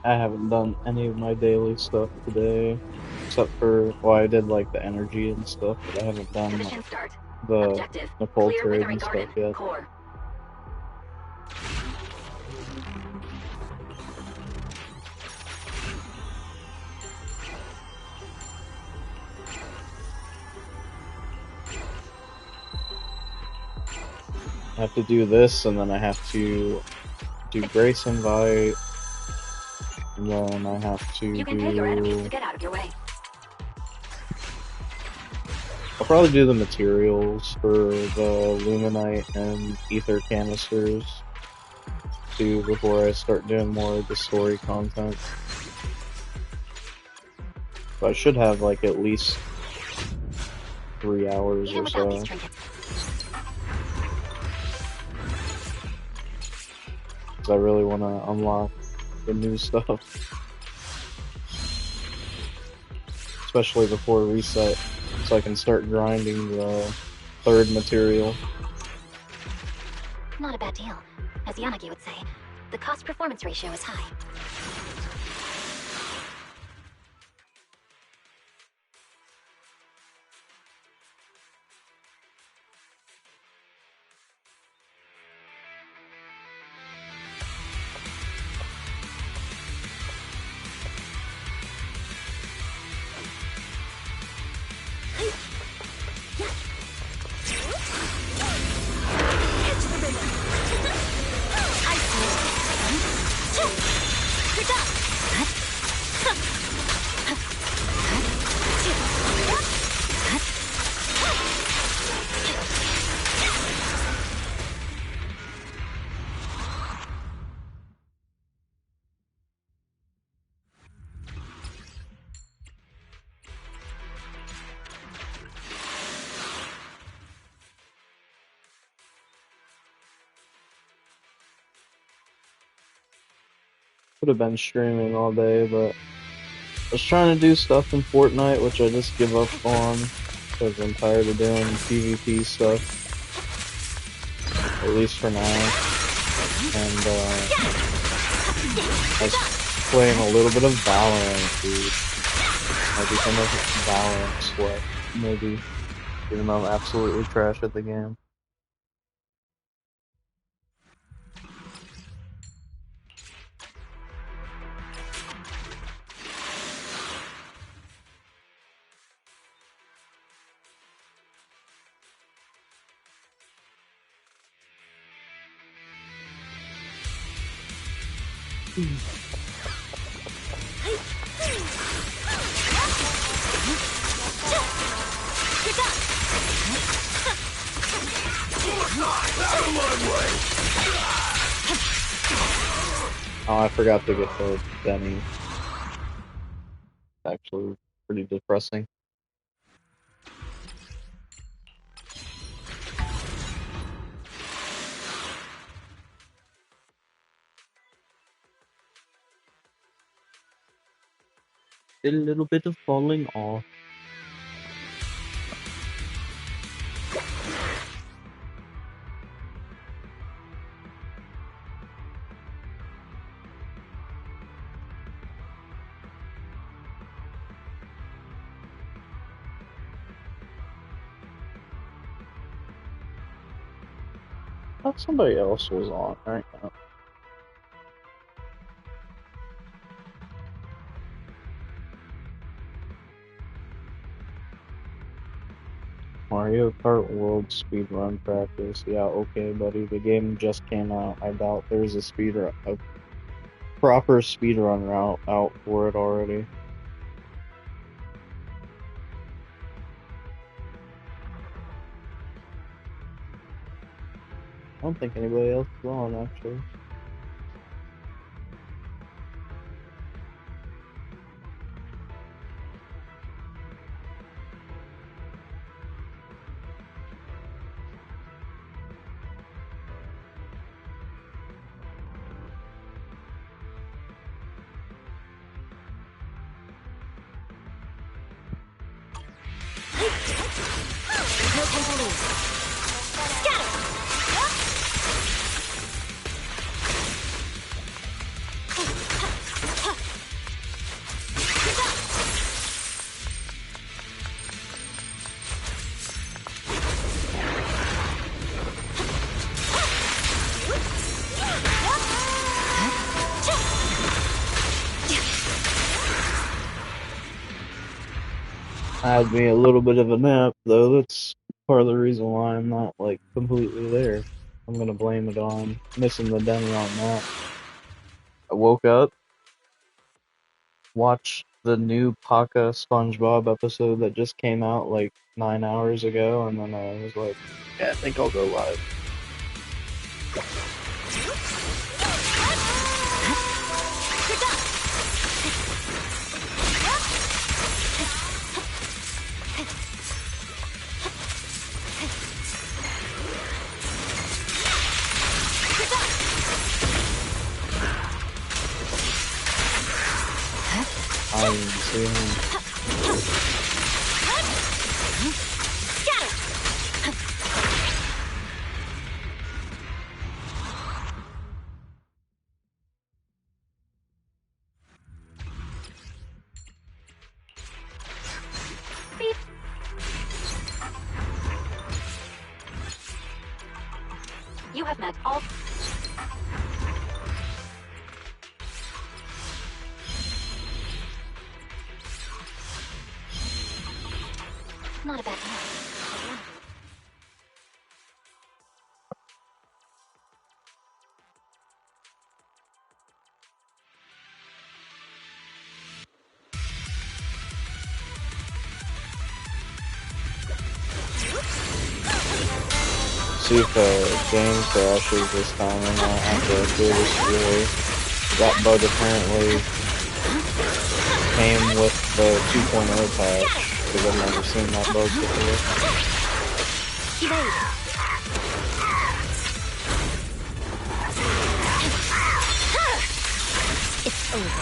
I haven't done any of my daily stuff today, except for, well, I did like the energy and stuff, but I haven't done like Mission start. the Objective. Nicole Clear trade Withering and stuff Garden. yet. Core. I have to do this, and then I have to do Grace Invite, and then I have to You can pay your enemies to do... get out of your way. I'll probably do the materials for the Luminite and Ether canisters, too, before I start doing more of the story content. But I should have, like, at least 3 hours Even or without these so. trinkets. Because I really want to unlock the new stuff. Especially before reset, so I can start grinding the third material. Not a bad deal. As Yanagi would say, the cost-performance ratio is high. Could have been streaming all day, but I was trying to do stuff in Fortnite, which I just give up on, because I'm tired of doing PvP stuff, at least for now. And I was playing a little bit of Valorant, dude. Might become a Valorant sweat, maybe, even though I'm absolutely trash at the game. Oh, I forgot to get the Benny. Actually, pretty depressing. A little bit of falling off. I thought somebody else was on right now. Mario Kart World Speedrun Practice. Yeah, okay, buddy. The game just came out. I doubt there's a proper speedrun route out for it already. I don't think anybody else is on, actually. No time to lose. Scatter! I had me a little bit of a nap, though. That's part of the reason why I'm not like completely there. I'm gonna blame it on missing the Demi on nap. I woke up, watched the new Paka SpongeBob episode that just came out like 9 hours ago, and then I was like, yeah, I think I'll go live. I didn't see him. You have met all... Not a bad deal. See if game crashes this time or not after I clear this relay. That bug apparently came with the 2.0 patch, because I've never seen that bug before. It's over.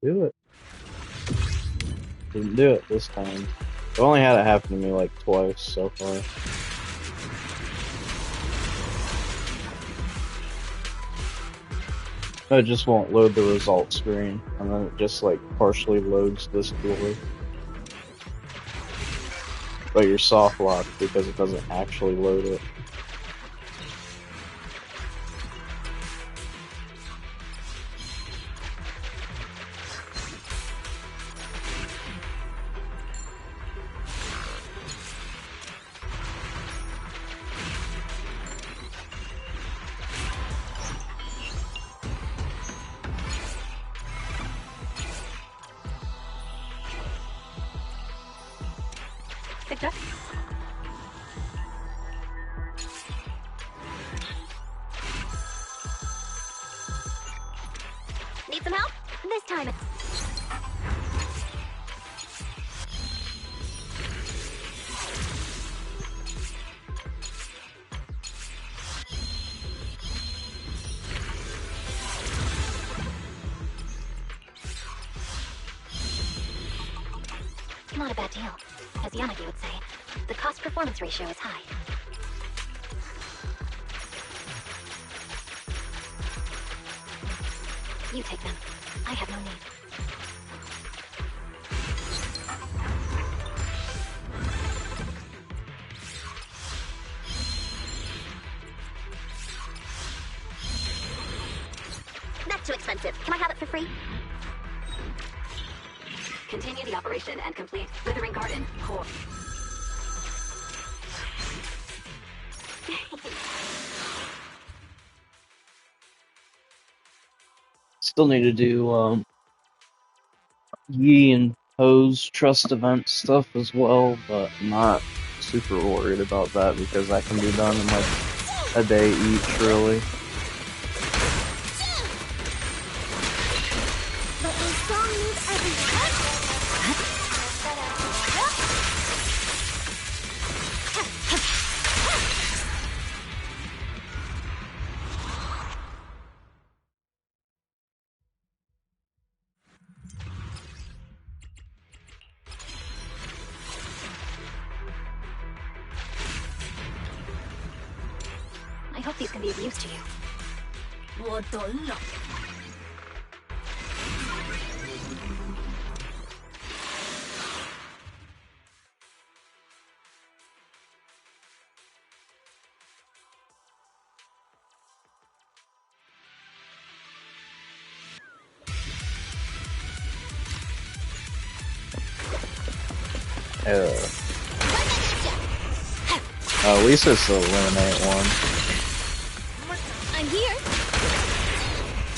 Do it. Didn't do it this time. I've only had it happen to me like twice so far. It just won't load the result screen, and then it just like partially loads this floor. But you're soft locked because it doesn't actually load it. Victor? Need some help? This time it's... Not a bad deal. As Yanagi would say, the cost-performance ratio is high. You take them. I have no need. That's too expensive. Can I have it for free? Continue the operation and complete Withering Garden core. Still need to do Yi and Poe's trust event stuff as well, but I'm not super worried about that because that can be done in like a day each, really. I hope these can be of use to you. 我懂了。At least it's the eliminate one. I'm here.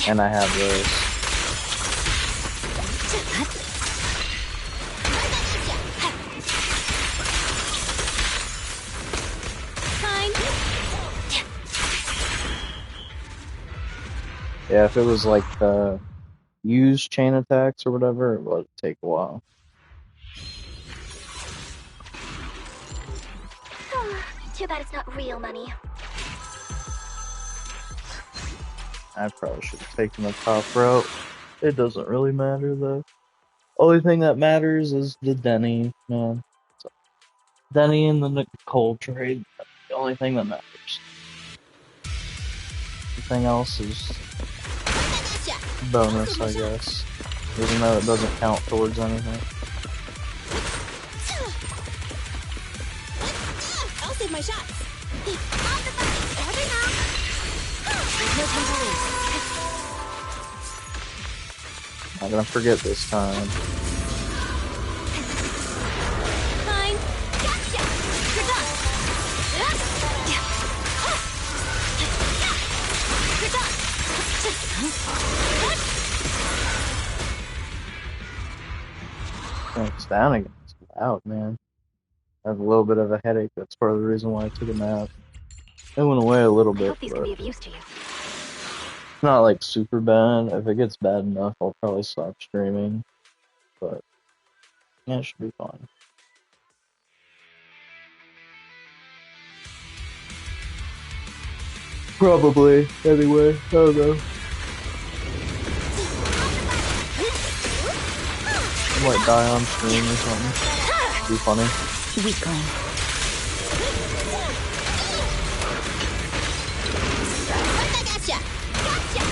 And I have this. Yeah, if it was like the use chain attacks or whatever, it would take a while. Too bad it's not real money. I probably should have taken the top route. It doesn't really matter though. Only thing that matters is the Denny, man. So, Denny and the Nicole trade. That's the only thing that matters. Everything else is bonus, I guess. Even though it doesn't count towards anything. I'll save my shots. Not gonna forget this time. Fine. Gotcha. You're done. You're done. It's down again. It's loud, man. I have a little bit of a headache. That's part of the reason why I took a nap. It went away a little I bit, hope these but can be of use to you. it's not like super bad. If it gets bad enough, I'll probably stop streaming. But yeah, it should be fine. Probably. Anyway, I don't know. I might die on stream or something. It'd be funny. Weakling. Gotcha. Gotcha.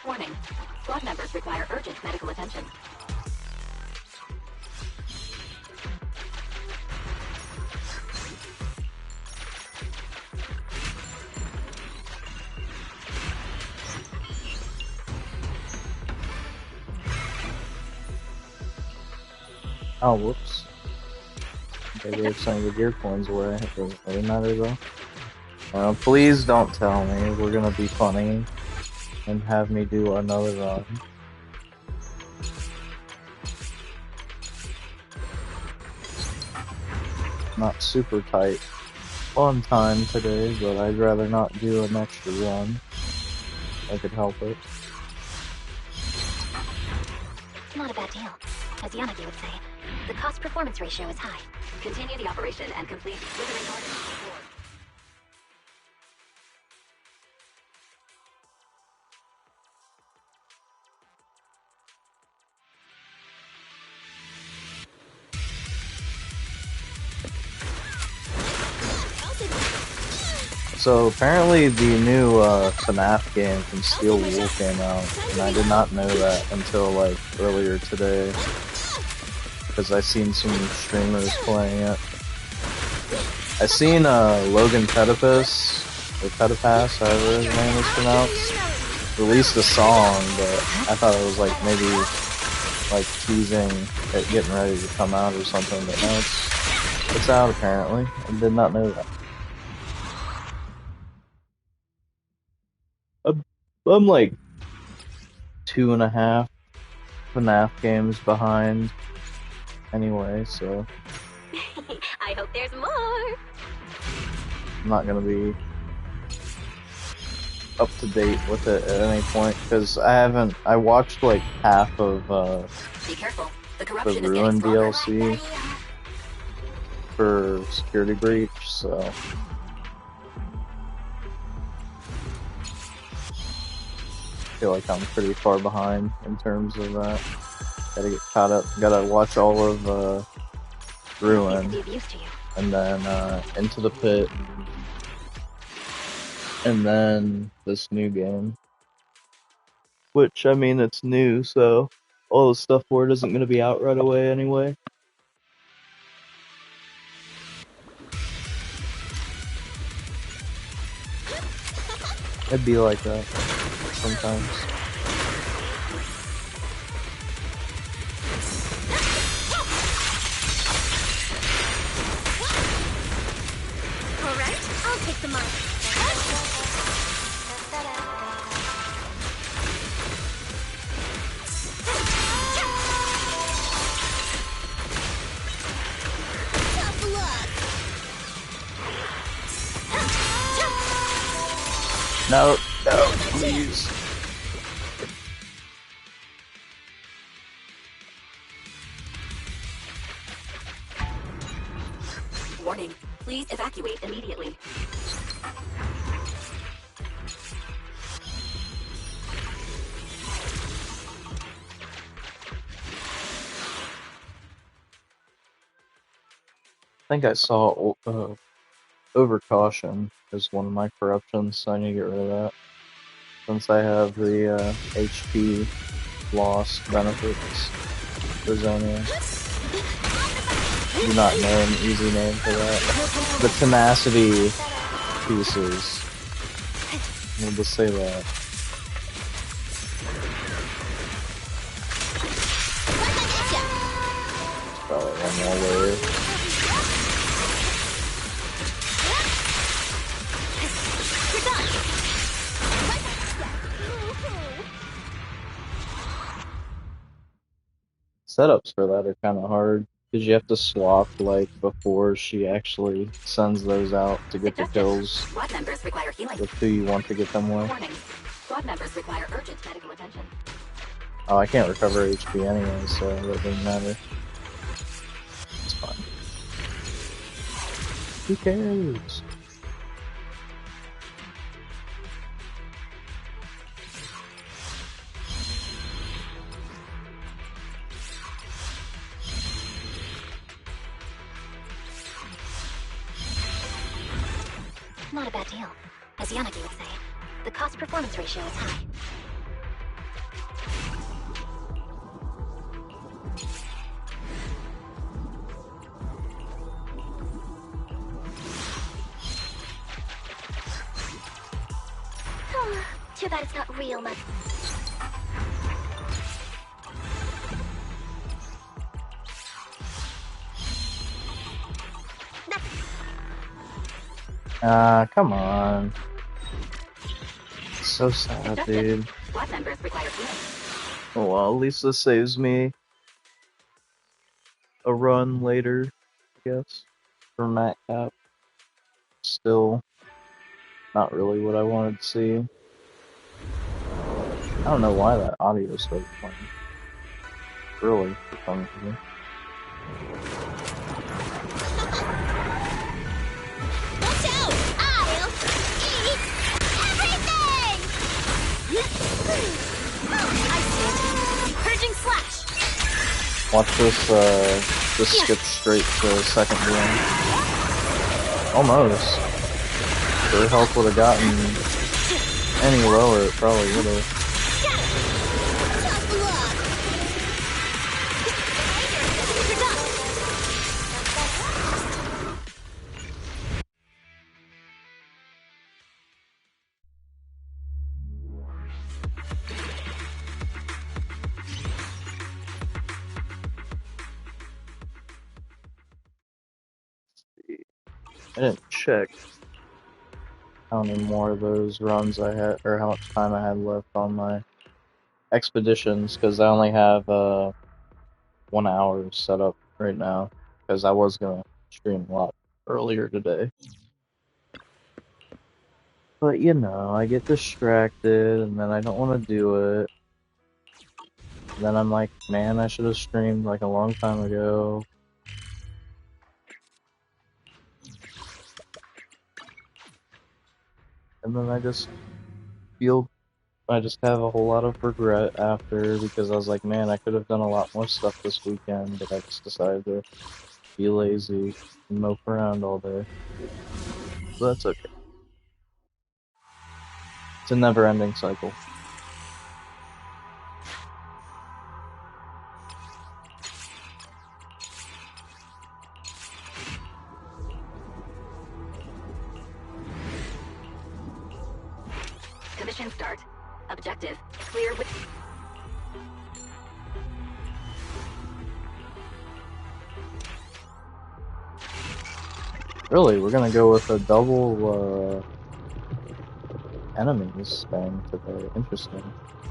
Warning. Squad members require urgent medical attention. Oh, whoops. They gave some of the gear coins away. It doesn't really matter though. Please don't tell me we're gonna be funny and have me do another run. Not super tight on time today, but I'd rather not do an extra run. I could help it. Not a bad deal. As Yanagi would say, the cost-performance ratio is high. Continue the operation and complete Withering Garden. So apparently the new FNAF game from Steel Wool came out, and I did not know that until like earlier today, because I seen some streamers playing it. I seen Logan Petipus, or Petipas, however his name is pronounced, released a song, but I thought it was like maybe like teasing it getting ready to come out or something, but no, it's out apparently. I did not know that. I'm like 2.5 FNAF games behind anyway, so I hope there's more. I'm not gonna be up to date with it at any point, because I watched like half of Be careful. The the corruption is Ruin getting DLC for Security Breach, so I feel like I'm pretty far behind in terms of that. Gotta get caught up. Gotta watch all of the ruin, Be of use to you. and then into the pit, and then this new game. Which, I mean, it's new, so all the stuff for it isn't going to be out right away anyway. It'd be like that sometimes. Alright, I'll take the mark. Tough luck. No, no, please. Warning, please evacuate immediately. I think I saw overcaution as one of my corruptions, so I need to get rid of that. Since I have the HP loss benefits for Zonia. Do not know an easy name for that. The tenacity pieces. We'll just say that. Probably one more wave. Setups for that are kind of hard, because you have to swap, like, before she actually sends those out to get the kills Squad members require healing. with who you want to get them with. Warning, squad members require urgent medical attention. Oh, I can't recover HP anyway, so that doesn't matter. It's fine. Who cares? Not a bad deal. As Yanagi would say, the cost-performance ratio is high. Too bad it's not real money. Come on. So sad, dude. Squad members require healing. Oh well, at least this saves me a run later, I guess, for Matt Cap. Still not really what I wanted to see. I don't know why that audio started playing. Really, for some reason. Watch out! I'll eat everything! I see. Purging slash! Watch this, just skip straight to the second game. Almost. If her health would have gotten any lower, it probably would have. I didn't check how many more of those runs I had, or how much time I had left on my expeditions, because I only have 1 hour set up right now, because I was gonna stream a lot earlier today. But you know, I get distracted, and then I don't want to do it. Then I'm like, man, I should have streamed like a long time ago. And then I just have a whole lot of regret after, because I was like, man, I could have done a lot more stuff this weekend, but I just decided to be lazy and mope around all day. But that's okay. It's a never-ending cycle. Commission start. Objective. Clear with... Really, we're gonna go with a double enemies thing today. Interesting.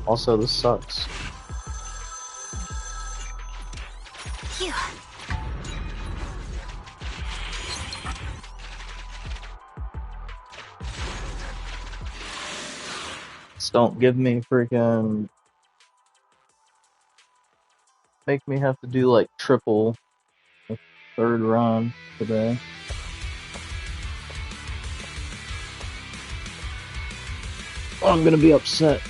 Also, this sucks. Phew. Just don't give me freaking... Make me have to do like triple the third run today. Or I'm gonna be upset.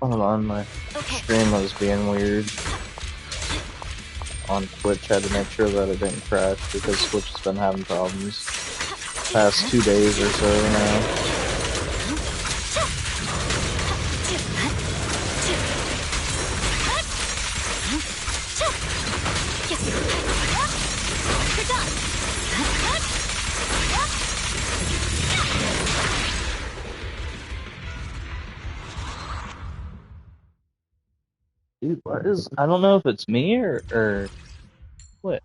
Hold on, my stream was being weird. On Twitch, I had to make sure that it didn't crash because Twitch has been having problems past 2 days or so now. Dude, what is... I don't know if it's me or Twitch.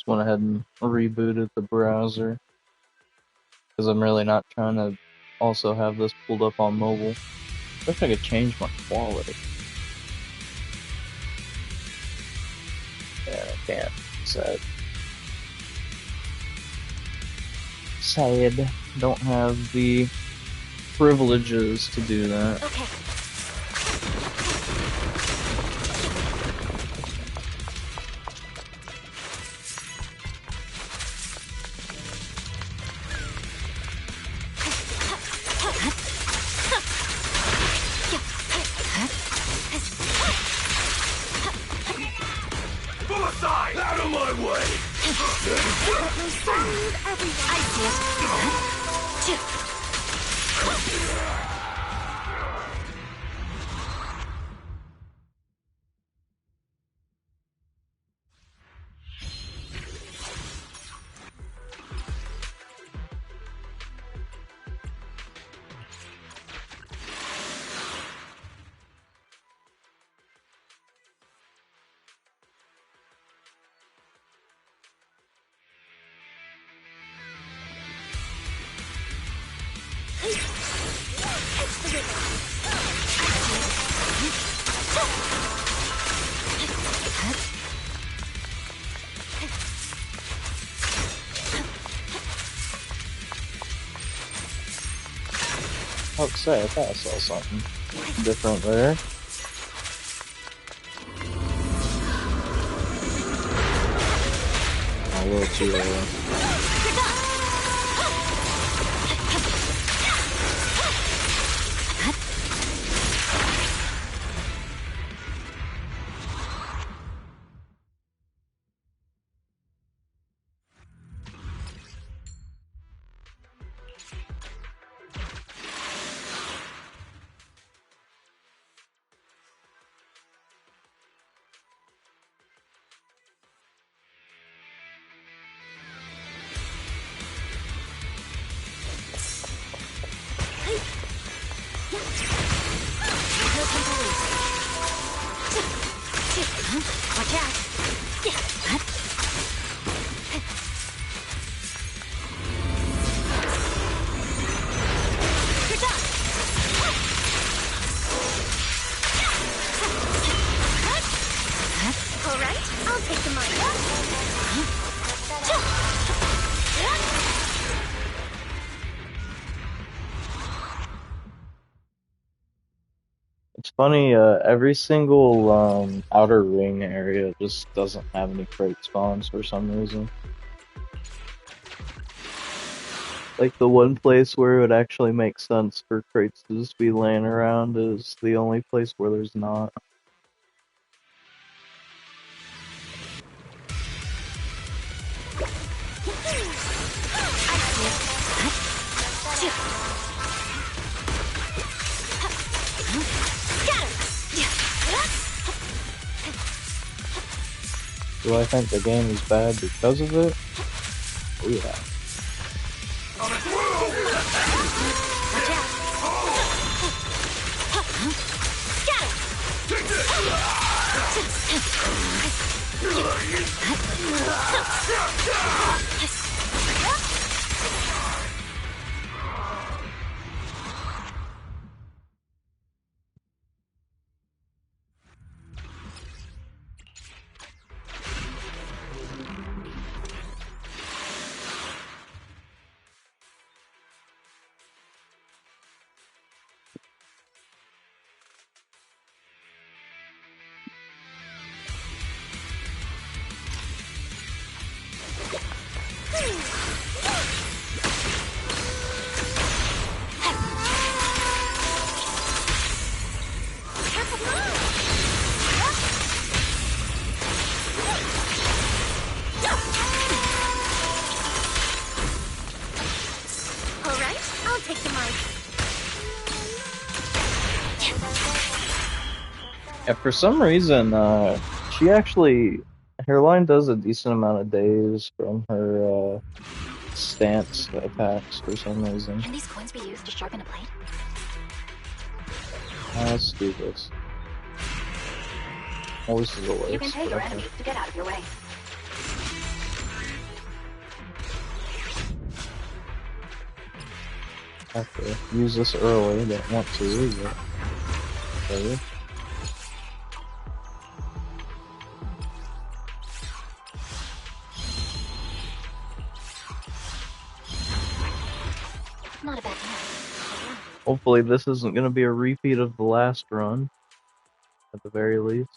Went ahead and rebooted the browser because I'm really not trying to also have this pulled up on mobile. I wish I could change my quality. Yeah, I can't. Sad. Sad. Don't have the privileges to do that. Okay. Out of my way! I see it. I'll say, I thought I saw something different there. A little too early. It's funny, every single outer ring area just doesn't have any crate spawns for some reason. Like the one place where it would actually make sense for crates to just be laying around is the only place where there's not. Do I think the game is bad because of it? Oh yeah. Yeah, for some reason, she actually, her line does a decent amount of days from her stance attacks for some reason. Can these coins be used to sharpen a blade? Let's do this. Oh, this is a waste. You can pay your enemies to get out of your way. I have to use this early, don't want to use it. Okay. Not a bad deal. Hopefully this isn't going to be a repeat of the last run, at the very least.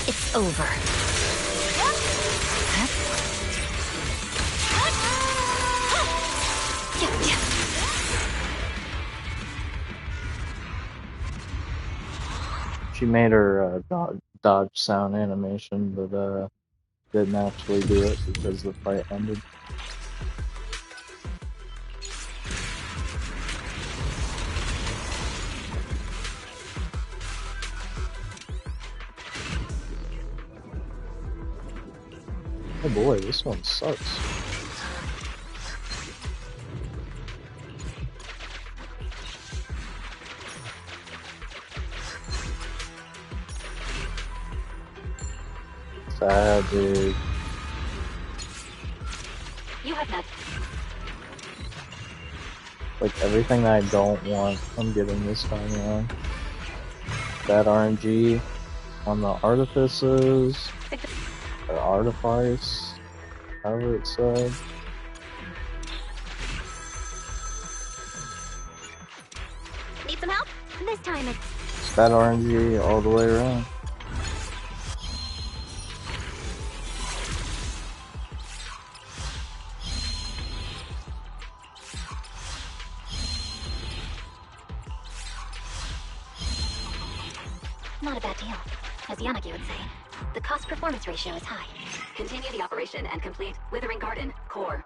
It's over. She made her dodge sound animation, but didn't actually do it because the fight ended. Oh boy, this one sucks. Sad, dude. You have met. Like everything that I don't want, I'm getting this time around. Bad RNG on the artifices, or artifice, however it's said. Need some help? This time it's Bad RNG all the way around. not a bad deal. As Yanagi would say, the cost-performance ratio is high. Continue the operation and complete Withering Garden Core.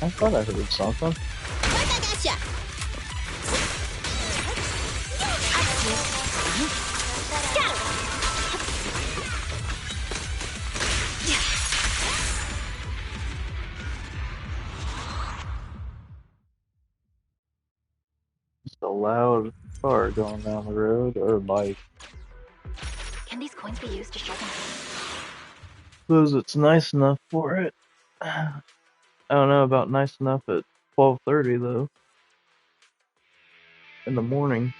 I thought I heard something. loud car going down the road, or a bike. Can these coins be used to sharpen? Suppose it's nice enough for it. I don't know about nice enough at 12:30 though. In the morning.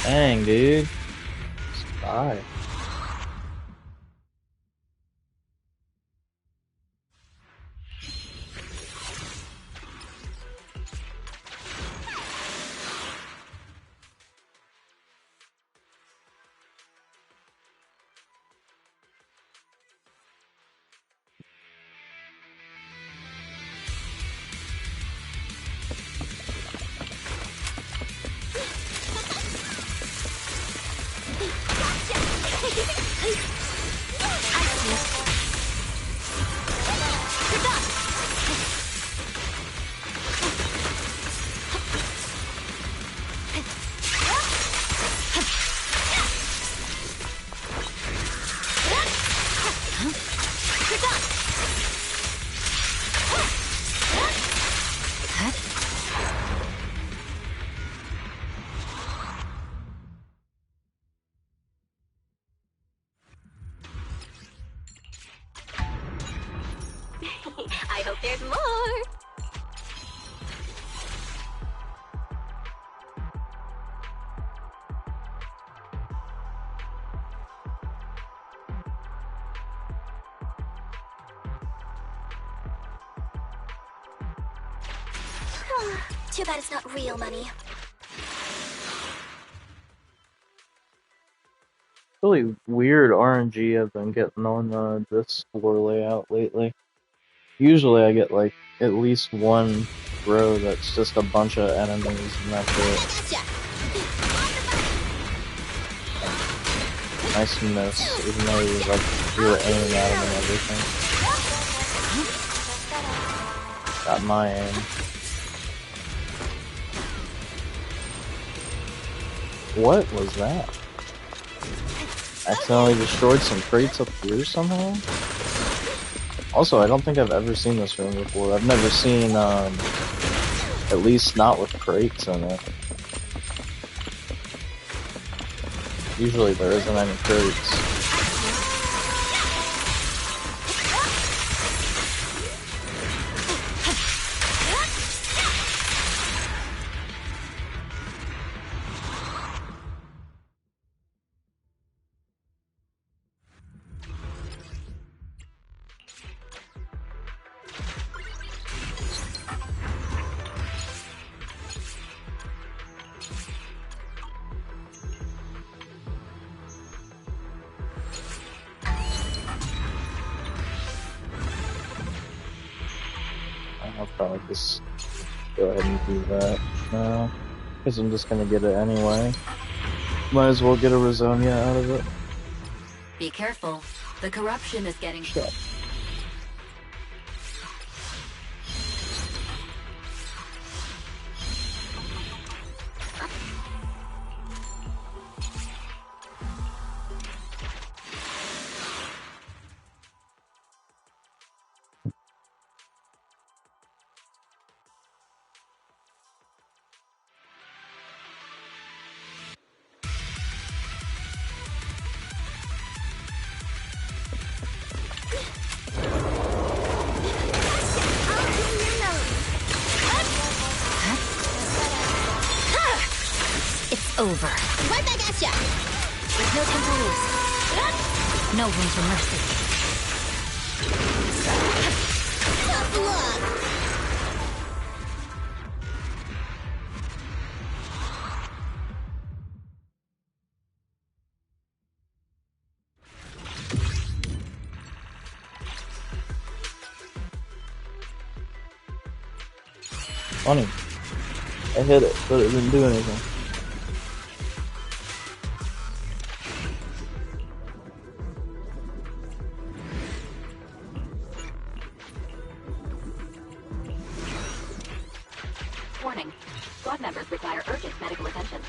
Dang, dude. Just die. I hope there's more. Too bad it's not real money. Really weird RNG I've been getting on this floor layout lately. Usually I get like at least one row that's just a bunch of enemies and that's it. Nice miss, even though you were aiming at him and everything. Got my aim. What was that? Accidentally destroyed some crates up here somehow? Also, I don't think I've ever seen this room before. I've never seen, at least not with crates in it. Usually there isn't any crates. I'll probably just go ahead and do that now, because I'm just gonna get it anyway. Might as well get a Rizonia out of it. Be careful. The corruption is getting Shit. over. Right back at ya! There's no time to lose. No room for mercy. Tough luck! Funny. I hit it, but it didn't do anything. Warning. Squad members require urgent medical attention.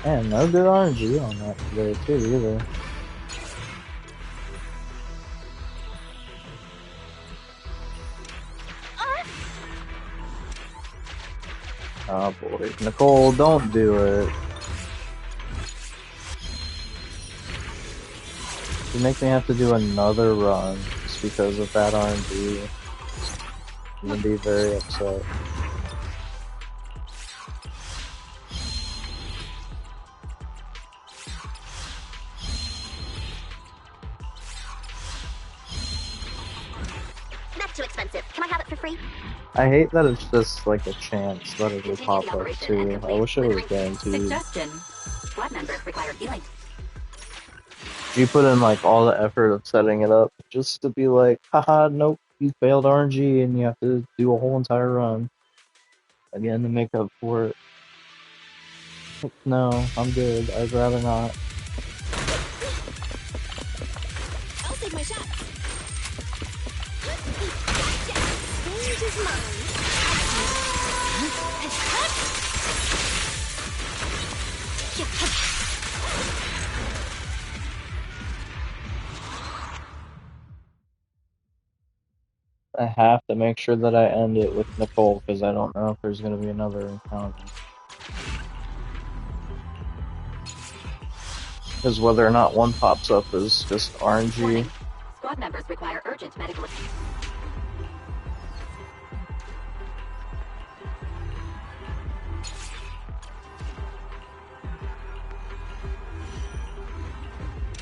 And no good RNG on that today too either. Oh boy. Nicole, don't do it. You make me have to do another run just because of that RNG. I'm gonna be very upset. That's too expensive. Can I have it for free? I hate that it's just like a chance that it will Continue pop the up operation and too. I complete wish it was with a guaranteed. Suggestion. Squad members require healing. You put in like all the effort of setting it up just to be like, haha, nope, you failed RNG and you have to do a whole entire run again to make up for it. No, I'm good. I'd rather not. I'll take my shot. Stage is mine. I have to make sure that I end it with Nicole because I don't know if there's going to be another encounter. Because whether or not one pops up is just RNG. Warning. Squad members require urgent medical attention.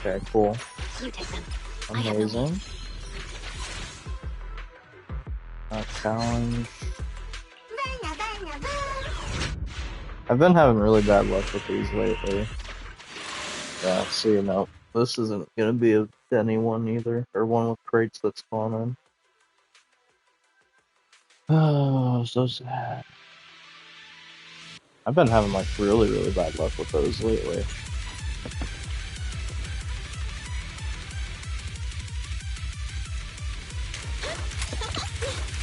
Okay, cool. You take them. I have no need. Amazing. Challenge. I've been having really bad luck with these lately. Yeah, see, no. This isn't gonna be a Denny one either, or one with crates that spawn in. Oh, so sad. I've been having like really bad luck with those lately.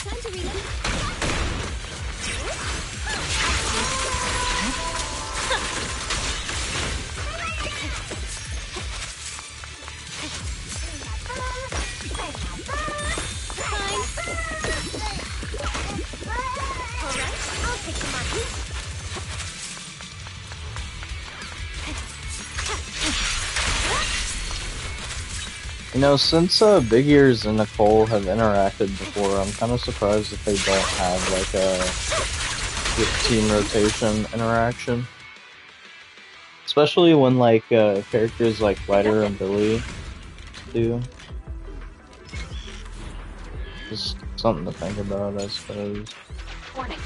Time to reload. You know, since Big Ears and Nicole have interacted before, I'm kind of surprised that they don't have like a team rotation interaction. Especially when like characters like Lighter and Billy do. Just something to think about, I suppose. Warning.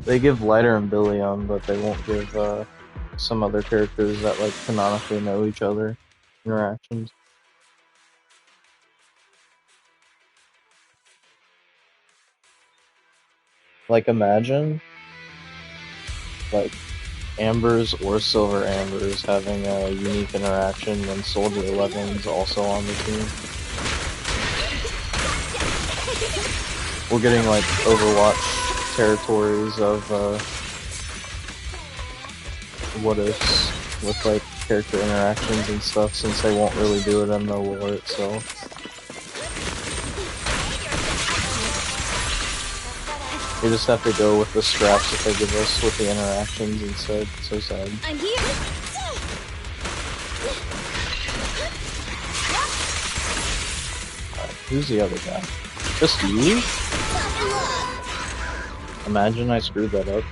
They give Lighter and Billy on, but they won't give some other characters that like canonically know each other interactions. Like imagine like Ambers or Silver Ambers having a unique interaction when Soldier 11's also on the team. We're getting like Overwatch territories of what ifs with like character interactions and stuff, since they won't really do it in the lore itself. We just have to go with the scraps that they give us with the interactions instead. So sad. I'm here. Who's the other guy? Just you? Imagine I screwed that up.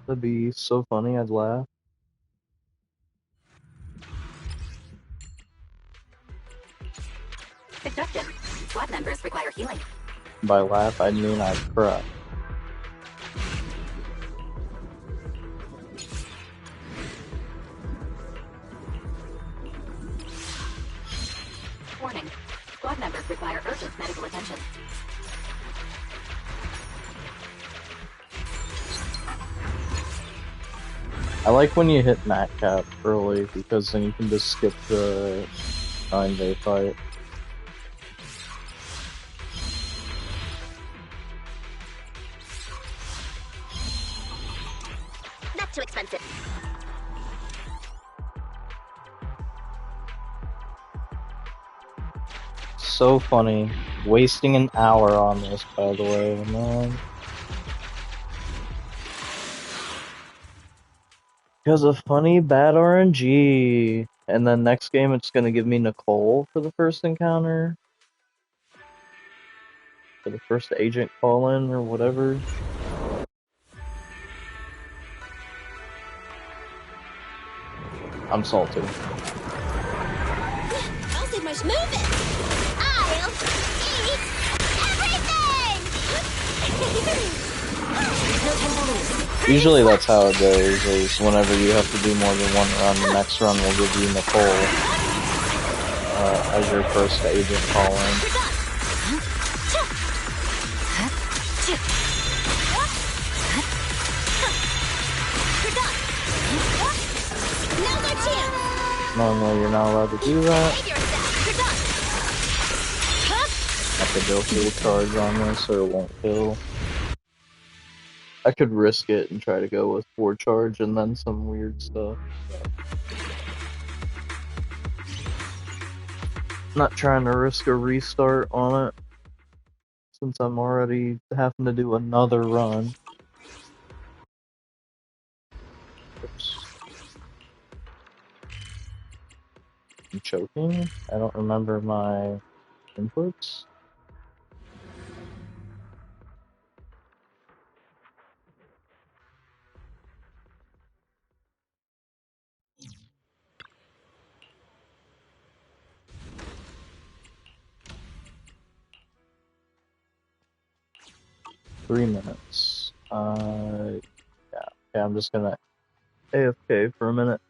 That'd be so funny, I'd laugh. Suggestion. Squad members require healing. By laugh, I mean I'd cry. Warning. Squad members require urgent medical attention. I like when you hit Mat Cap early because then you can just skip the 9-day fight. Not too expensive. So funny. Wasting an hour on this, by the way, man. Because of funny bad RNG. And then next game it's gonna give me Nicole for the first encounter. For the first agent call-in or whatever. I'm salty. I'll save my move it. I'll eat everything. Usually that's how it goes, is whenever you have to do more than one run, the next run will give you Nicole as your first agent call-in. Now's our chance. Normally you're not allowed to do that. Have to go full charge on this or it won't kill. I could risk it and try to go with 4 charge and then some weird stuff. Not trying to risk a restart on it, since I'm already having to do another run. Oops. I'm choking? I don't remember my inputs. Three minutes. Yeah. Okay, I'm just gonna AFK for a minute.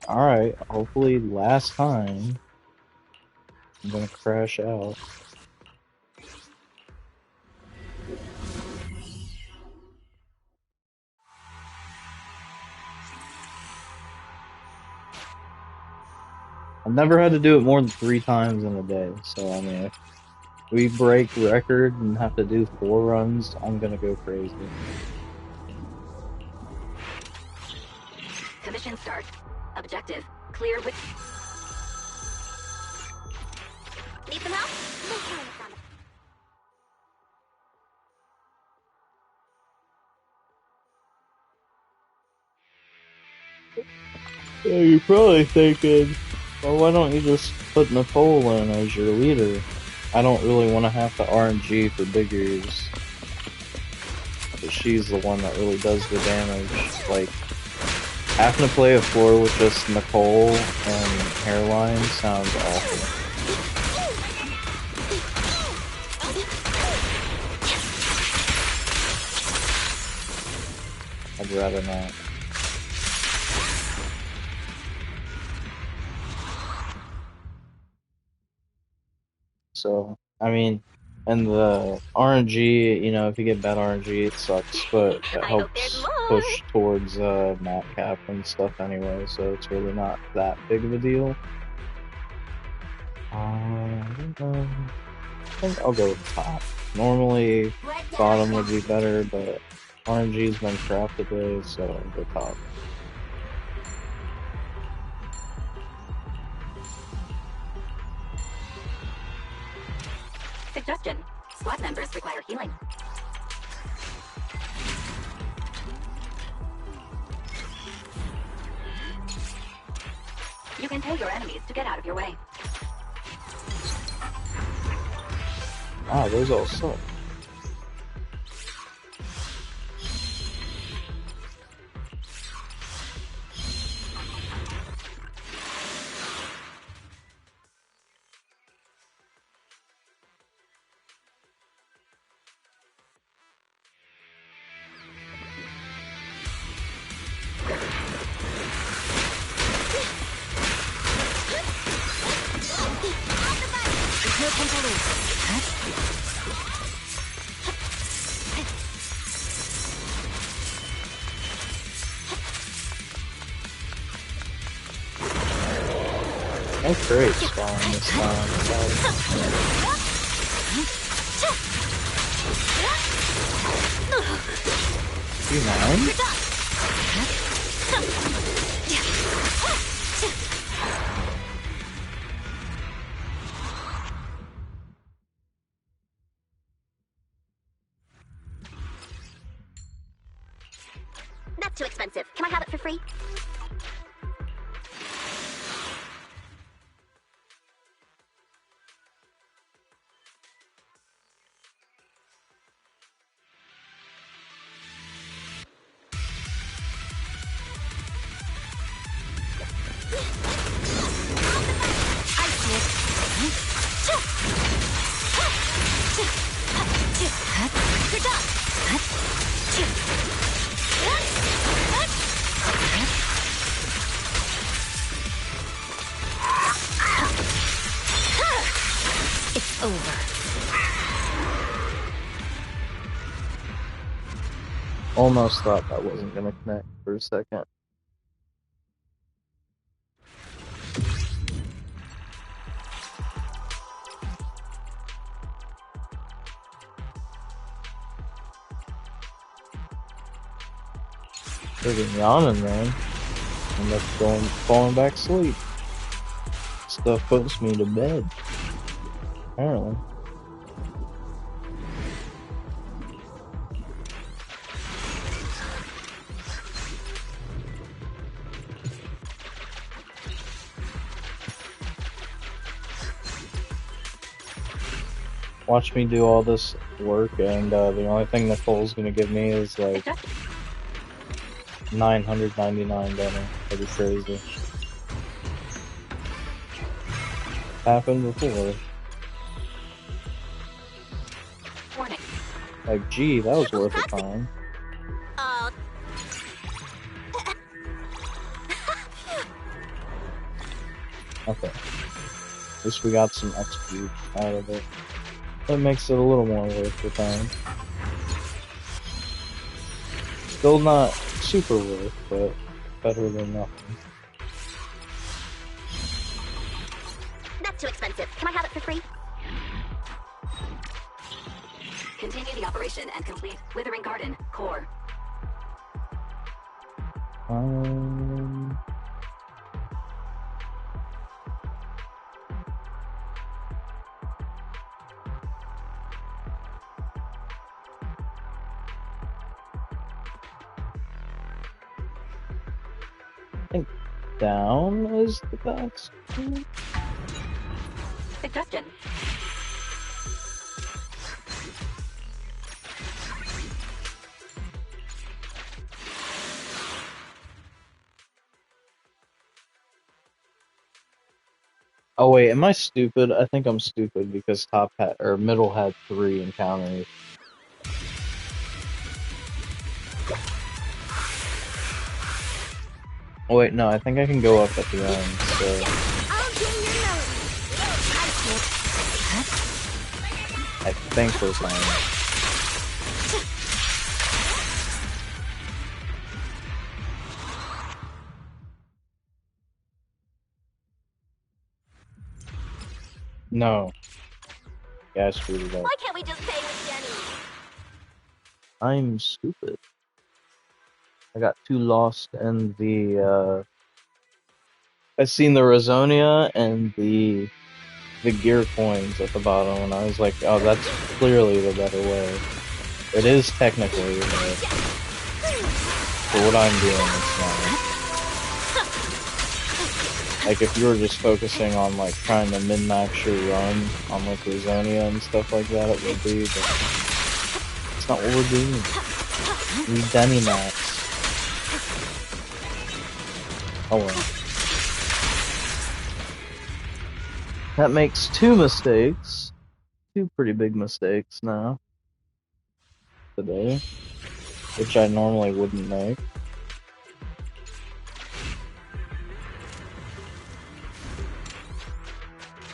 Alright, hopefully last time. I'm gonna crash out. I've never had to do it more than 3 times in a day, so I mean, if we break record and have to do 4 runs, I'm gonna go crazy. Commission start. Objective. Clear with... Need some help? Yeah, you're probably thinking, well, why don't you just put Nicole in as your leader? I don't really want to have to RNG for Big Ears. But she's the one that really does the damage. Like, having to play a floor with just Nicole and Hairline sounds awful. I'd rather not. So, I mean, and the RNG, you know, if you get bad RNG, it sucks, but it I hope there's helps more. push towards map cap and stuff anyway, so it's really not that big of a deal. I don't know. I think I'll go with top. Normally, bottom would be better, but RNG's been crap today, so I'll go top. Suggestion. Squad members require healing. You can tell your enemies to get out of your way. Ah, those all suck. That's great spawn this time. You mind? That's too expensive. Can I have it for free? It's over. Almost thought that wasn't gonna connect for a second. Freaking yawning, man. End up falling back asleep. Stuff puts me to bed. Apparently. Watch me do all this work, and the only thing Nicole's gonna give me is like $999. That'd be crazy. Happened before. Warning. Like, gee, that was worth the time. Oh. Okay. At least we got some XP out of it. That makes it a little more worth the time. Still not super worth, but better than nothing. That's too expensive. Can I have it for free? Continue the operation and complete Withering Garden core. I think down is the best. Suggestion. Oh wait, am I stupid? I think I'm stupid because top had or middle had 3 encounters. Oh wait, no, I think I can go up at the end, so I'll do your melody. I think we're fine. No. Yeah, I screwed it up. Why can't we just pay with Jenny? I'm stupid. I got too lost in the I seen the Razonia and the gear coins at the bottom, and I was like, oh, that's clearly the better way. It is technically, but for what I'm doing, it's not. Like, if you were just focusing on, like, trying to min-max your run on, like, Razonia and stuff like that, it would be, but it's not what we're doing. We Denny max. Oh well. That makes 2 mistakes. 2 pretty big mistakes now. Today. Which I normally wouldn't make.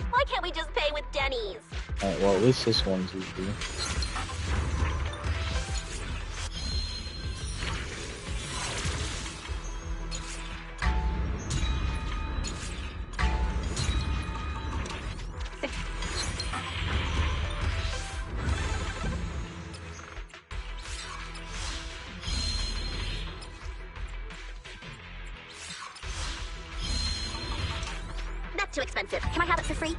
Why can't we just pay with Denny's? Alright, well, at least this one's easy. That's too expensive. Can I have it for free?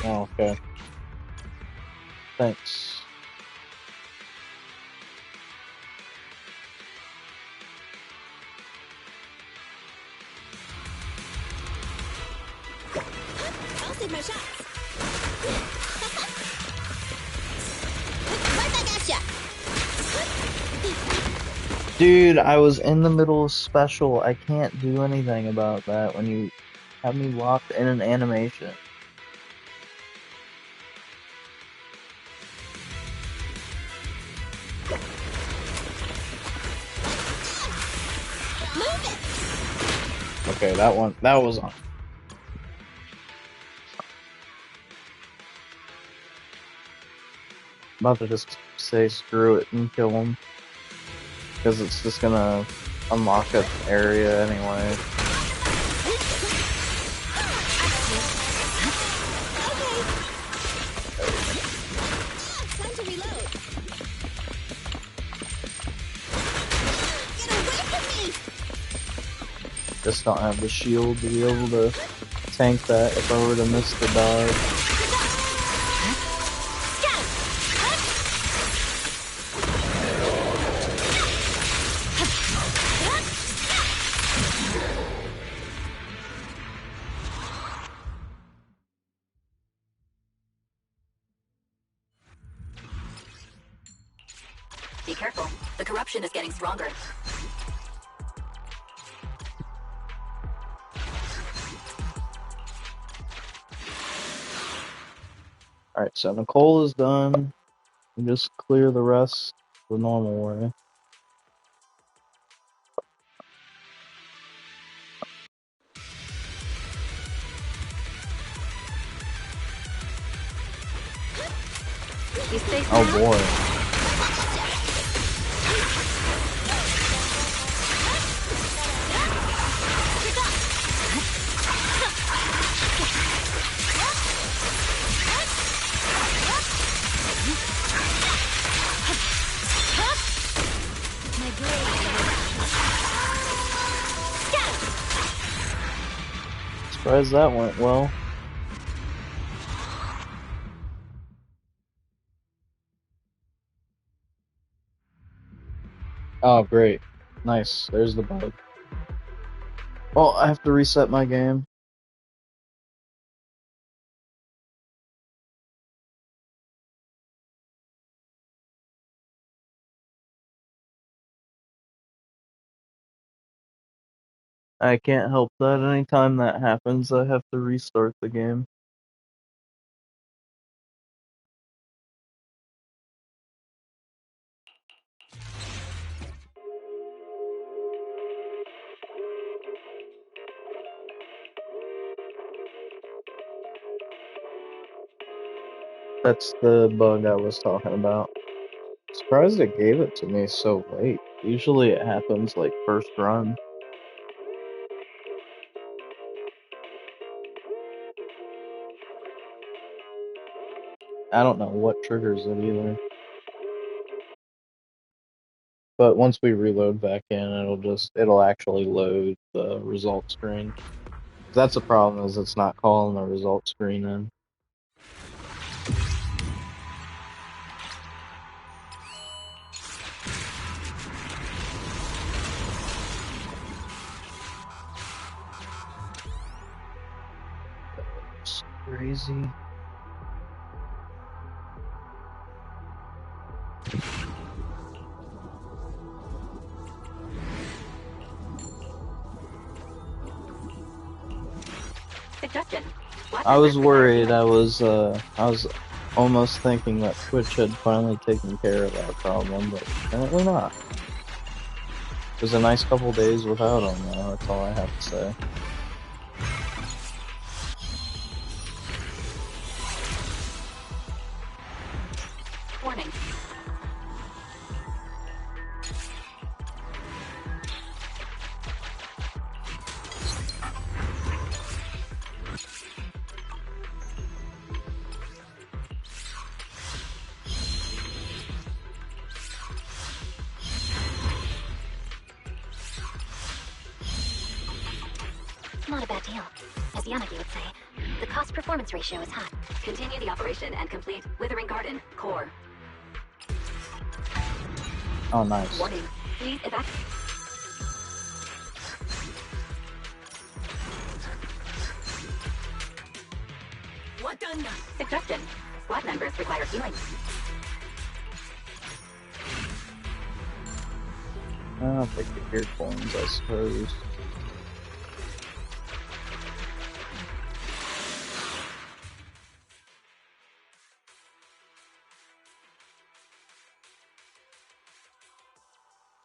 Oh, okay. Thanks. I'll take my shots. Right back at ya. Dude, I was in the middle of special. I can't do anything about that when you have me locked in an animation. Move it. Okay, that was on. I'm about to just say screw it and kill him. Because it's just gonna unlock an area anyway. Time to reload. Get away from me. Just don't have the shield to be able to tank that if I were to miss the dodge. Be careful. The corruption is getting stronger. Alright, so Nicole is done. And just clear the rest the normal way. You stay Oh snap. boy. My blade. Surprised that went well. Oh, great. Nice. There's the bug. Well, I have to reset my game. I can't help that. Anytime that happens, I have to restart the game. That's the bug I was talking about. Surprised it gave it to me so late. Usually it happens like first run. I don't know what triggers it either. But once we reload back in, it'll actually load the result screen. That's the problem, is it's not calling the result screen in. It's crazy. Suggestion. I was worried. I was almost thinking that Twitch had finally taken care of that problem, but apparently not. It was a nice couple days without them, though. That's all I have to say. Warning. Not a bad deal. As Yanagi would say, the cost-performance ratio is high. Continue the operation and complete Withering Garden core. Oh, nice. Warning. Please evacuate. Suggestion. Squad members require healing. I'll take the earphones, I suppose.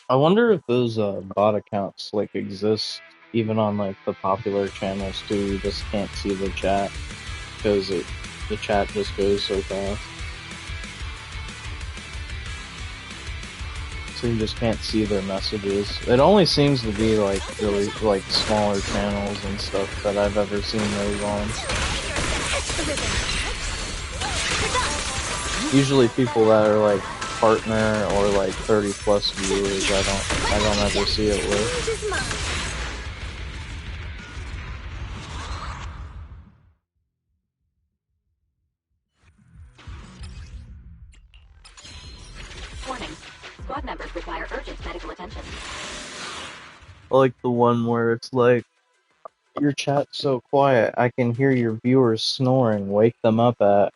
I wonder if those bot accounts like exist even on like the popular channels too. You just can't see the chat because the chat just goes so fast. So you just can't see their messages. It only seems to be like really like smaller channels and stuff that I've ever seen those on. Usually people that are like partner or like 30 plus viewers, I don't ever see it with. Warning. Squad members require urgent medical attention. I like the one where it's like, your chat's so quiet, I can hear your viewers snoring, wake them up at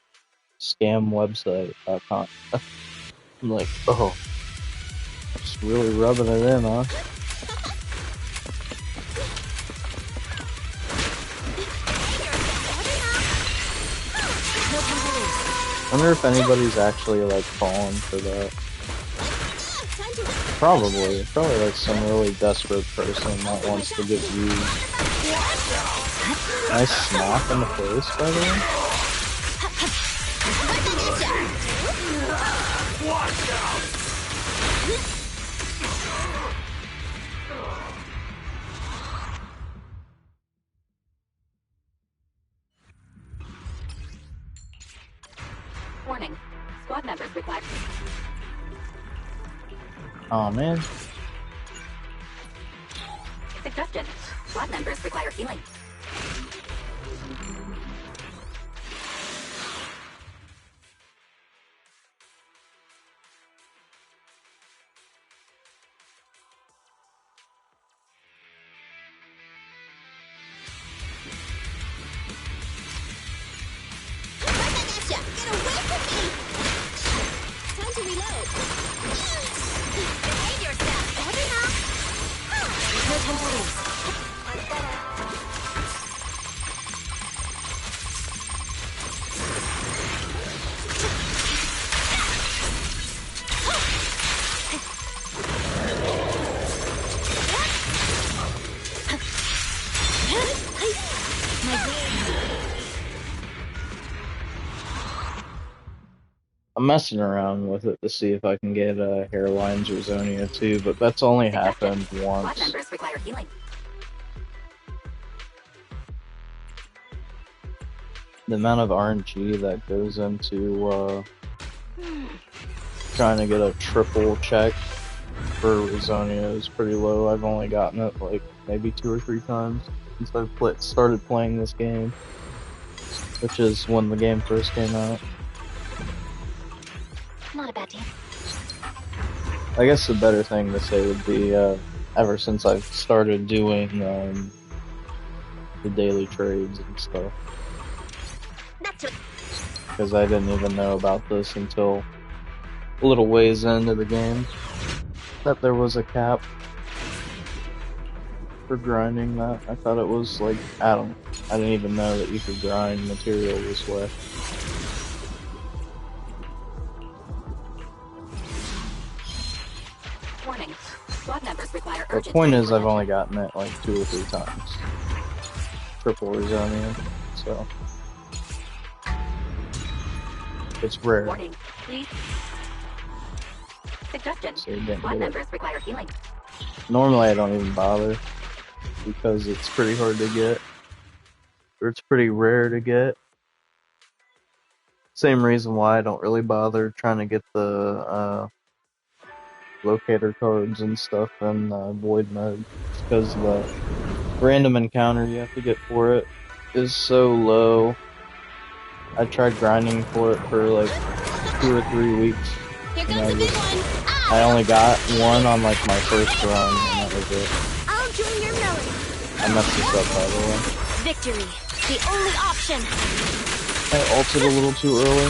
scamwebsite.com. I'm like, oh. Just really rubbing it in, huh? I wonder if anybody's actually like fallen for that. Probably like some really desperate person that wants to get used. Nice smack in the face, by the way. Watch out! Warning. Squad members required. Oh man. Suggestion. Squad members require healing. Get away from me! Time to reload. Behave yourself. Better now. No time to lose. I'm messing around with it to see if I can get Hairlines or Zonia too, but that's only happened Squad once. members require healing. The amount of RNG that goes into trying to get a triple check for Zonia is pretty low. I've only gotten it like maybe 2 or 3 times since I've started playing this game, which is when the game first came out. Not a bad team. I guess the better thing to say would be ever since I've started doing the daily trades and stuff. That's what. Because I didn't even know about this until a little ways into the game, that there was a cap for grinding that. I thought it was like, I didn't even know that you could grind material this way. Warning. Squad members require The urgent point is, I've medical only gotten it like 2 or 3 times. Triple Zonia, so it's rare. Warning. Please. Suggestion. So you didn't Squad get it. members require healing. Normally I don't even bother, because it's pretty hard to get, or it's pretty rare to get. Same reason why I don't really bother trying to get the locator cards and stuff in void mode, because the random encounter you have to get for it is so low. I tried grinding for it for like 2 or 3 weeks. Here And comes the big one. I only got one on like my first run, and that was it. I'll join your melody. I messed this up, by the way. Victory. The only option. I ulted a little too early.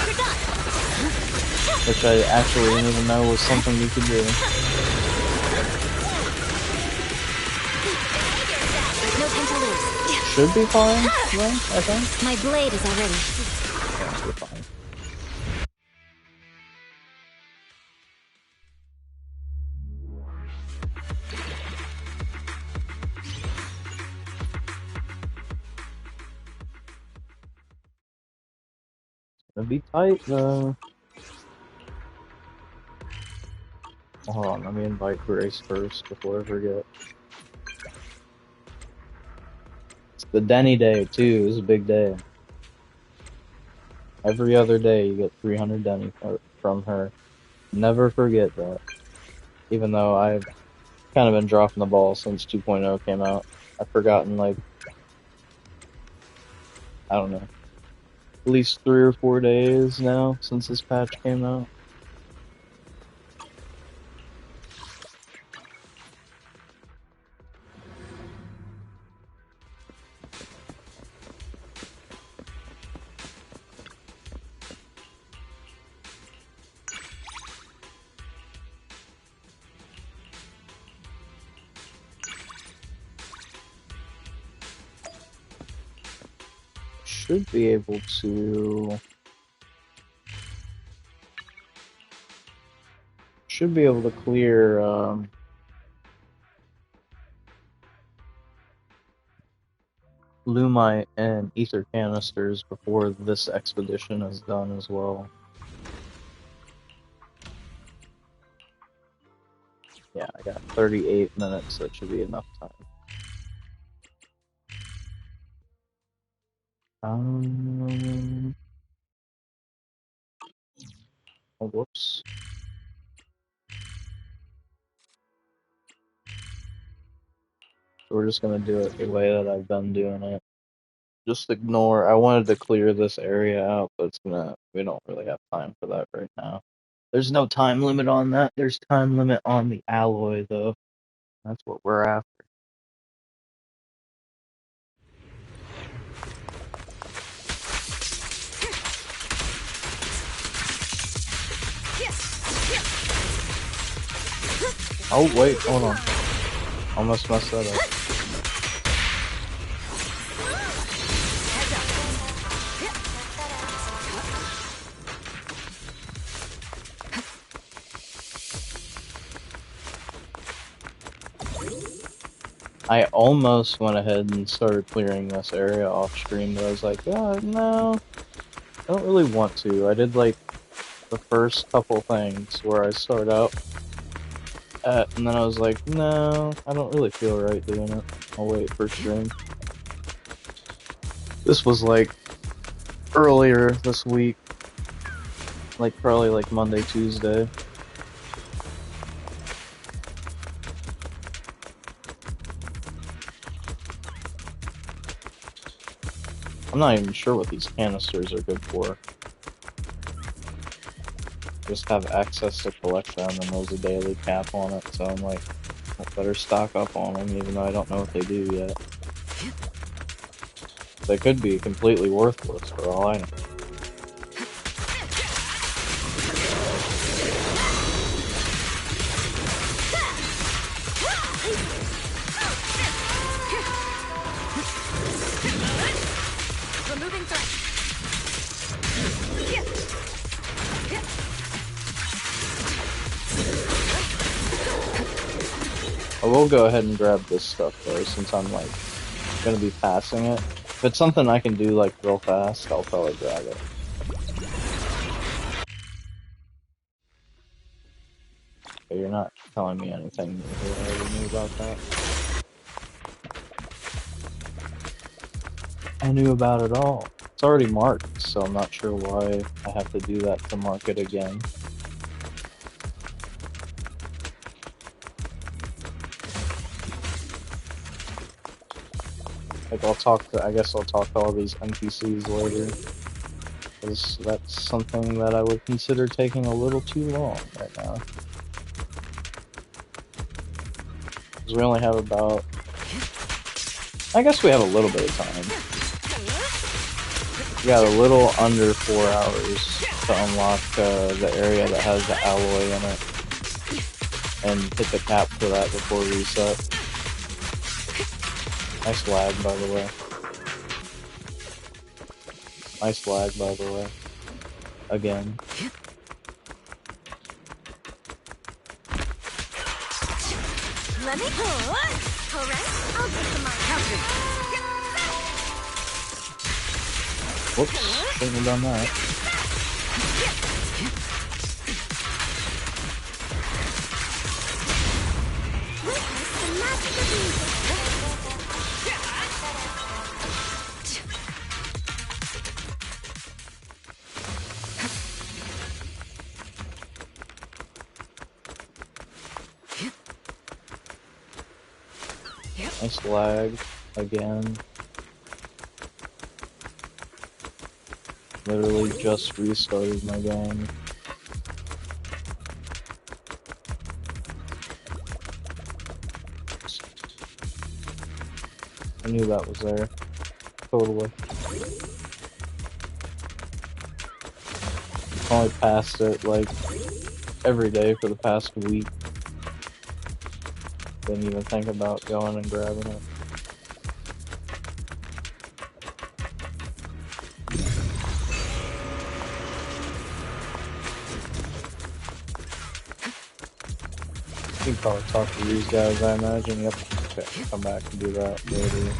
You're done. Which I actually didn't even know was something you could do. There's no time to lose. Should be fine, though, I think. My blade is already. Yeah, we're fine. It'll be tight, though. Hold on, let me invite Grace first before I forget. It's the Denny Day, too. It's a big day. Every other day you get 300 Denny from her. Never forget that. Even though I've kind of been dropping the ball since 2.0 came out. I've forgotten, like, I don't know, at least 3 or 4 days now since this patch came out. should be able to clear Lumite and ether canisters before this expedition is done as well. Yeah, I got 38 minutes, that should be enough time. Oh, whoops. We're just gonna do it the way that I've been doing it. Just ignore, I wanted to clear this area out, but we don't really have time for that right now. There's no time limit on that. There's time limit on the alloy, though. That's what we're after. Oh, wait, hold on. Almost messed that up. I almost went ahead and started clearing this area off stream, but I was like, no, I don't really want to. I did like the first couple things where I start out and then I was like, no, I don't really feel right doing it. I'll wait for stream. This was like earlier this week, like probably like Monday, Tuesday. I'm not even sure what these canisters are good for. Just have access to collect them, and there's a daily cap on it, so I'm like, I better stock up on them, even though I don't know what they do yet. They could be completely worthless for all I know. I will go ahead and grab this stuff though, since I'm like gonna be passing it. If it's something I can do like real fast, I'll probably grab it. But you're not telling me anything new here. I already knew about that. I knew about it all. It's already marked, so I'm not sure why I have to do that to mark it again. Like I guess I'll talk to all these NPCs later. Because that's something that I would consider taking a little too long right now. Because we only have about... I guess we have a little bit of time. We got a little under 4 hours to unlock the area that has the alloy in it. And hit the cap for that before reset. Nice lag, by the way. Nice lag, by the way. Again. Let me pull. Alright, I'll take the mark. Whoops, shouldn't have done that. Witness the magic of music. Nice lag again. Literally just restarted my game. I knew that was there. Totally. Probably passed it like every day for the past week. Didn't even think about going and grabbing it. You can probably talk to these guys, I imagine. Yep. Okay, come back and do that later.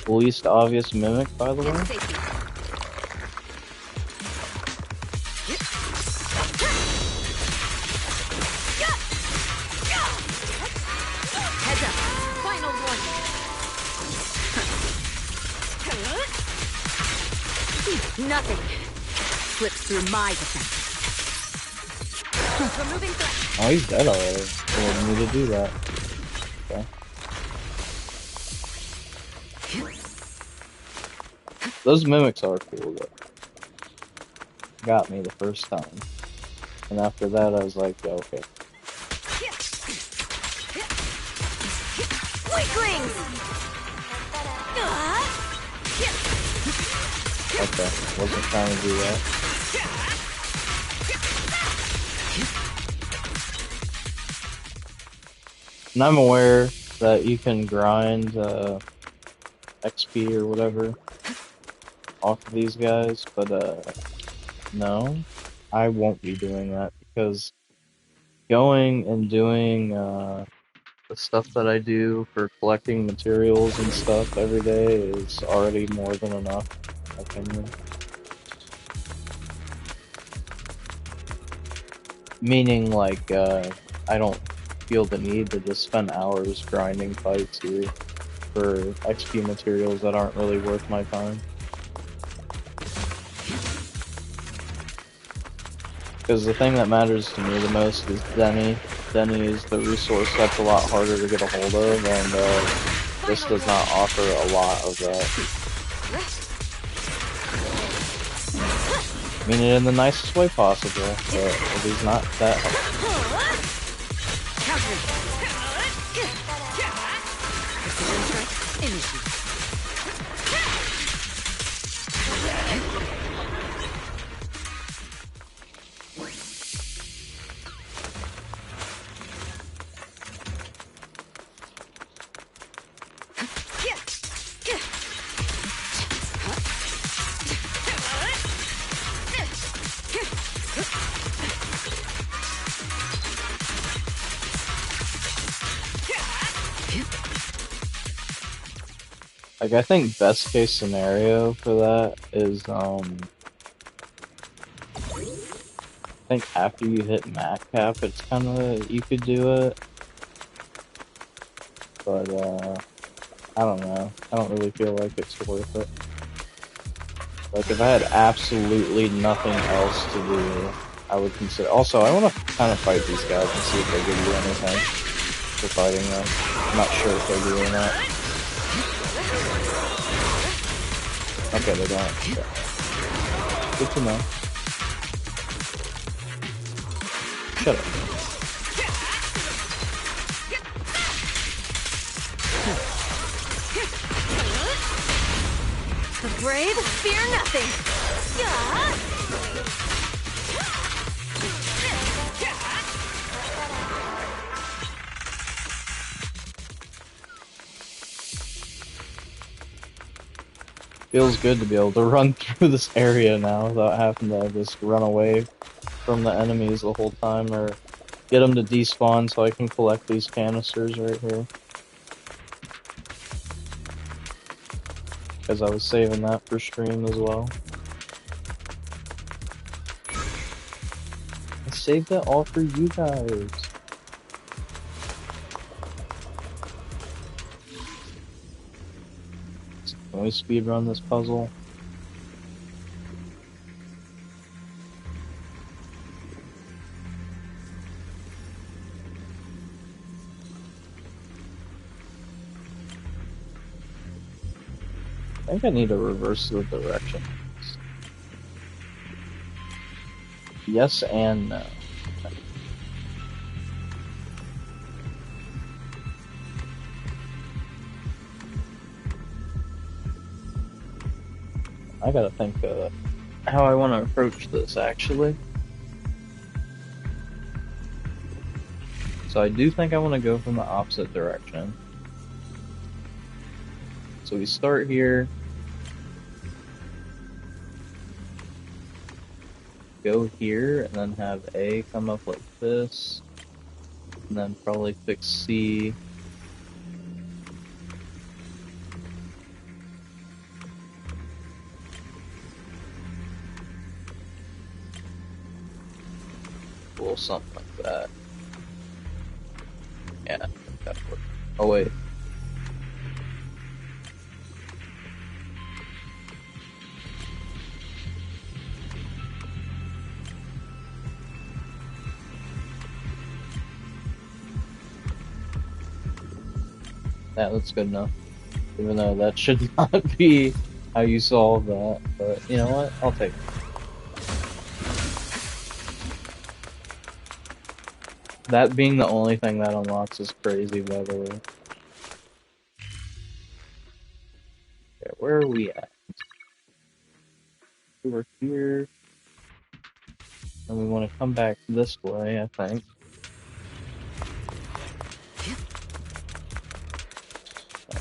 Least obvious mimic, by the way. Heads up. Final warning. Nothing slips through my defense. Removing threat. Oh, he's dead already. He didn't need to do that. Okay. Those mimics are cool, though. Got me the first time. And after that, I was like, yeah, okay. Weaklings! Okay, wasn't trying to do that. And I'm aware that you can grind XP or whatever off of these guys, but no, I won't be doing that because going and doing the stuff that I do for collecting materials and stuff every day is already more than enough, in my opinion. Meaning, like, I don't feel the need to just spend hours grinding fights here for XP materials that aren't really worth my time. Because the thing that matters to me the most is Denny. Denny is the resource that's a lot harder to get a hold of, and this does not offer a lot of that. I mean it in the nicest way possible, but it is not that helpful. Like, I think best case scenario for that is, I think after you hit max cap, it's kinda, you could do it. But, I don't know. I don't really feel like it's worth it. Like, if I had absolutely nothing else to do, I would consider. Also, I want to kind of fight these guys and see if they give you anything for fighting them. I'm not sure if they do or not. Okay, they don't. Okay. Good to know. Shut up. The brave fear nothing. Feels good to be able to run through this area now without having to just run away from the enemies the whole time, or get them to despawn so I can collect these canisters right here. Because I was saving that for stream as well. I saved that all for you guys. Can we speedrun this puzzle? I think I need to reverse the direction. Yes and no. I gotta think how I want to approach this, actually. So I do think I want to go from the opposite direction. So we start here. go here and then have A come up like this, and then probably fix C. Well, something like that. Yeah, I think that works. Oh wait. Yeah, that's good enough. Even though that should not be how you solve that, but you know what? I'll take it. That being the only thing that unlocks is crazy, by the way. Okay, where are we at? We're here. And we want to come back this way, I think.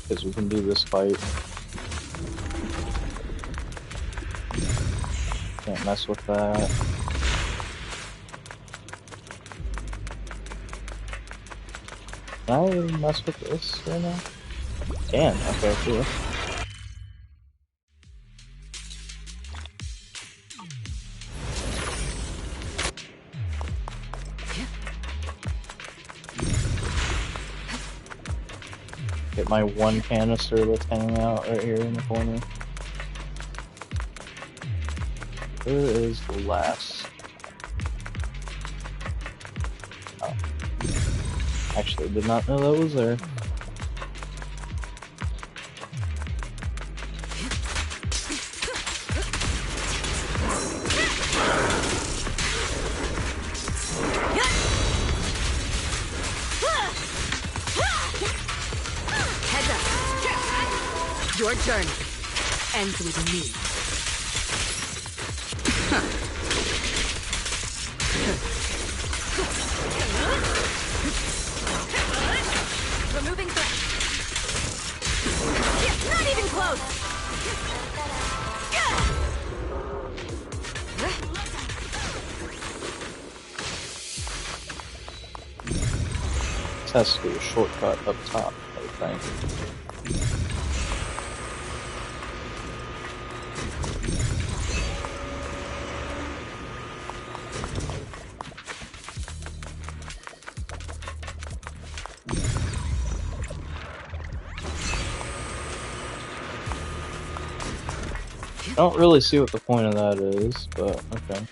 Because we can do this fight. Can't mess with that. Can I mess with this right now? Can, okay, cool. Get my one canister that's hanging out right here in the corner. Where is the last? Oh. Actually, did not know that was there. Heads up. Your journey ends with me. Removing threat. Not even close. This has to be a shortcut up top, I think. I don't really see what the point of that is, but okay.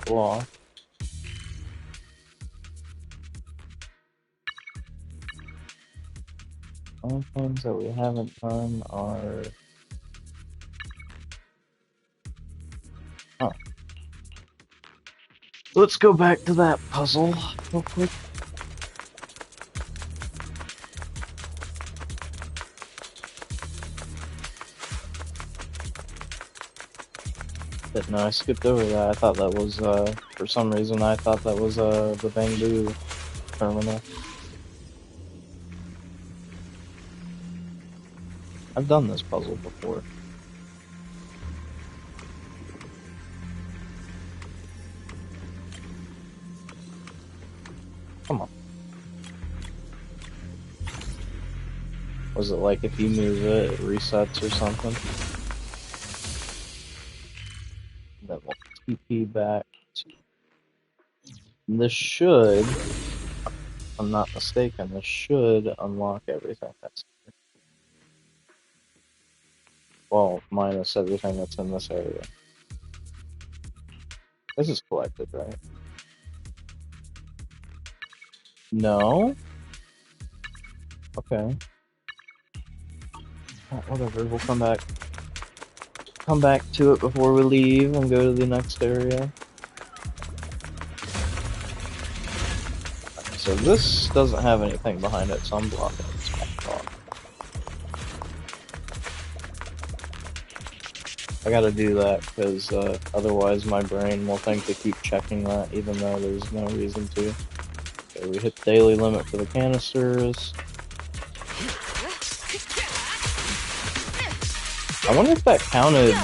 Law. All things that we haven't done are... Oh. Let's go back to that puzzle real quick. But no, I skipped over that. I thought that was, for some reason, I thought that was, the Bangbu terminal. I've done this puzzle before. Come on. Was it like if you move it, it resets or something? Then we'll TP back to... This should, if I'm not mistaken, this should unlock everything that's here. Well, minus everything that's in this area. This is collected, right? No? Okay. Oh, whatever, we'll come back to it before we leave and go to the next area. So this doesn't have anything behind it, so I'm blocking it. So I gotta do that, because otherwise my brain will think to keep checking that, even though there's no reason to. Okay, we hit the daily limit for the canisters. I wonder if that counted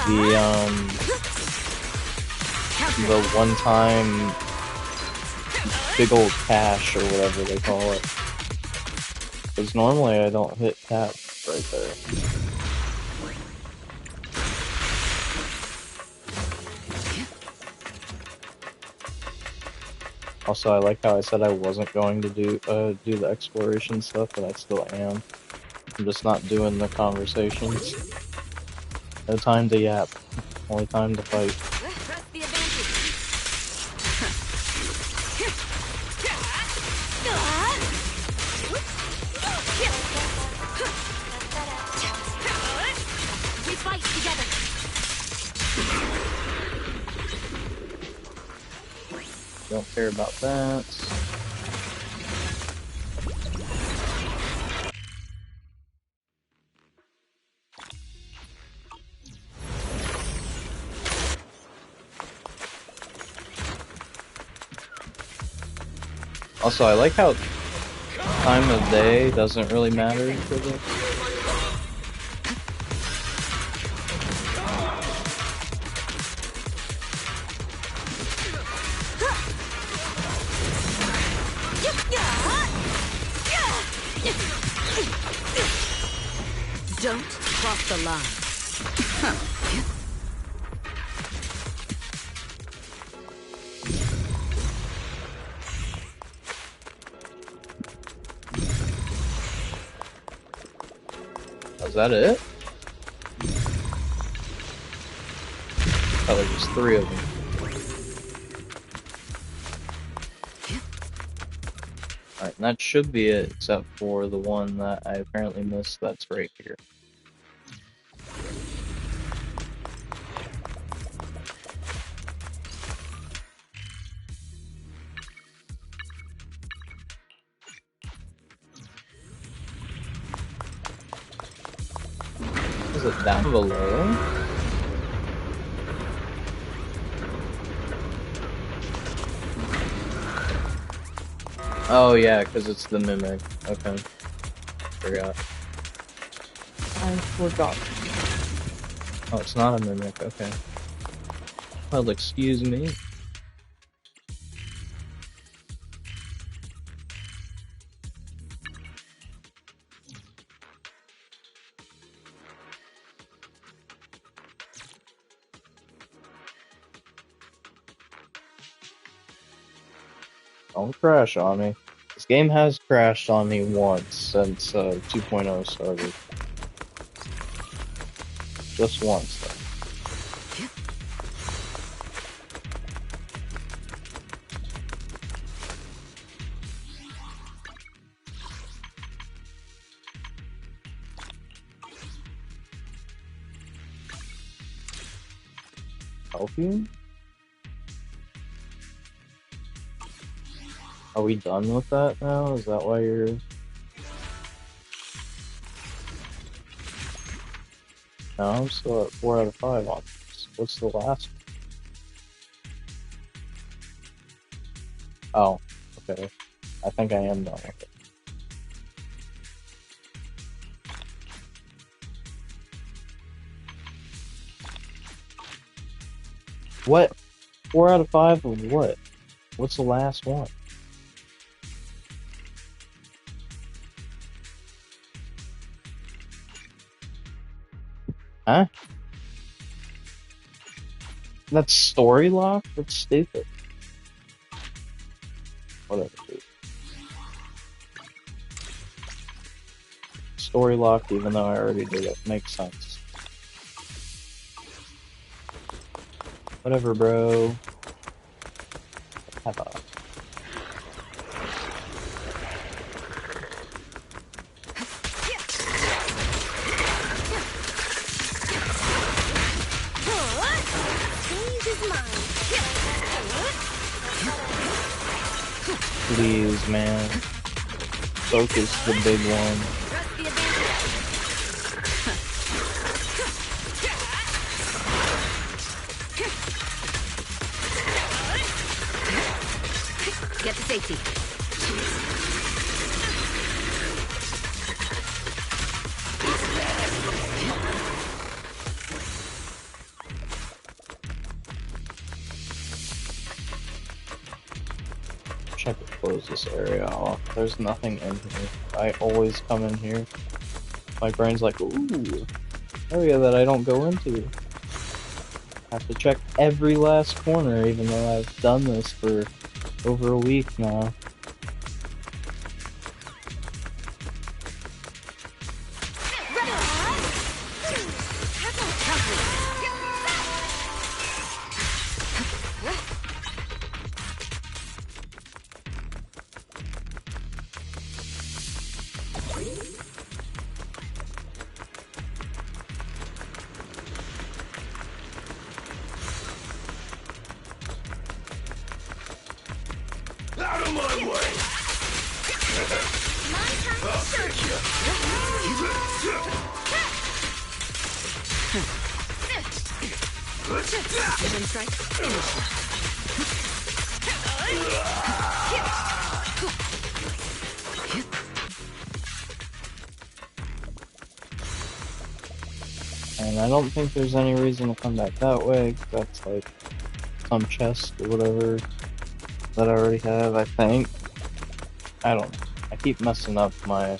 the one-time big old cash or whatever they call it. Because normally I don't hit cap right there. Also, I like how I said I wasn't going to do the exploration stuff, but I still am. I'm just not doing the conversations. No time to yap. Only time to fight. Press the advantage. We fight together. Don't care about that. Also, I like how time of day doesn't really matter for this. Don't cross the line. Is that it? Oh, there's just 3 of them. Alright, and that should be it, except for the one that I apparently missed that's right here. Is it down below? Oh yeah, because it's the mimic. Okay. Forgot. I forgot. Oh, it's not a mimic, okay. Well, excuse me. Don't crash on me. This game has crashed on me once since 2.0 started. Just once, though. Help you? Are we done with that now? Is that why you're... No, I'm still at 4 out of 5 on this. What's the last one? Oh, okay. I think I am done with it. What? 4 out of 5 of what? What's the last one? Huh? That's story lock? That's stupid. Whatever, dude. Story locked, even though I already did it. Makes sense. Whatever, bro. Have a... Please, man. Focus the big one. Get to safety. close this area off. There's nothing in here. I always come in here. My brain's like, ooh, area that I don't go into. I have to check every last corner, even though I've done this for over a week now. Out of my way! I'll take you! Vision strike. Finish. And I don't think there's any reason to come back that way, 'cause that's like some chest or whatever that I already have, I think. I don't know. I keep messing up my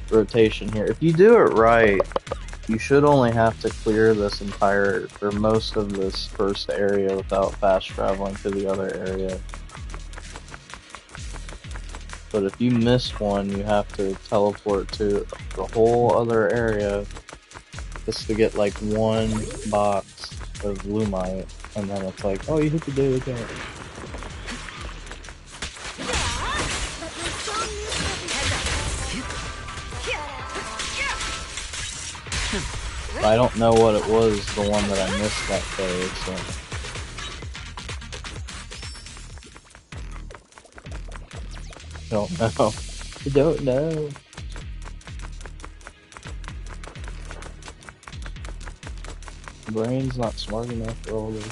rotation here. If you do it right, you should only have to clear this entire, or most of this first area without fast traveling to the other area. But if you miss one, you have to teleport to the whole other area just to get like one box of Lumite, and then it's like, oh, you hit the daily cap. I don't know what it was, the one that I missed that day, so... Don't know. I don't know. Brain's not smart enough for all this.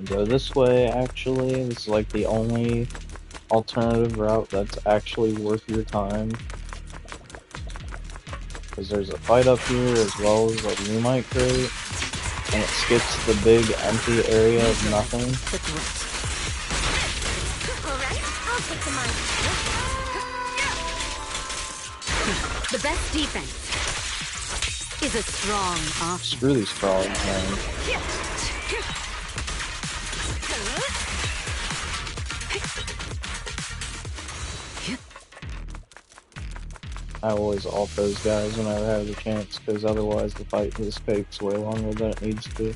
Go this way, actually. This is like the only alternative route that's actually worth your time. Because there's a fight up here as well as a Lumite crate. And it skips the big empty area of nothing. Alright, I'll take the mic. The best defense is a strong offense. Screw these frogs, man. I always ult those guys whenever I have the chance, because otherwise the fight just takes way longer than it needs to.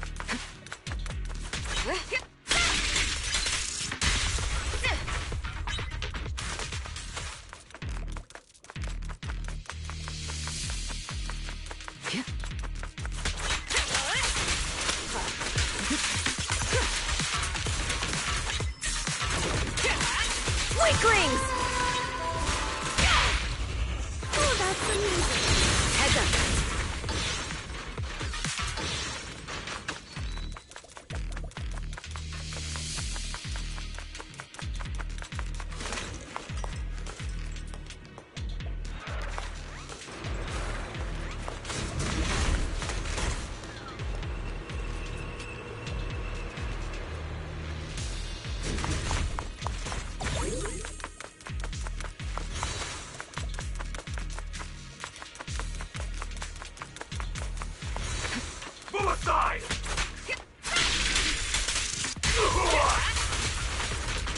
Weaklings! Oh, that's amazing. Heads up. Move aside!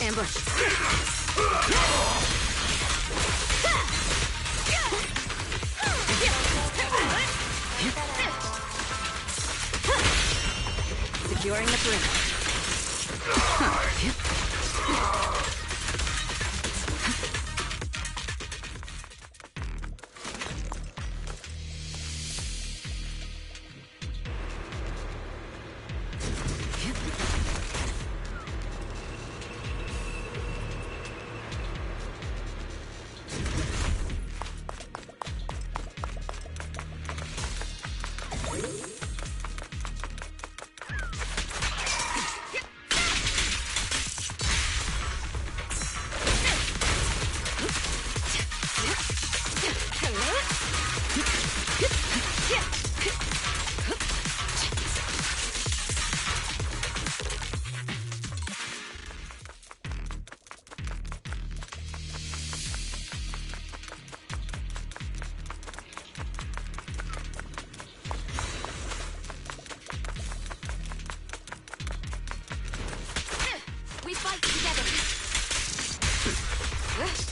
Ambush. Securing the perimeter.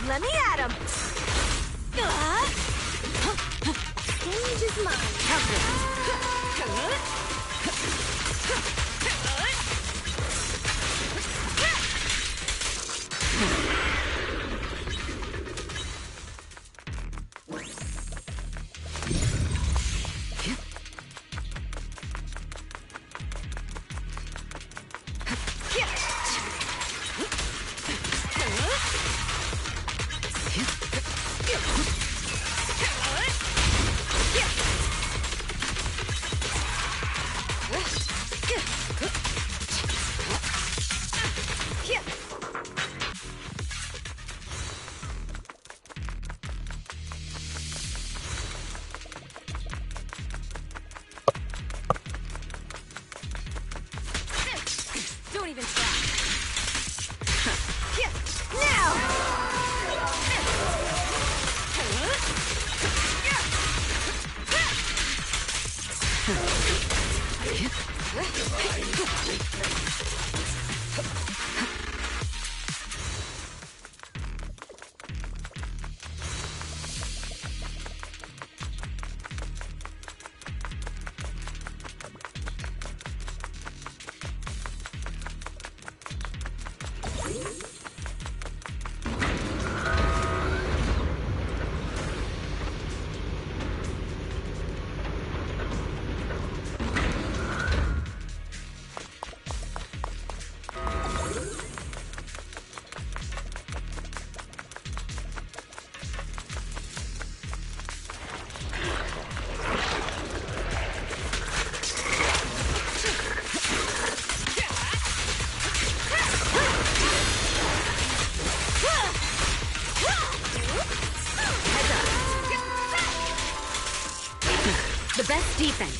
Let me at him. Stage is mine. Don't even try. The best defense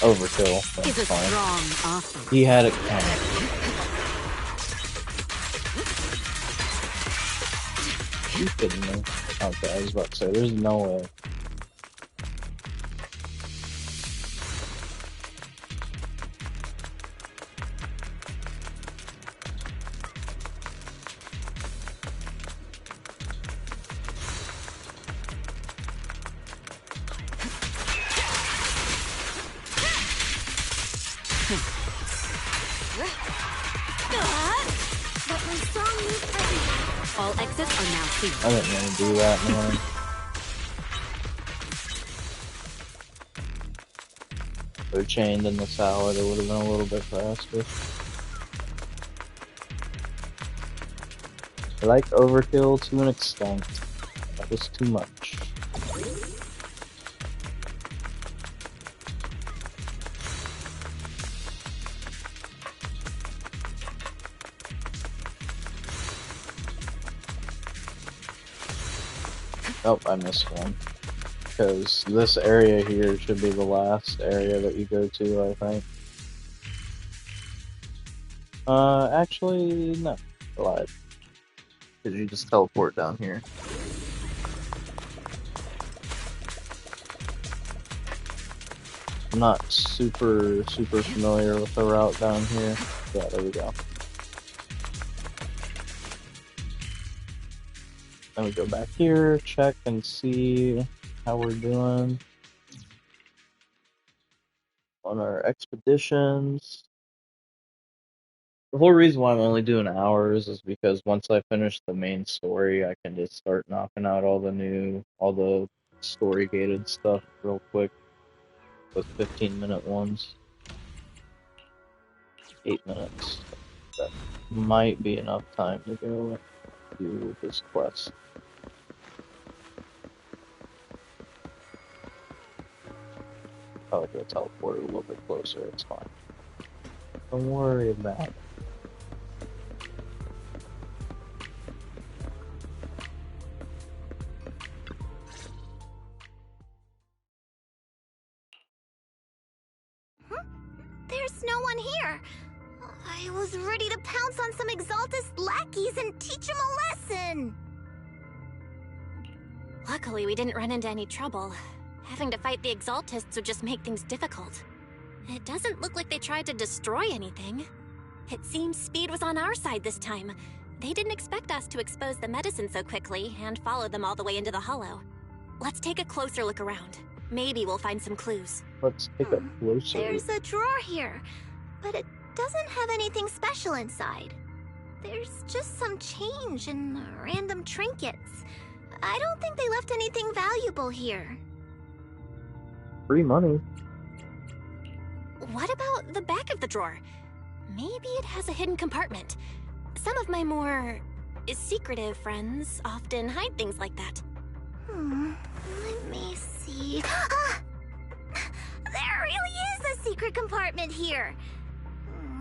Overkill. is That's a fine. strong offense. He had it coming. You kidding me? Okay, I was about to say, there's no way. But my song moves everywhere. All exits are now free. I didn't want to do that, man. They're chained in the salad, it would have been a little bit faster. I like overkill to an extent. That was too much. Oh, I missed one. Because this area here should be the last area that you go to, I think. Actually, no. I lied. Because you just teleport down here. I'm not super familiar with the route down here. Yeah, there we go. Then we go back here, check and see how we're doing on our expeditions. The whole reason why I'm only doing hours is because once I finish the main story, I can just start knocking out all the story gated stuff real quick with 15-minute ones. 8 minutes. That might be enough time to go do this quest. Probably go teleport a little bit closer, it's fine. Don't worry about it. There's no one here. I was ready to pounce on some Exaltus lackeys and teach them a lesson. Luckily, we didn't run into any trouble. Having to fight the Exaltists would just make things difficult. It doesn't look like they tried to destroy anything. It seems speed was on our side this time. They didn't expect us to expose the medicine so quickly and follow them all the way into the hollow. Let's take a closer look around. Maybe we'll find some clues. Let's take a closer. There's a drawer here, but it doesn't have anything special inside. There's just some change and random trinkets. I don't think they left anything valuable here. Free money. What about the back of the drawer? Maybe it has a hidden compartment. Some of my more secretive friends often hide things like that. Let me see. Ah! There really is a secret compartment here.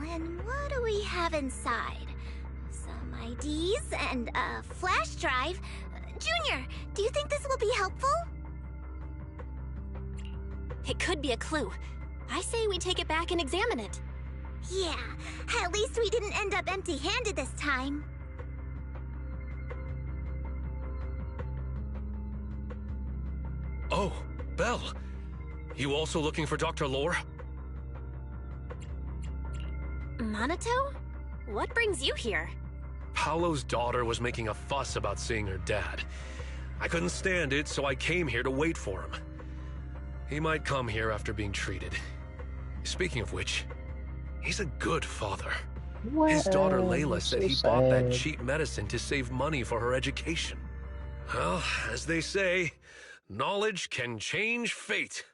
And what do we have inside? Some IDs and a flash drive. Junior, do you think this will be helpful? It could be a clue. I say we take it back and examine it. Yeah, at least we didn't end up empty-handed this time. Oh, Belle. You also looking for Dr. Lore? Minato? What brings you here? Paolo's daughter was making a fuss about seeing her dad. I couldn't stand it, so I came here to wait for him. He might come here after being treated. Speaking of which, he's a good father. His daughter Layla said he bought that cheap medicine to save money for her education. Well, as they say, knowledge can change fate.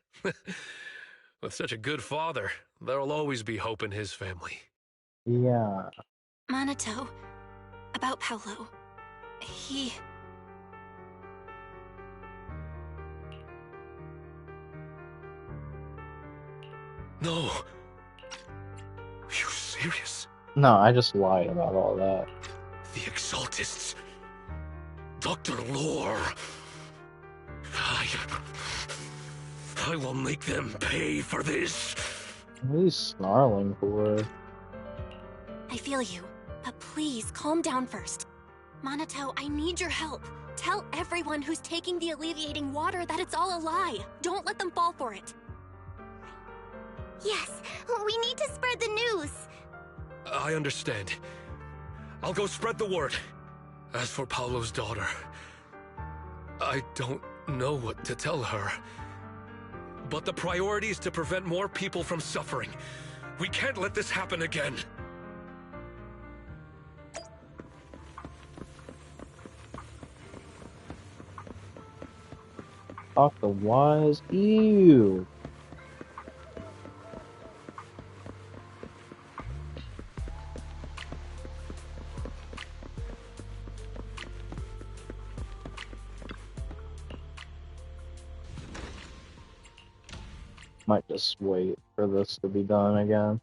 With such a good father, there'll always be hope in his family. Yeah. Minato, about Paolo. He... No. You serious? No, I just lied about all that. The Exaltists. Dr. Lore. I will make them pay for this. What are you snarling for? I feel you, but please calm down first. Minato, I need your help. Tell everyone who's taking the alleviating water that it's all a lie. Don't let them fall for it. Yes, we need to spread the news. I understand. I'll go spread the word. As for Paolo's daughter, I don't know what to tell her. But the priority is to prevent more people from suffering. We can't let this happen again. Talk the wise. Ew. Might just wait for this to be done again.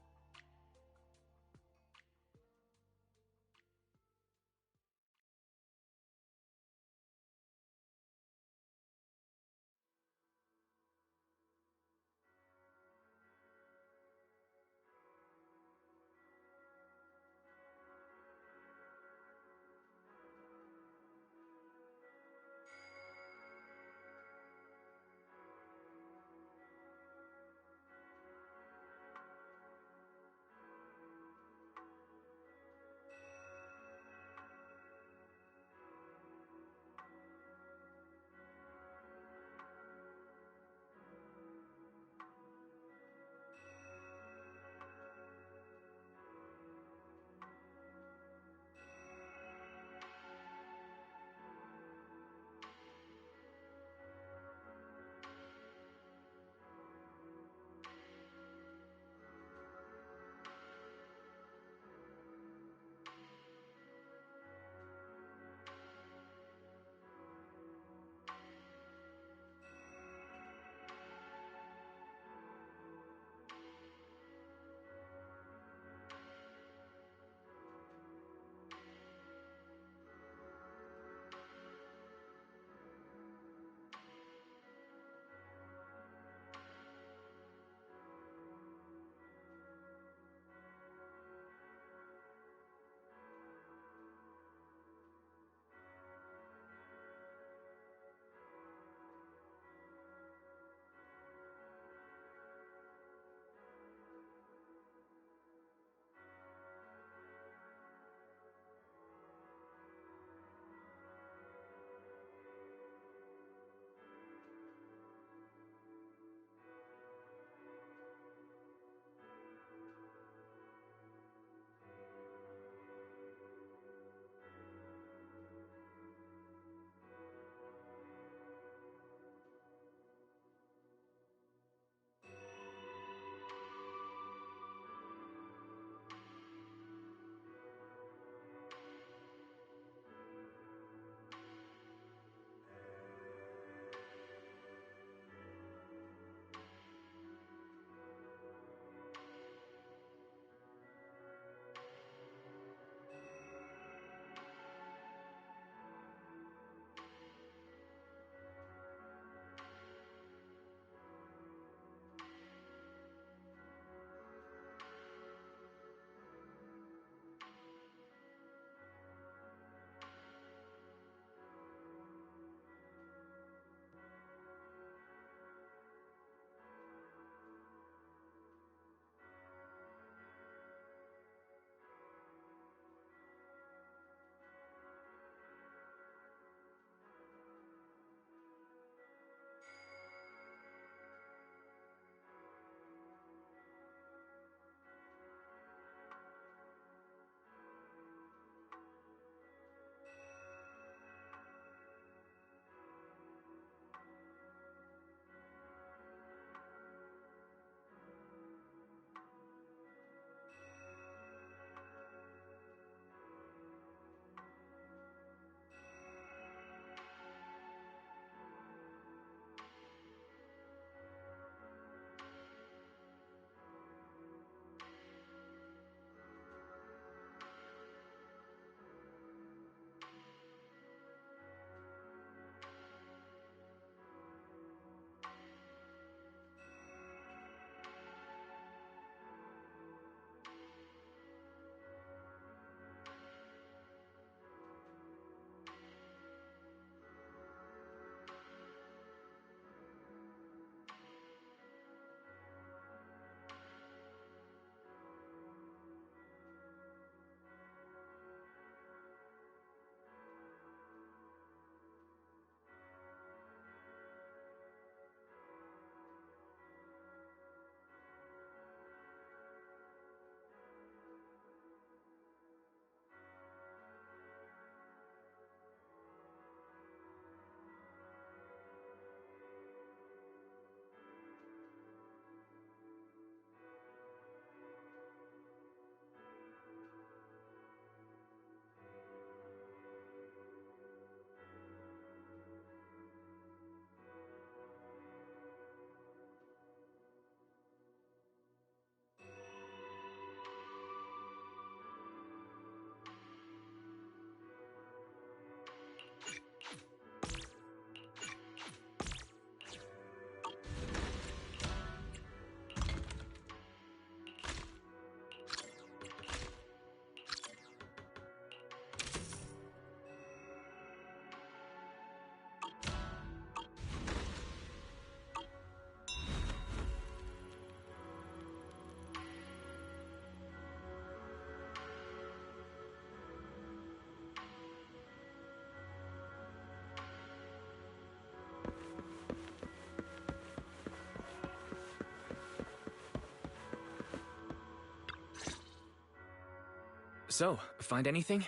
So, find anything?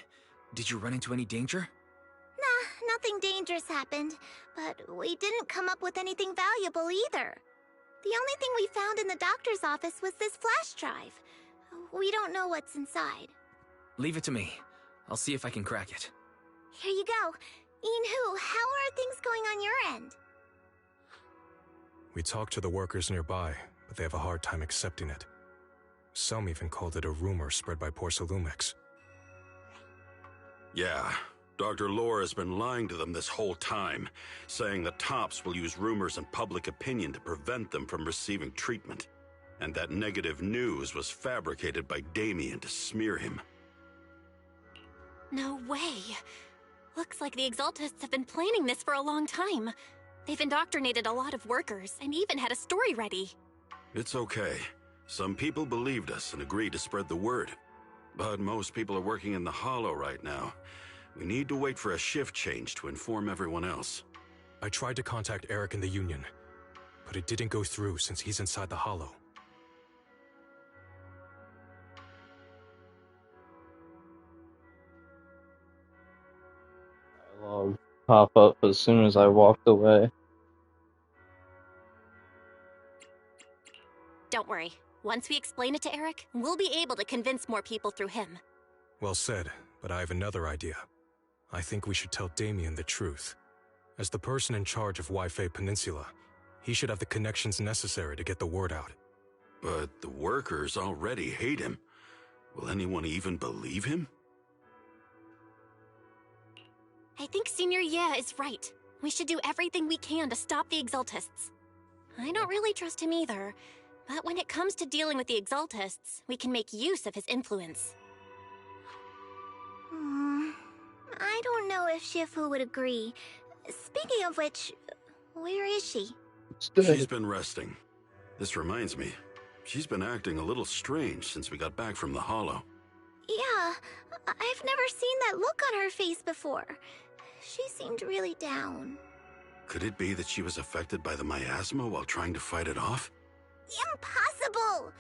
Did you run into any danger? Nah, nothing dangerous happened, but we didn't come up with anything valuable either. The only thing we found in the doctor's office was this flash drive. We don't know what's inside. Leave it to me. I'll see if I can crack it. Here you go. Inhu, how are things going on your end? We talked to the workers nearby, but they have a hard time accepting it. Some even called it a rumor spread by Porcelumix. Yeah, Dr. Lore has been lying to them this whole time, saying the Tops will use rumors and public opinion to prevent them from receiving treatment, and that negative news was fabricated by Damien to smear him. No way. Looks like the Exaltists have been planning this for a long time. They've indoctrinated a lot of workers and even had a story ready. It's okay. Some people believed us and agreed to spread the word. But most people are working in the Hollow right now. We need to wait for a shift change to inform everyone else. I tried to contact Eric in the Union, but it didn't go through since he's inside the Hollow. Dialogue pop up as soon as I walked away. Don't worry. Once we explain it to Eric, we'll be able to convince more people through him. Well said, but I have another idea. I think we should tell Damien the truth. As the person in charge of Waifei Peninsula, he should have the connections necessary to get the word out. But the workers already hate him. Will anyone even believe him? I think Senior Ye is right. We should do everything we can to stop the Exaltists. I don't really trust him either, but when it comes to dealing with the Exaltists, we can make use of his influence. I don't know if Shifu would agree. Speaking of which, where is she? She's been resting. This reminds me, she's been acting a little strange since we got back from the Hollow. Yeah, I've never seen that look on her face before. She seemed really down. Could it be that she was affected by the miasma while trying to fight it off? Impossible!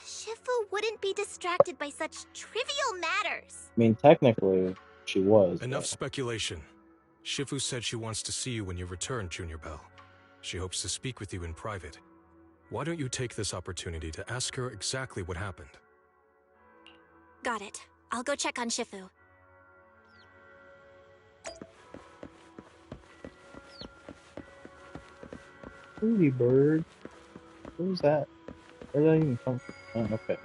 Shifu wouldn't be distracted by such trivial matters. I mean, technically, she was. Enough speculation. Shifu said she wants to see you when you return, Junior Bell. She hopes to speak with you in private. Why don't you take this opportunity to ask her exactly what happened? Got it. I'll go check on Shifu. Pretty bird. Who's that? Where did that even come from? Oh, okay.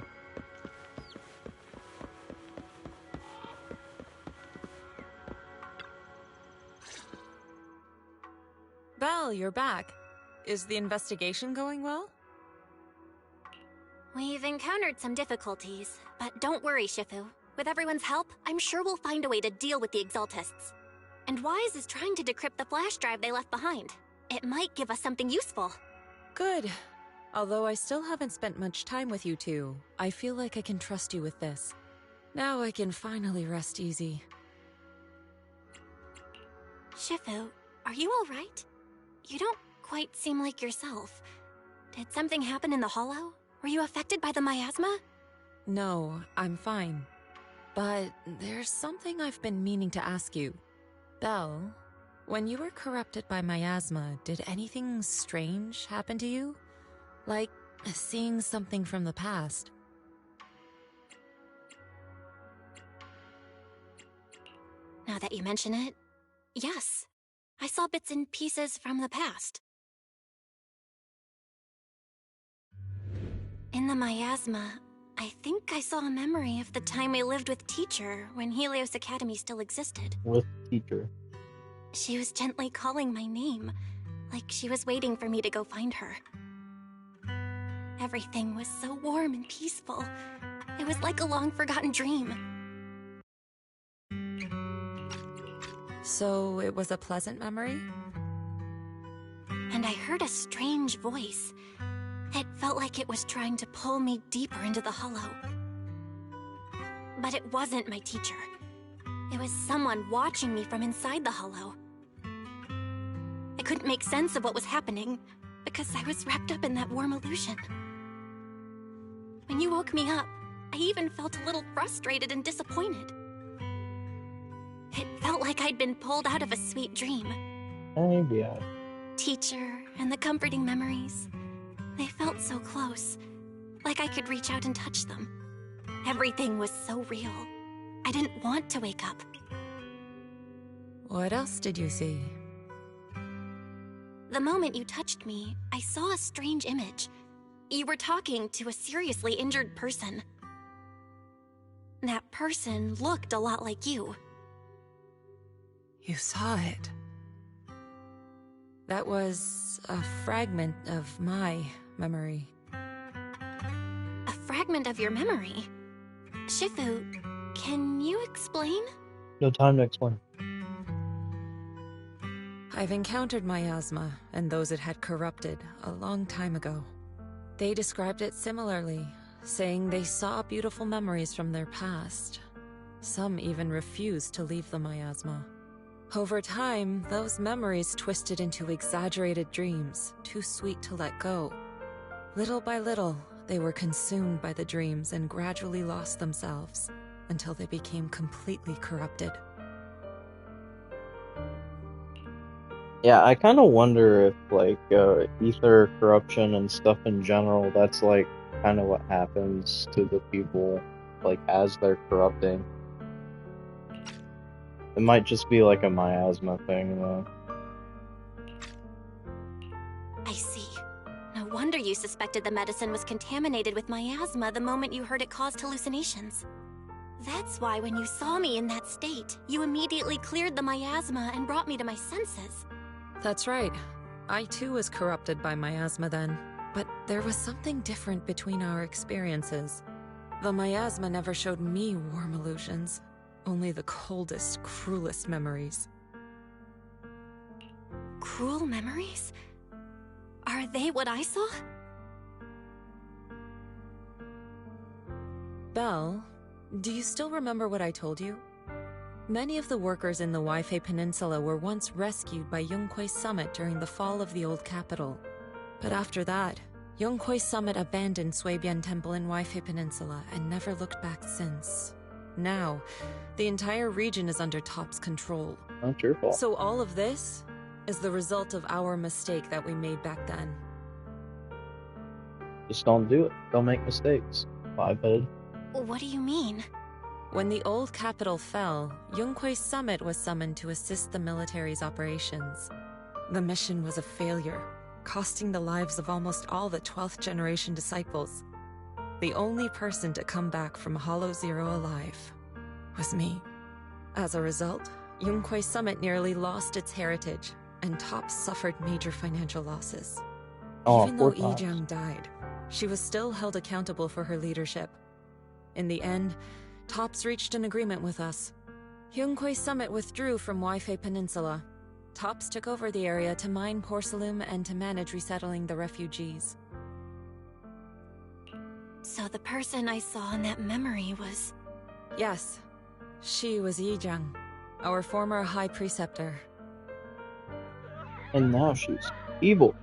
Belle, you're back. Is the investigation going well? We've encountered some difficulties, but don't worry, Shifu. With everyone's help, I'm sure we'll find a way to deal with the Exaltists. And Wise is trying to decrypt the flash drive they left behind. It might give us something useful. Good. Although I still haven't spent much time with you two, I feel like I can trust you with this. Now I can finally rest easy. Shifu, are you alright? You don't quite seem like yourself. Did something happen in the Hollow? Were you affected by the miasma? No, I'm fine. But there's something I've been meaning to ask you. Belle, when you were corrupted by miasma, did anything strange happen to you? Like seeing something from the past? Now that you mention it, yes. I saw bits and pieces from the past. In the miasma, I think I saw a memory of the time we lived with Teacher when Helios Academy still existed. With Teacher. She was gently calling my name, like she was waiting for me to go find her. Everything was so warm and peaceful. It was like a long-forgotten dream. So it was a pleasant memory? And I heard a strange voice. It felt like it was trying to pull me deeper into the Hollow. But it wasn't my teacher. It was someone watching me from inside the Hollow. I couldn't make sense of what was happening, because I was wrapped up in that warm illusion. When you woke me up, I even felt a little frustrated and disappointed. It felt like I'd been pulled out of a sweet dream. Maybe I... Teacher and the comforting memories. They felt so close, like I could reach out and touch them. Everything was so real. I didn't want to wake up. What else did you see? The moment you touched me, I saw a strange image. You were talking to a seriously injured person. That person looked a lot like you. You saw it. That was a fragment of my memory. A fragment of your memory? Shifu, can you explain? No time to explain. I've encountered miasma and those it had corrupted a long time ago. They described it similarly, saying they saw beautiful memories from their past. Some even refused to leave the miasma. Over time, those memories twisted into exaggerated dreams, too sweet to let go. Little by little, they were consumed by the dreams and gradually lost themselves, until they became completely corrupted. Yeah, I kind of wonder if, like, ether corruption and stuff in general, that's, like, kind of what happens to the people, like, as they're corrupting. It might just be, like, a miasma thing, though. I see. No wonder you suspected the medicine was contaminated with miasma the moment you heard it caused hallucinations. That's why when you saw me in that state, you immediately cleared the miasma and brought me to my senses. That's right. I too was corrupted by miasma then. But there was something different between our experiences. The miasma never showed me warm illusions, only the coldest, cruelest memories. Cruel memories? Are they what I saw? Belle, do you still remember what I told you? Many of the workers in the Waifei Peninsula were once rescued by Yonghui Summit during the fall of the old capital. But after that, Yonghui Summit abandoned Suibian Temple in Waifei Peninsula and never looked back since. Now, the entire region is under Top's control. Not your fault. So all of this is the result of our mistake that we made back then. Just don't do it. Don't make mistakes. Bye-bud. What do you mean? When the old capital fell, Yonghui Summit was summoned to assist the military's operations. The mission was a failure, costing the lives of almost all the 12th generation disciples. The only person to come back from Hollow Zero alive was me. As a result, Yonghui Summit nearly lost its heritage, and Top suffered major financial losses. Oh, Even though poor Tops. Yijang died, she was still held accountable for her leadership. In the end, Tops reached an agreement with us. Yonghui Summit withdrew from Waifei Peninsula. Tops took over the area to mine porcelain and to manage resettling the refugees. So the person I saw in that memory was... Yes, she was Yijang, our former High Preceptor. And now she's evil.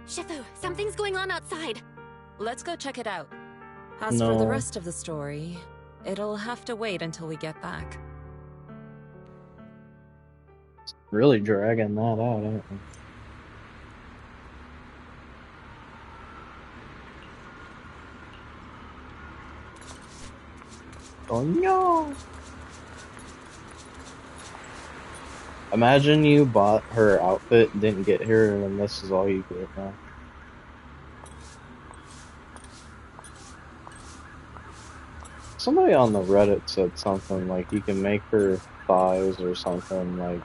Shifu, something's going on outside. Let's go check it out. As for the No. rest of the story, it'll have to wait until we get back. Really dragging that out, ain't we? Oh no! Imagine you bought her outfit, didn't get her, and this is all you get now. Somebody on the Reddit said something like you can make her thighs or something like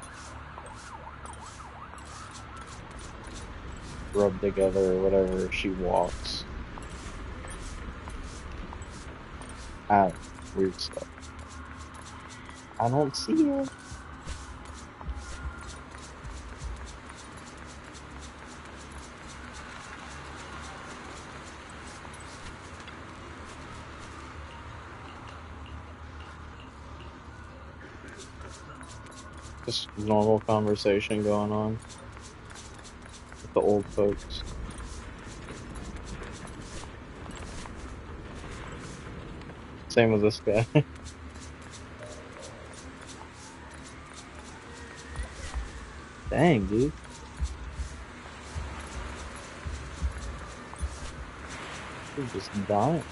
rub together or whatever she walks. Weird stuff. I don't see it. Just normal conversation going on. the old folks. Same with this guy. Dang, dude. You're just dying.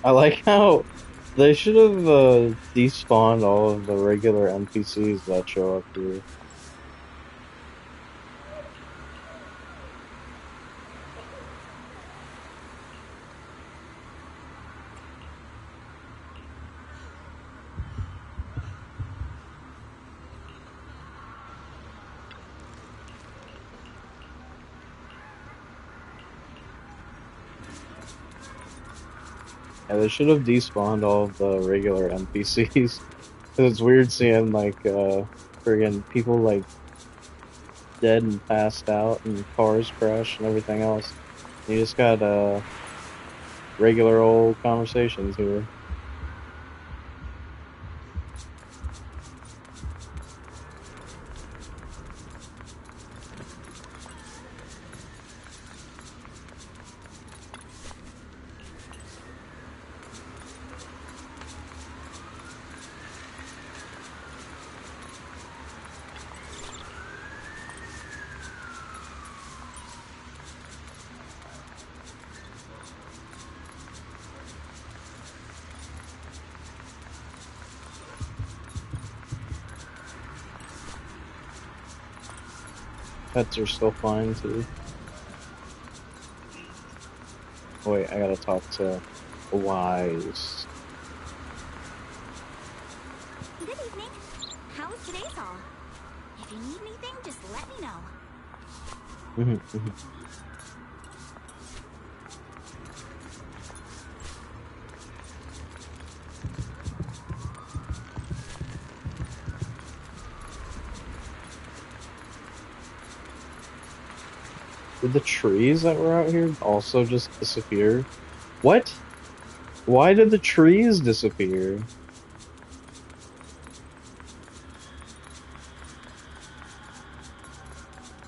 I like how they should have despawned all of the regular NPCs that show up here. Yeah, they should have despawned all of the regular NPCs. Cause it's weird seeing like friggin' people like dead and passed out and cars crashed and everything else. You just got regular old conversations here. Pets are still fine too. Oh, wait, I gotta talk to Wise. Good evening. How was today's all? If you need anything, just let me know. Did the trees that were out here also just disappear? What? Why did the trees disappear?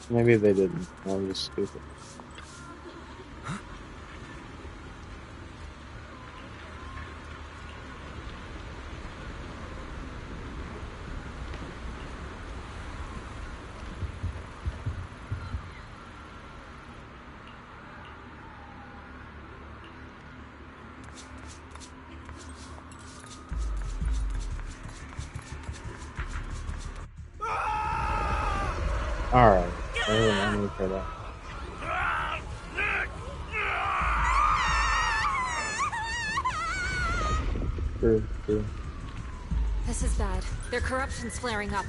Maybe they didn't. I'm just stupid. Alright, no need for that. True. This is bad. Their corruption's flaring up.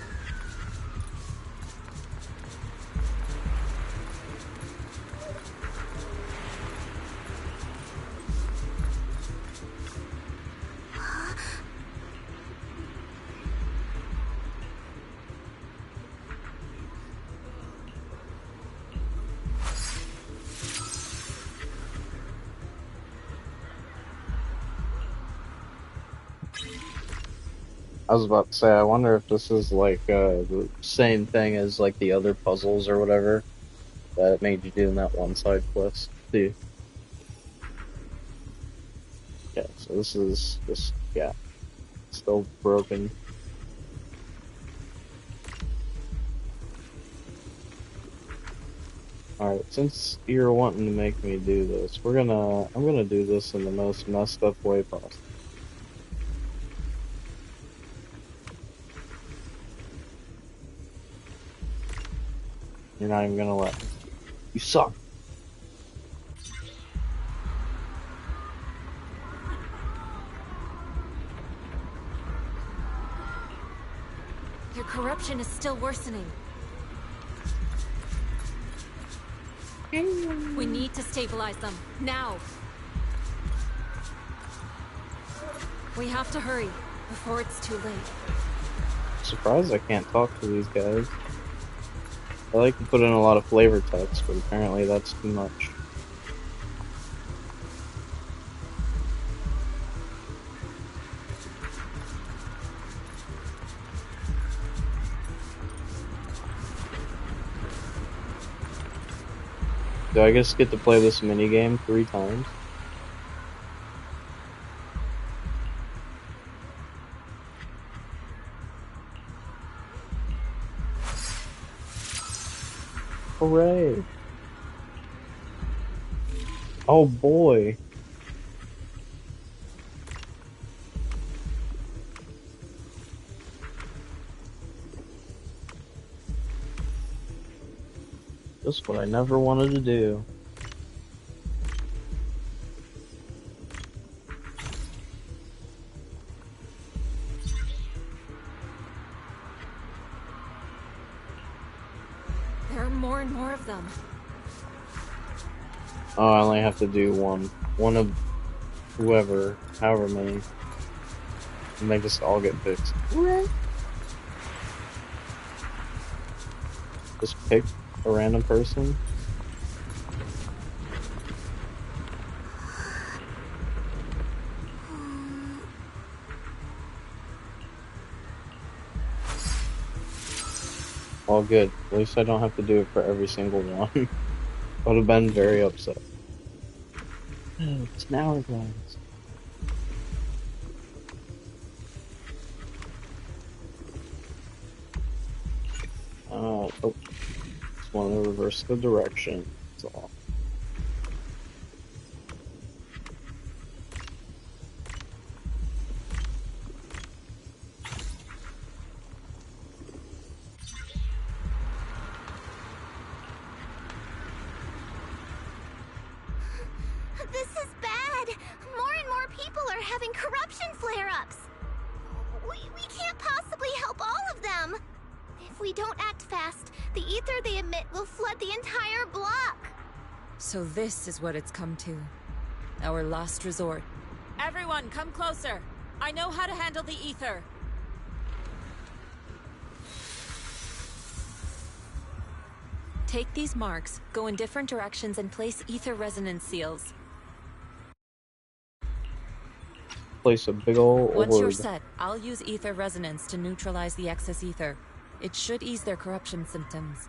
I was about to say, I wonder if this is like the same thing as like the other puzzles or whatever that made you do in that one side quest. See? Yeah, so this is just, yeah, still broken. Alright, since you're wanting to make me do this, I'm gonna do this in the most messed up way possible. You're not even gonna let me. You suck. Their corruption is still worsening. We need to stabilize them, now! We have to hurry, before it's too late. I'm surprised I can't talk to these guys. I like to put in a lot of flavor text, but apparently that's too much. Do I just get to play this minigame 3 times? Hooray! Oh boy! Just what I never wanted to do. There are more and more of them. Oh, I only have to do one. One of whoever, however many. And they just all get fixed. Just pick a random person. All good. At least I don't have to do it for every single one. I would have been very upset. Oh, it's an hourglass. Oh, just want to reverse the direction. That's all. This is bad. More and more people are having corruption flare-ups. We can't possibly help all of them. If we don't act fast, the ether they emit will flood the entire block. So this is what it's come to. Our last resort. Everyone, come closer. I know how to handle the ether. Take these marks, go in different directions, and place ether resonance seals. Place a big ol' Once you're orb. set, I'll use ether resonance to neutralize the excess ether. It should ease their corruption symptoms.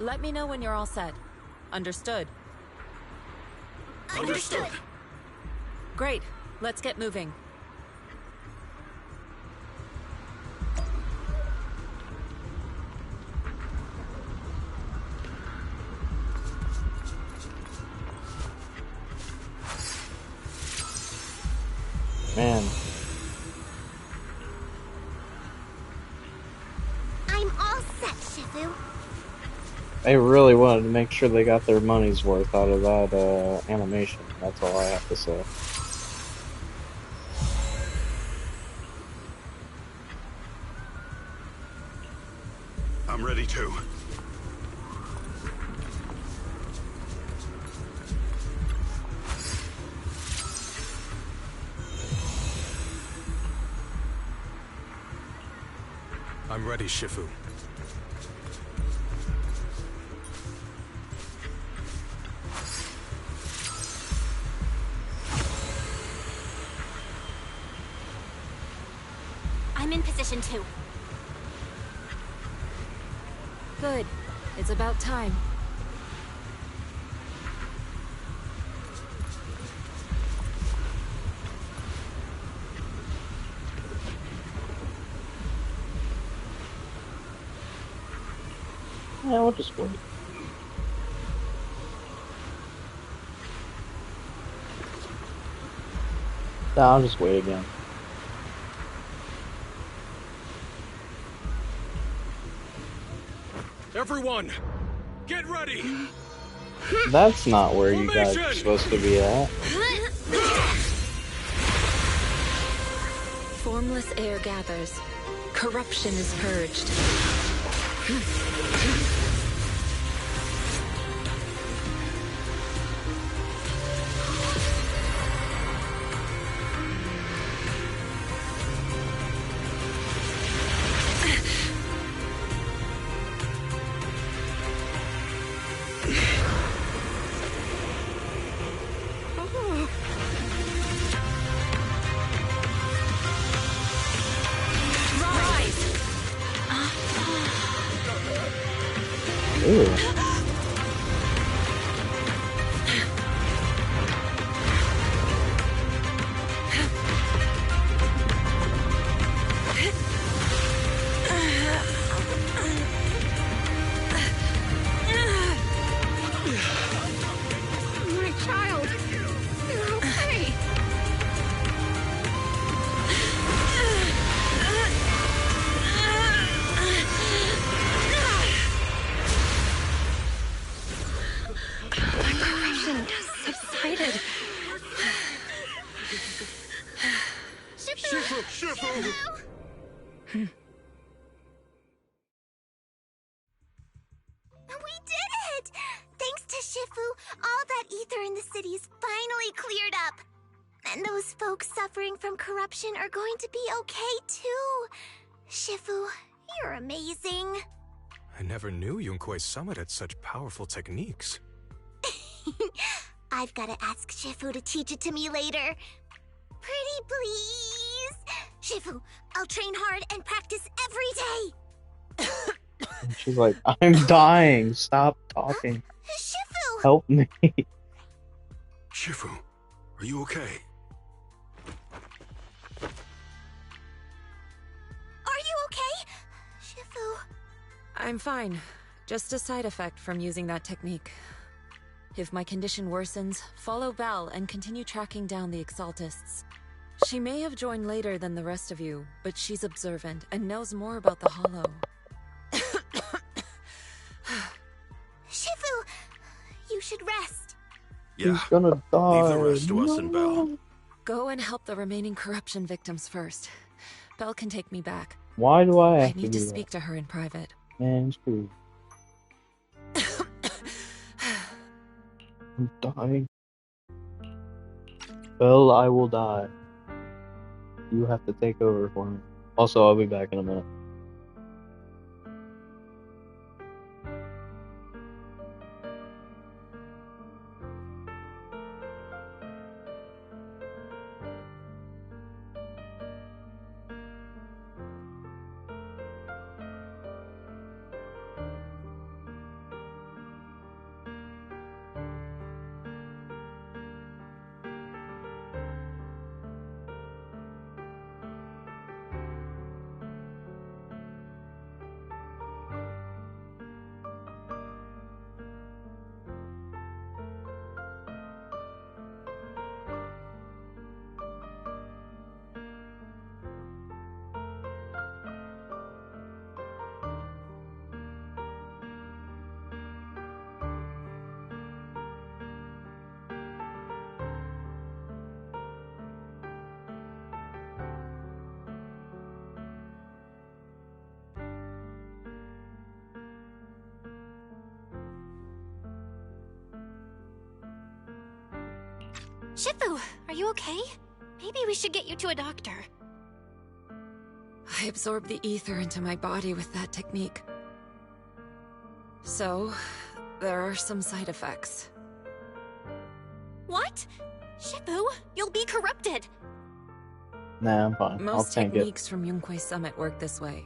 Let me know when you're all set. Understood? Understood. Great. Let's get moving. Man, I'm all set, Shifu. I really wanted to make sure they got their money's worth out of that animation. That's all I have to say. I'm ready too. I'm ready, Shifu. I'm in position 2. Good. It's about time. Yeah, we'll just wait. Nah, I'll just wait again. Everyone, get ready! That's not where you guys are supposed to be at. Formless air gathers. Corruption is purged. Ew. My child, you're okay. My corruption has subsided. We did it! Thanks to Shifu, all that ether in the city's finally cleared up. And those folks suffering from corruption are going to be okay too. Shifu, you're amazing. I never knew Yunkui's summit had such powerful techniques. I've got to ask Shifu to teach it to me later. Pretty please. Shifu, I'll train hard and practice every day. And she's like, I'm dying. Stop talking. Shifu! Help me. Shifu, are you okay? Are you okay? Shifu. I'm fine. Just a side effect from using that technique. If my condition worsens, follow Belle and continue tracking down the Exaltists. She may have joined later than the rest of you, but she's observant and knows more about the Hollow. Shifu, you should rest. Yeah, He's gonna die. leave the rest to us and Belle. Go and help the remaining corruption victims first. Belle can take me back. Why do I I have need to to do speak to her in private. that? Man, screw. I'm dying. Well, I will die. You have to take over for me. Also, I'll be back in a minute. Shifu, are you okay? Maybe we should get you to a doctor. I absorbed the ether into my body with that technique. So, there are some side effects. What? Shifu, you'll be corrupted. Nah, I'm fine. Most I'll tank it. techniques from Yunkui's summit work this way.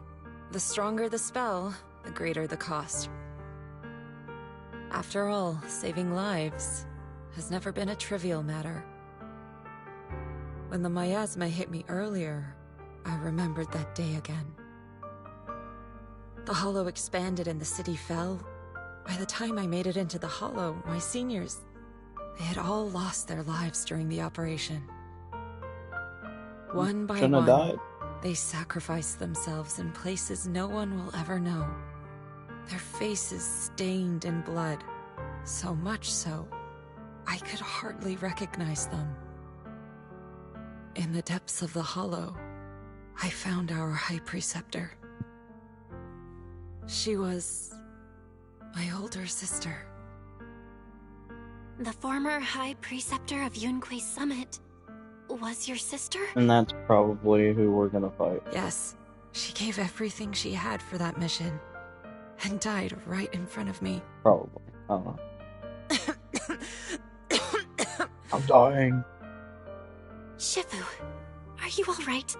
The stronger the spell, the greater the cost. After all, saving lives has never been a trivial matter. When the miasma hit me earlier, I remembered that day again. The Hollow expanded and the city fell. By the time I made it into the Hollow, my seniors, they had all lost their lives during the operation. One by Shouldn't have one, died. they sacrificed themselves in places no one will ever know. Their faces stained in blood, so much so, I could hardly recognize them. In the depths of the Hollow, I found our High Preceptor. She was my older sister. The former High Preceptor of Yunkui's summit was your sister? And that's probably who we're gonna fight. Yes, she gave everything she had for that mission, and died right in front of me. Probably. I don't know. I'm dying. Shifu, are you alright?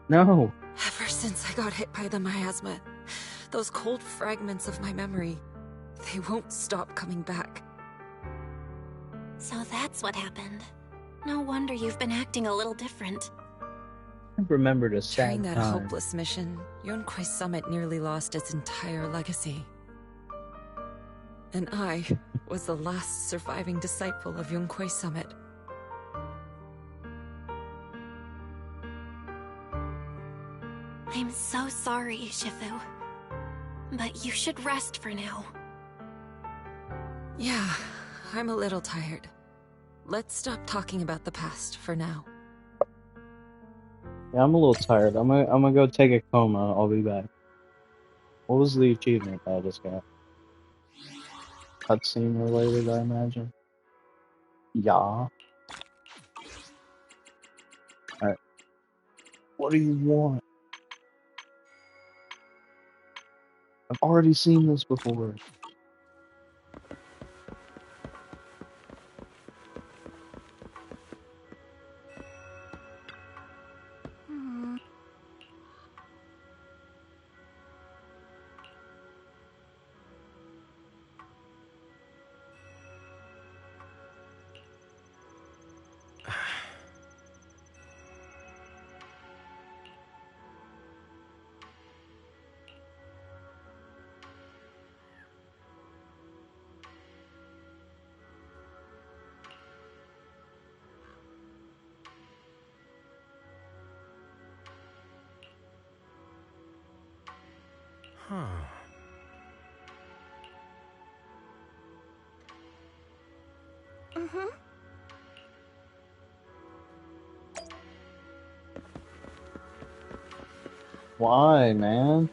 No. Ever since I got hit by the miasma, Those cold fragments of my memory, they won't stop coming back. So that's what happened. No wonder you've been acting a little different. I remembered a sad During that time. hopeless mission, Yunquai Summit nearly lost its entire legacy. And I was the last surviving disciple of Yunquai Summit. I'm so sorry, Shifu. But you should rest for now. Yeah, I'm a little tired. Let's stop talking about the past for now. Yeah, I'm a little tired. I'm gonna go take a coma. I'll be back. What was the achievement that I just got? Cutscene related, I imagine. Yeah. Alright. What do you want? I've already seen this before. Huh. Mm-hmm. Why, man?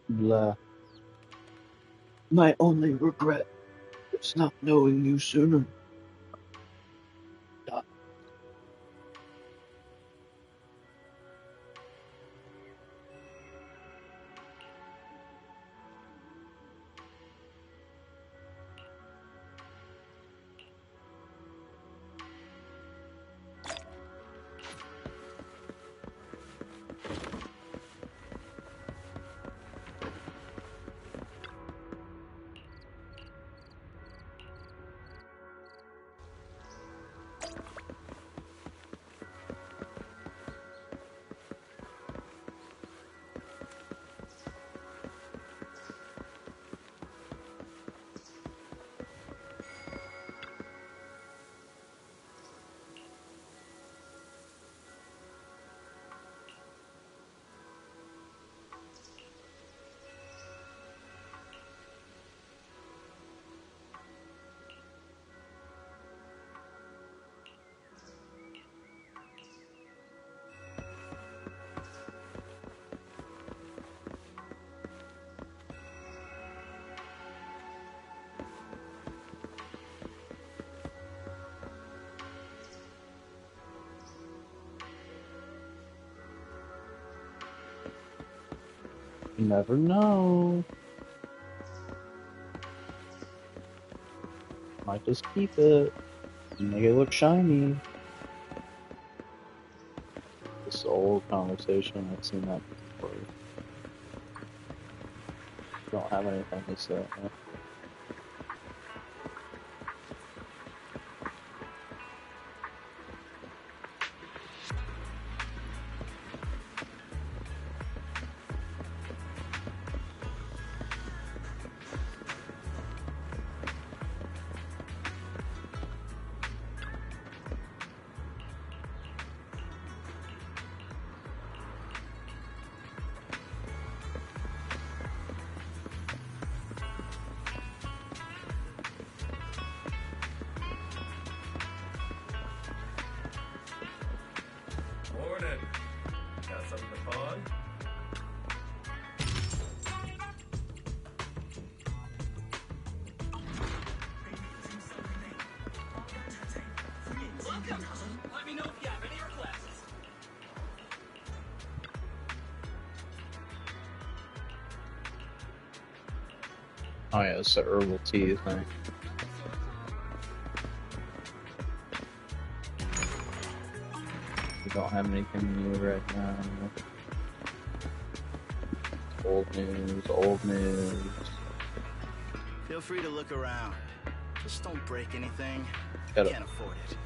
Blah. My only regret is not knowing you sooner. You never know. Might just keep it. Make it look shiny. This old conversation, I've seen that before. Don't have anything to say. Huh? Oh yeah, it's the herbal tea thing. We don't have anything new right now. Old news, old news. Feel free to look around. Just don't break anything. Gotta- Can't afford it.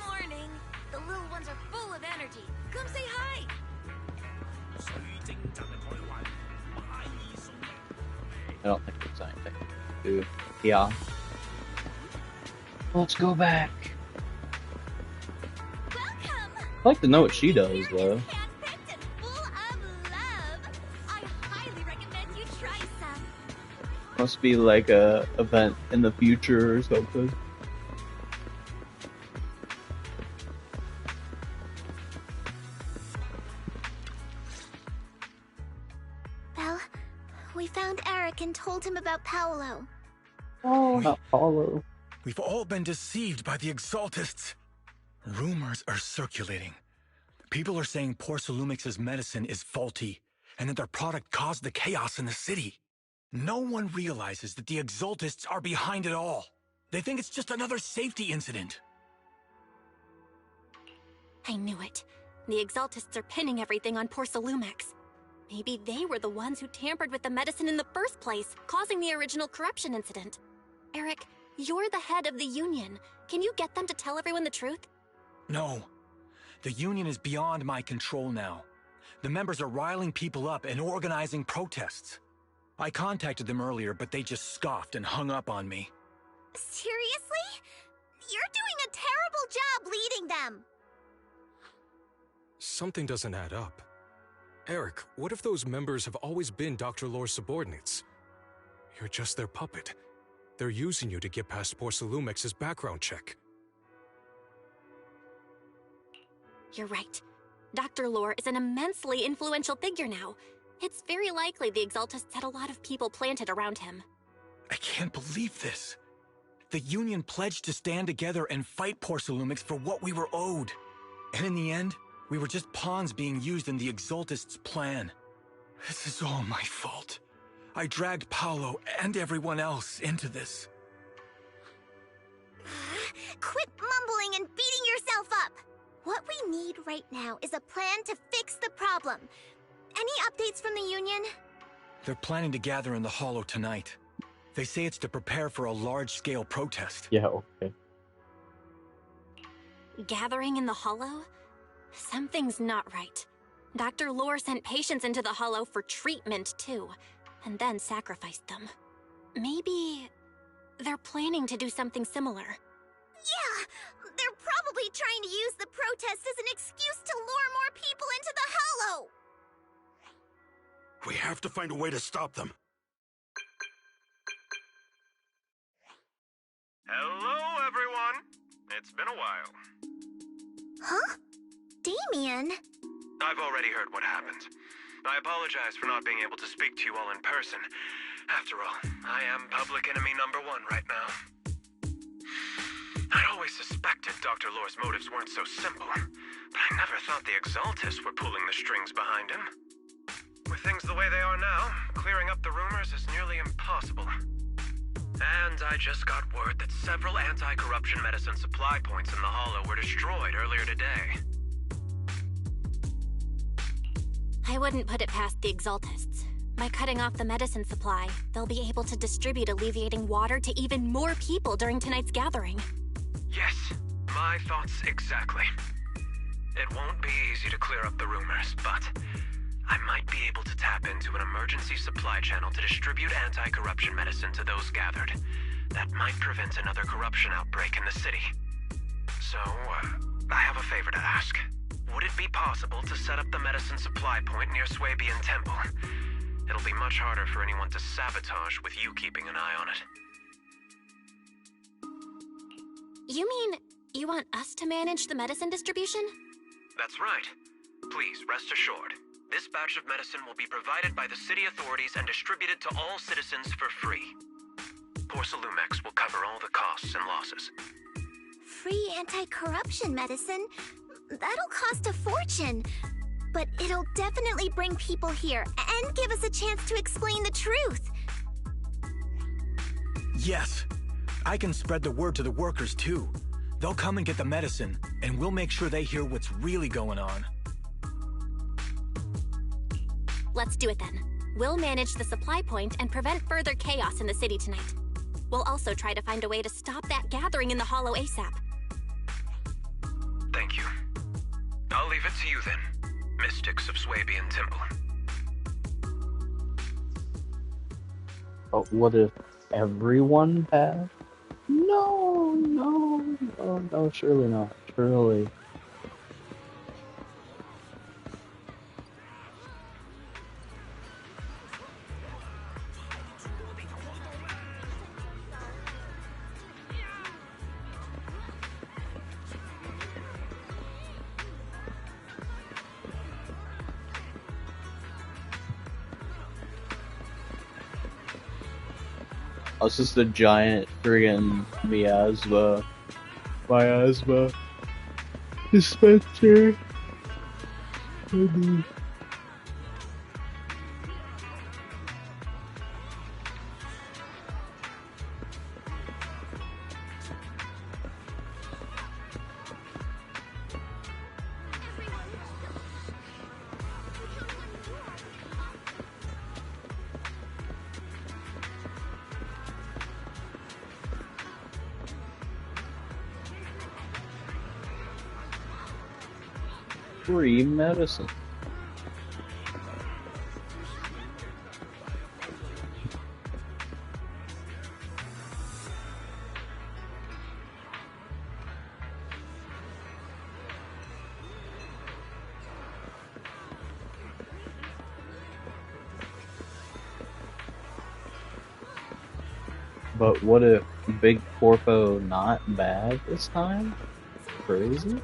Morning. The little ones are full of energy. Come say hi. I don't think there's anything to do. Yeah. Let's go back. Welcome. I'd like to know what she does, though. Handpicked and full of love. I highly recommend you try some. Must be like a event in the future or something. Well, we found Eric and told him about Paolo. Oh, not Paulo. We've all been deceived by the Exaltists. Rumors are circulating. People are saying Porcelumix's medicine is faulty, and that their product caused the chaos in the city. No one realizes that the Exaltists are behind it all. They think it's just another safety incident. I knew it. The Exaltists are pinning everything on Porcelumix. Maybe they were the ones who tampered with the medicine in the first place, causing the original corruption incident. Eric, you're the head of the Union. Can you get them to tell everyone the truth? No. The Union is beyond my control now. The members are riling people up and organizing protests. I contacted them earlier, but they just scoffed and hung up on me. Seriously? You're doing a terrible job leading them. Something doesn't add up. Eric, what if those members have always been Dr. Lore's subordinates? You're just their puppet. They're using you to get past Porcelumix's background check. You're right. Dr. Lore is an immensely influential figure now. It's very likely the Exaltists had a lot of people planted around him. I can't believe this. The Union pledged to stand together and fight Porcelumix for what we were owed. And in the end, we were just pawns being used in the Exaltists' plan. This is all my fault. I dragged Paolo and everyone else into this. Quit mumbling and beating yourself up. What we need right now is a plan to fix the problem. Any updates from the Union? They're planning to gather in the Hollow tonight. They say it's to prepare for a large-scale protest. Yeah, okay. Gathering in the Hollow? Something's not right. Dr. Lore sent patients into the Hollow for treatment, too, and then sacrificed them. Maybe they're planning to do something similar. Yeah, they're probably trying to use the protest as an excuse to lure more people into the Hollow. We have to find a way to stop them. Hello, everyone. It's been a while. Huh? Damien? I've already heard what happened. I apologize for not being able to speak to you all in person. After all, I am public enemy #1 right now. I'd always suspected Dr. Lore's motives weren't so simple, but I never thought the Exaltists were pulling the strings behind him. With things the way they are now, clearing up the rumors is nearly impossible. And I just got word that several anti-corruption medicine supply points in the Hollow were destroyed earlier today. I wouldn't put it past the Exaltists. By cutting off the medicine supply, they'll be able to distribute alleviating water to even more people during tonight's gathering. Yes, my thoughts exactly. It won't be easy to clear up the rumors, but I might be able to tap into an emergency supply channel to distribute anti-corruption medicine to those gathered. That might prevent another corruption outbreak in the city. So, I have a favor to ask. Would it be possible to set up the medicine supply point near Swabian Temple? It'll be much harder for anyone to sabotage with you keeping an eye on it. You mean you want us to manage the medicine distribution? That's right. Please, rest assured. This batch of medicine will be provided by the city authorities and distributed to all citizens for free. Porcelumex will cover all the costs and losses. Free anti-corruption medicine? That'll cost a fortune. But it'll definitely bring people here and give us a chance to explain the truth. Yes. I can spread the word to the workers too. They'll come and get the medicine, and we'll make sure they hear what's really going on. Let's do it then. We'll manage the supply point and prevent further chaos in the city tonight. We'll also try to find a way to stop that gathering in the Hollow ASAP. Thank you. I'll leave it to you then, mystics of Swabian Temple. But what if everyone had? No, surely not. Surely. Oh, it's just a giant friggin' miasma dispenser. Free medicine. But what if Big Corpo not bad this time? Crazy?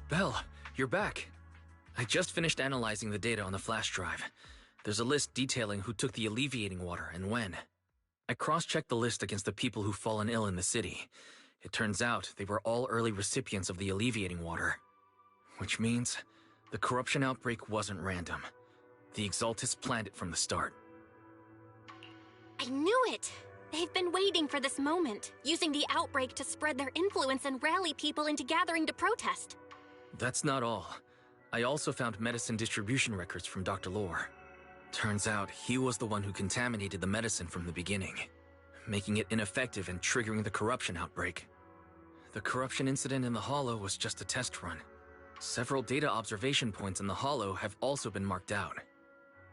Belle, you're back. I just finished analyzing the data on the flash drive. There's a list detailing who took the alleviating water and when. I cross-checked the list against the people who've fallen ill in the city. It turns out they were all early recipients of the alleviating water. Which means the corruption outbreak wasn't random. The Exaltists planned it from the start. I knew it! They've been waiting for this moment, using the outbreak to spread their influence and rally people into gathering to protest. That's not all. I also found medicine distribution records from Dr. Lore. Turns out he was the one who contaminated the medicine from the beginning, making it ineffective and triggering the corruption outbreak. The corruption incident in the Hollow was just a test run. Several data observation points in the Hollow have also been marked out.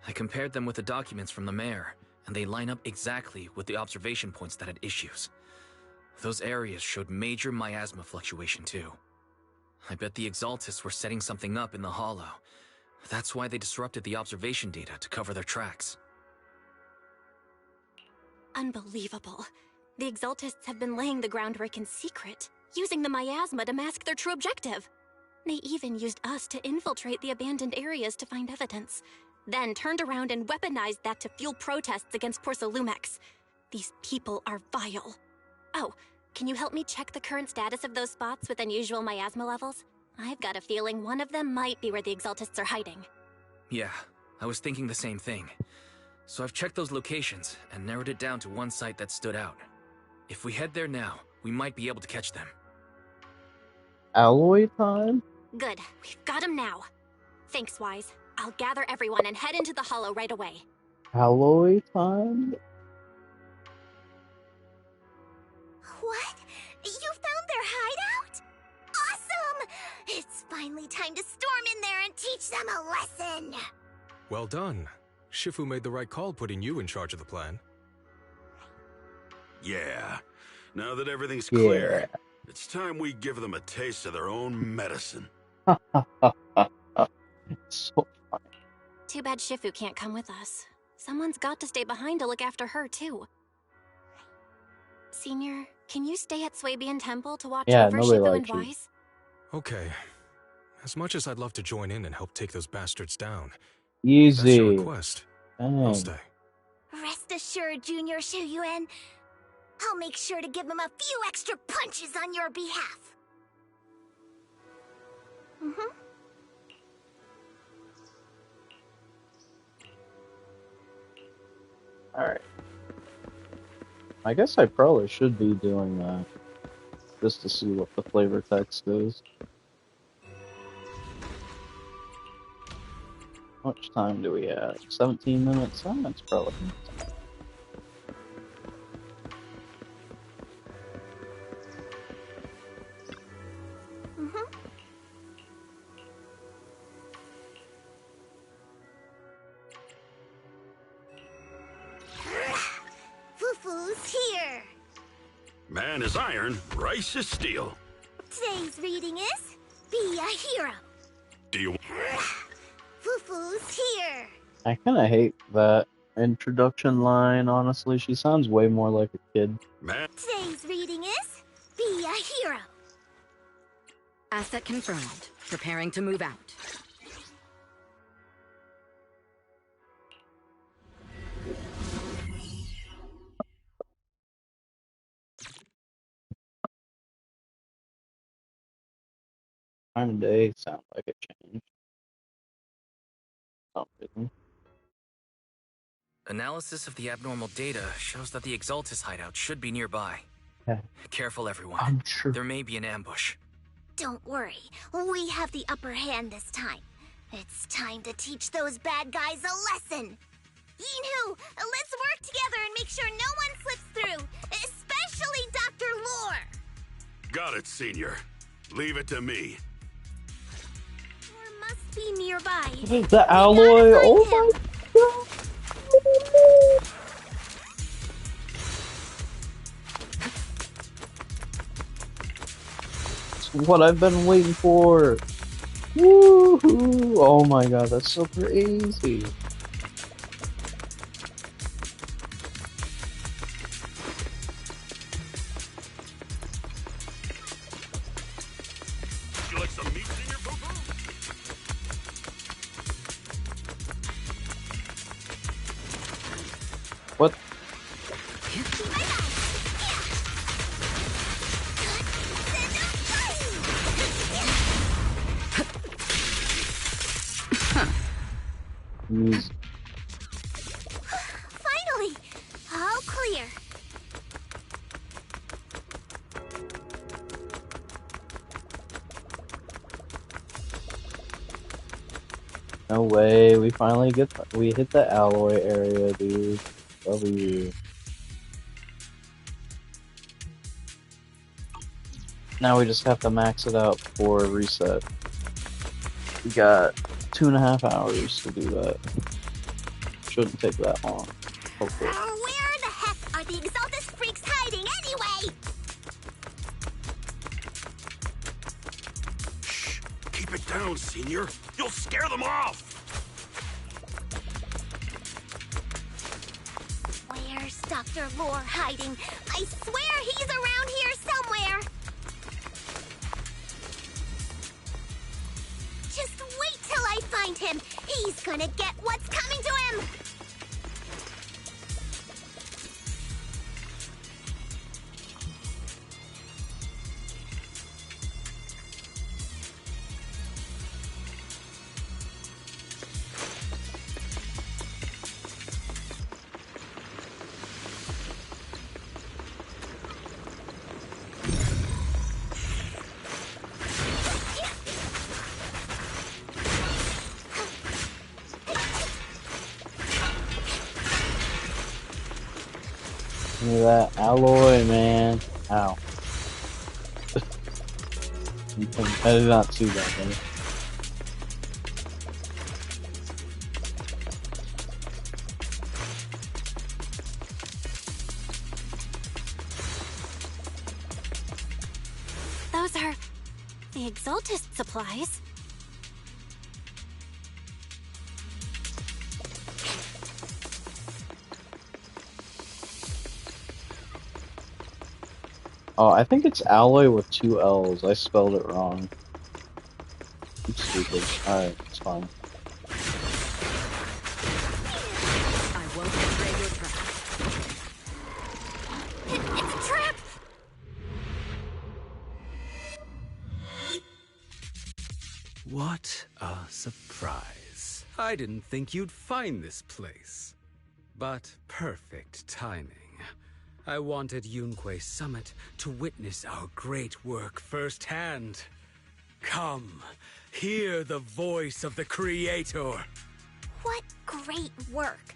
I compared them with the documents from the mayor, and they line up exactly with the observation points that had issues. Those areas showed major miasma fluctuation too. I bet the Exaltists were setting something up in the Hollow. That's why they disrupted the observation data to cover their tracks. Unbelievable. The Exaltists have been laying the groundwork in secret, using the miasma to mask their true objective. They even used us to infiltrate the abandoned areas to find evidence, then turned around and weaponized that to fuel protests against Porcelumex. These people are vile. Oh, can you help me check the current status of those spots with unusual miasma levels? I've got a feeling one of them might be where the Exaltists are hiding. Yeah, I was thinking the same thing. So I've checked those locations and narrowed it down to one site that stood out. If we head there now, we might be able to catch them. Alloy time? Good, we've got him now. Thanks, Wise. I'll gather everyone and head into the Hollow right away. Alloy time? What? You found their hideout? Awesome! It's finally time to storm in there and teach them a lesson! Well done. Shifu made the right call putting you in charge of the plan. Yeah. Now that everything's Yeah. clear, it's time we give them a taste of their own medicine. So funny. Too bad Shifu can't come with us. Someone's got to stay behind to look after her, too. Senior, can you stay at Swabian Temple to watch Yeah, over nobody Shifu and likes you. Weiss? Okay. As much as I'd love to join in and help take those bastards down, if that's your Easy. request, I'll Dang. stay. Rest assured, Junior Shuyuan. I'll make sure to give him a few extra punches on your behalf. Alright. I guess I probably should be doing that. Just to see what the flavor text is. How much time do we have? 17 minutes? Oh, that's probably enough time. Fufu's here. Man is iron, rice is steel. Today's reading is Be a Hero. Do you... Fufu's here. I kinda hate that introduction line, honestly. She sounds way more like a kid. Man... Today's reading is Be a Hero. Asset confirmed. Preparing to move out. Time of day sound like it changed. Oh, really? Analysis of the abnormal data shows that the Exaltus hideout should be nearby. Yeah. Careful, everyone. I'm sure. There may be an ambush. Don't worry, we have the upper hand this time. It's time to teach those bad guys a lesson. Yinhu, let's work together and make sure no one slips through, especially Dr. Lore. Got it, Senior. Leave it to me. Lore must be nearby. The alloy! Oh my god! It's what I've been waiting for! Woohoo! Oh my god, that's so crazy! You like some meat, Senior Poo-Poo? What? Music. Finally, all clear. No way, we finally we hit the alloy area, dude. W. Now we just have to max it out for reset. We got 2.5 hours to do that. Shouldn't take that long, hopefully. Where the heck are the Exaltus freaks hiding anyway? Shh. Keep it down, Senior. You'll scare them off. Where's Dr. Lore hiding? I swear he's around here somewhere. Just wait till I find him. He's gonna get what's coming to him. Look at that alloy, man. Ow. I did not see that, man. Those are the Exaltist supplies. Oh, I think it's alloy with 2 L's. I spelled it wrong. I'm stupid. Alright, it's fine. I won't betray your trust. It's a trap! What a surprise. I didn't think you'd find this place. But perfect timing. I wanted Yunque Summit to witness our great work firsthand. Come, hear the voice of the Creator. What great work.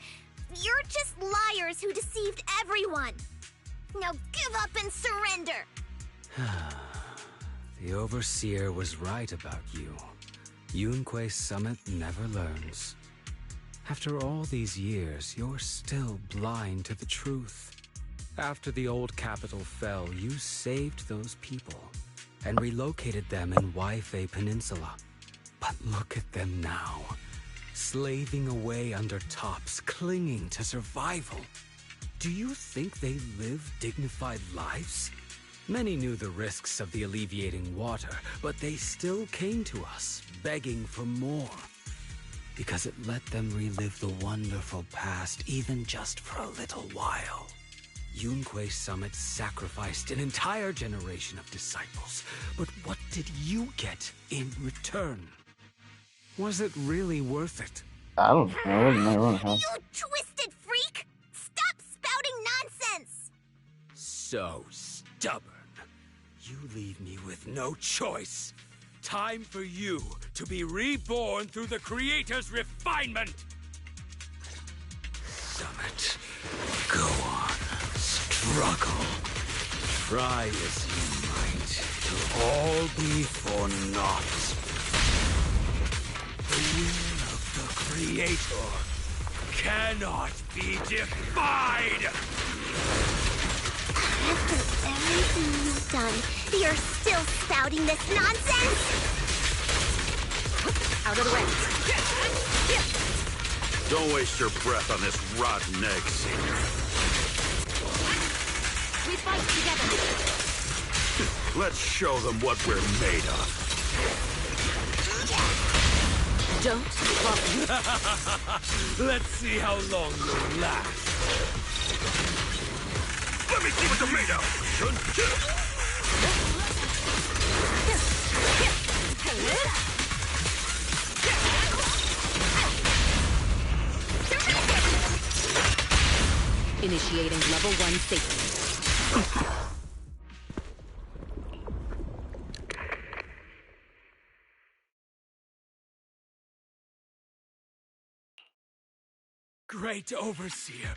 You're just liars who deceived everyone. Now give up and surrender. The Overseer was right about you. Yunque Summit never learns. After all these years, you're still blind to the truth. After the old capital fell, you saved those people and relocated them in Waifei Peninsula. But look at them now, slaving away under tops, clinging to survival. Do you think they live dignified lives? Many knew the risks of the alleviating water, but they still came to us, begging for more. Because it let them relive the wonderful past, even just for a little while. Yunque Summit sacrificed an entire generation of disciples, but what did you get in return? Was it really worth it? I don't know. I wouldn't know how. You twisted freak! Stop spouting nonsense! So stubborn. You leave me with no choice. Time for you to be reborn through the Creator's refinement! Summit, go on. Struggle. Try as you might, it'll all be for naught. The will of the Creator cannot be defied! After everything you've done, you're still spouting this nonsense? Out of the way. Don't waste your breath on this rotten egg, Senior. We fight together. Let's show them what we're made of. Don't trouble. Let's see how long you'll last. Let me see what they're made of! Initiating level 1 safety. Great Overseer,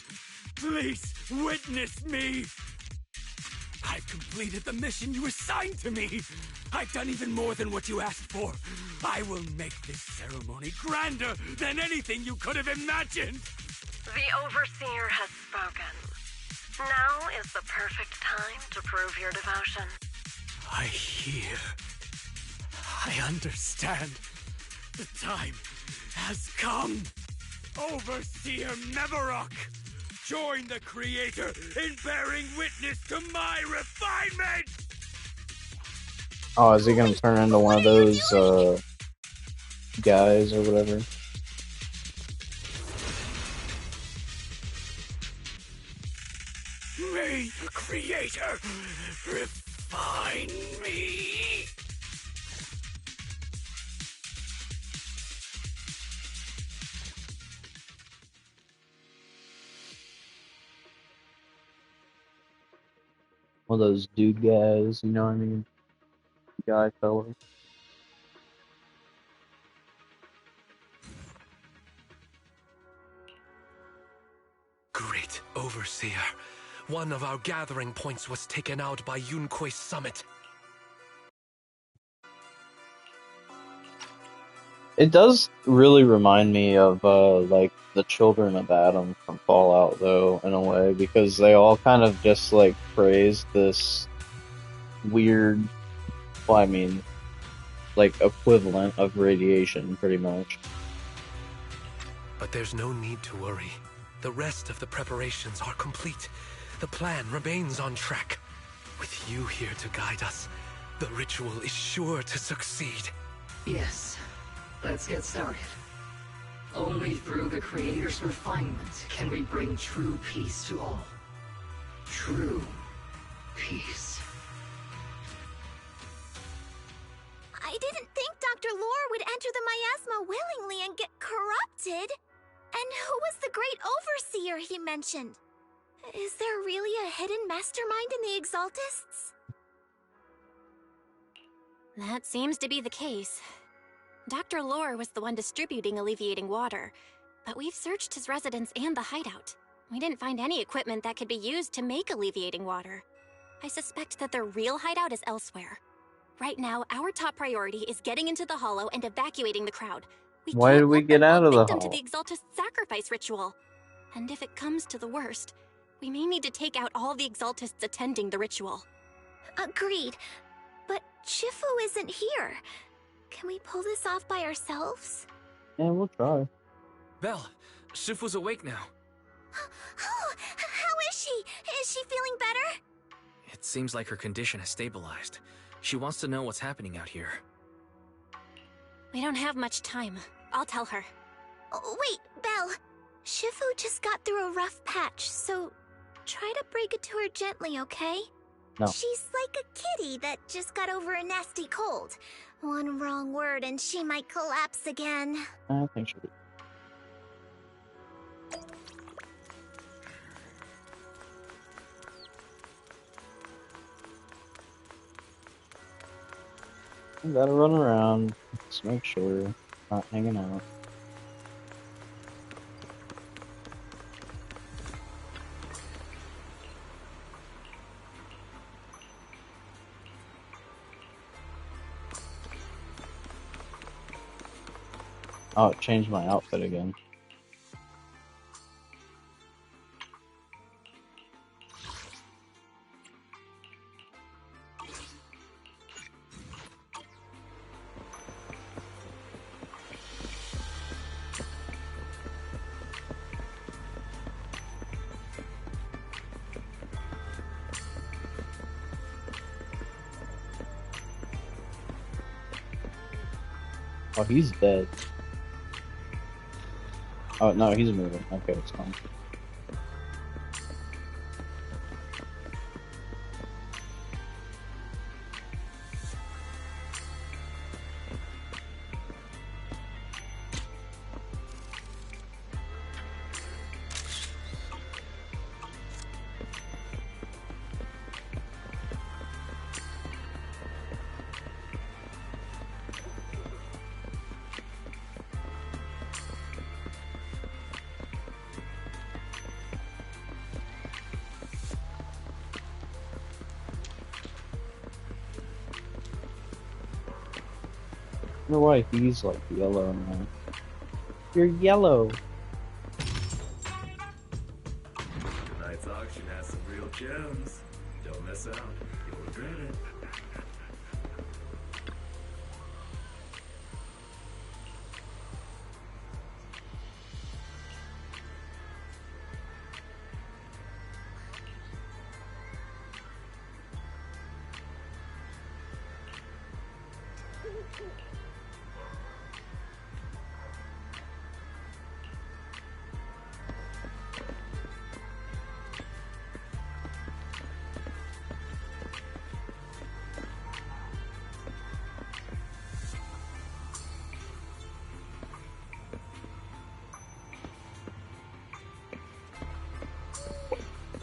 please witness me! I've completed the mission you assigned to me! I've done even more than what you asked for! I will make this ceremony grander than anything you could have imagined! The Overseer has spoken. Now is the perfect time to prove your devotion. I hear. I understand. The time has come! Overseer Mevarok! Join the Creator in bearing witness to my refinement! Oh, is he gonna turn into one of those, guys or whatever? May the Creator refine me! One of those dude guys, you know what I mean? Guy fella. Great Overseer. One of our gathering points was taken out by Yunque Summit. It does really remind me of, like, the Children of Adam from Fallout, though, in a way, because they all kind of just, like, praise this weird Well, I mean, like, equivalent of radiation, pretty much. But there's no need to worry. The rest of the preparations are complete. The plan remains on track. With you here to guide us, the ritual is sure to succeed. Yes. Let's get started. Only through the Creator's refinement can we bring true peace to all. True peace. I didn't think Dr. Lore would enter the miasma willingly and get corrupted. And who was the great overseer he mentioned? Is there really a hidden mastermind in the Exaltists? That seems to be the case. Dr. Lore was the one distributing alleviating water, but we've searched his residence and the hideout. We didn't find any equipment that could be used to make alleviating water. I suspect that their real hideout is elsewhere. Right now, our top priority is getting into the Hollow and evacuating the crowd. Why did we get out of the Victim to Hollow? the Exaltist sacrifice ritual. And if it comes to the worst, we may need to take out all the Exaltists attending the ritual. Agreed. But Shifu isn't here. Can we pull this off by ourselves? Yeah, we'll try. Belle, Shifu's awake now. Oh, how is she? Is she feeling better? It seems like her condition has stabilized. She wants to know what's happening out here. We don't have much time. I'll tell her. Oh, wait, Belle. Shifu just got through a rough patch, so try to break it to her gently, okay? No. She's like a kitty that just got over a nasty cold. One wrong word and she might collapse again. I think she'll be. We gotta run around. Just make sure we're not hanging out. Oh, it changed my outfit again. Oh, he's dead. Oh, no, he's moving. Okay, it's fine. I wonder why he's like yellow now. You're yellow. Tonight's auction has some real gems. Don't miss out. You'll regret it.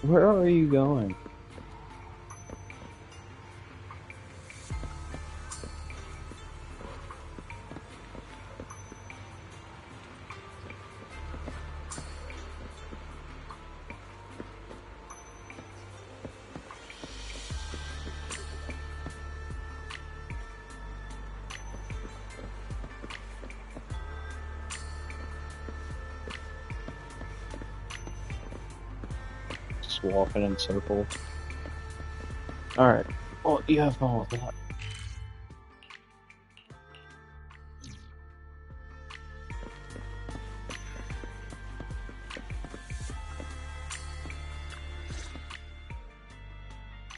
Where are you going? Just walking in circles. Alright. Well, you have fun with that.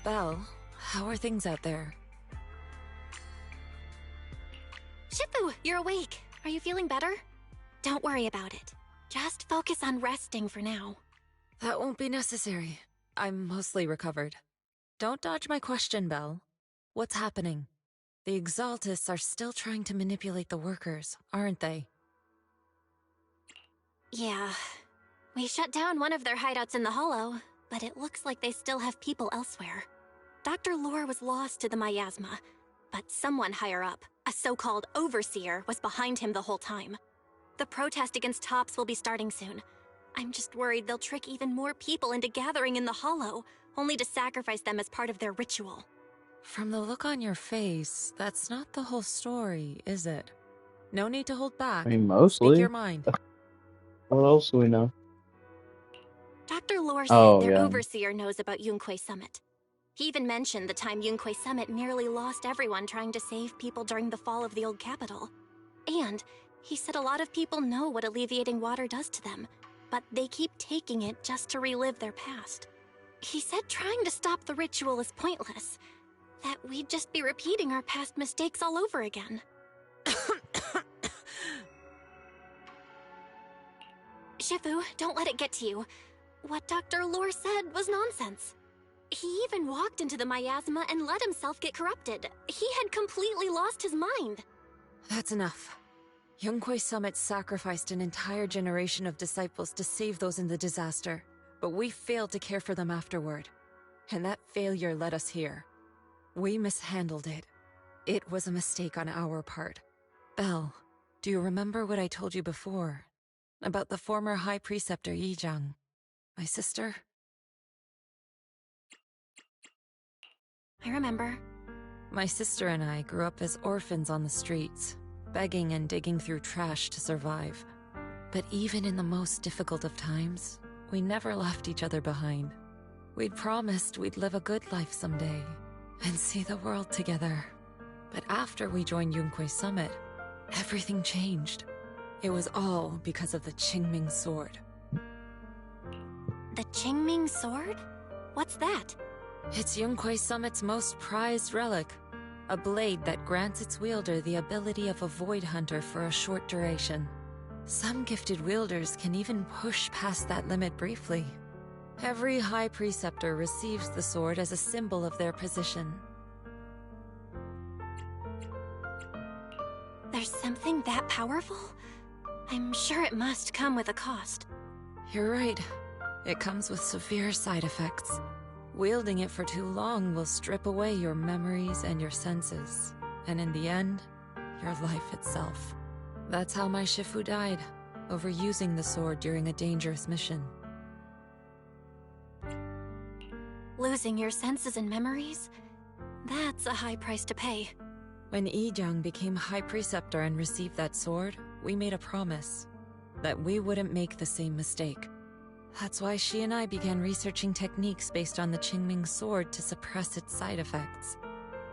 Belle, how are things out there? Shifu, you're awake. Are you feeling better? Don't worry about it. Just focus on resting for now. That won't be necessary. I'm mostly recovered. Don't dodge my question, Belle. What's happening? The Exaltists are still trying to manipulate the workers, aren't they? Yeah. We shut down one of their hideouts in the Hollow, but it looks like they still have people elsewhere. Dr. Lore was lost to the miasma, but someone higher up, a so-called overseer, was behind him the whole time. The protest against Tops will be starting soon. I'm just worried they'll trick even more people into gathering in the Hollow, only to sacrifice them as part of their ritual. From the look on your face, that's not the whole story, is it? No need to hold back. I mean, mostly. Speak your mind. What else do we know? Dr. Lore said their yeah. overseer knows about Yunque Summit. He even mentioned the time Yunque Summit nearly lost everyone trying to save people during the fall of the old capital. And he said a lot of people know what alleviating water does to them, but they keep taking it just to relive their past. He said trying to stop the ritual is pointless, that we'd just be repeating our past mistakes all over again. Shifu, don't let it get to you. What Dr. Lore said was nonsense. He even walked into the miasma and let himself get corrupted. He had completely lost his mind. That's enough. Yunque Summit sacrificed an entire generation of disciples to save those in the disaster, but we failed to care for them afterward. And that failure led us here. We mishandled it. It was a mistake on our part. Belle, do you remember what I told you before? About the former High Preceptor Yizhang? My sister? I remember. My sister and I grew up as orphans on the streets, begging and digging through trash to survive. But even in the most difficult of times, we never left each other behind. We'd promised we'd live a good life someday, and see the world together. But after we joined Yunque Summit, everything changed. It was all because of the Qingming Sword. The Qingming Sword? What's that? It's Yunque Summit's most prized relic. A blade that grants its wielder the ability of a void hunter for a short duration. Some gifted wielders can even push past that limit briefly. Every High Preceptor receives the sword as a symbol of their position. There's something that powerful? I'm sure it must come with a cost. You're right. It comes with severe side effects. Wielding it for too long will strip away your memories and your senses, and in the end, your life itself. That's how my Shifu died, overusing the sword during a dangerous mission. Losing your senses and memories? That's a high price to pay. When Yizhang became High Preceptor and received that sword, we made a promise that we wouldn't make the same mistake. That's why she and I began researching techniques based on the Qingming Sword to suppress its side effects.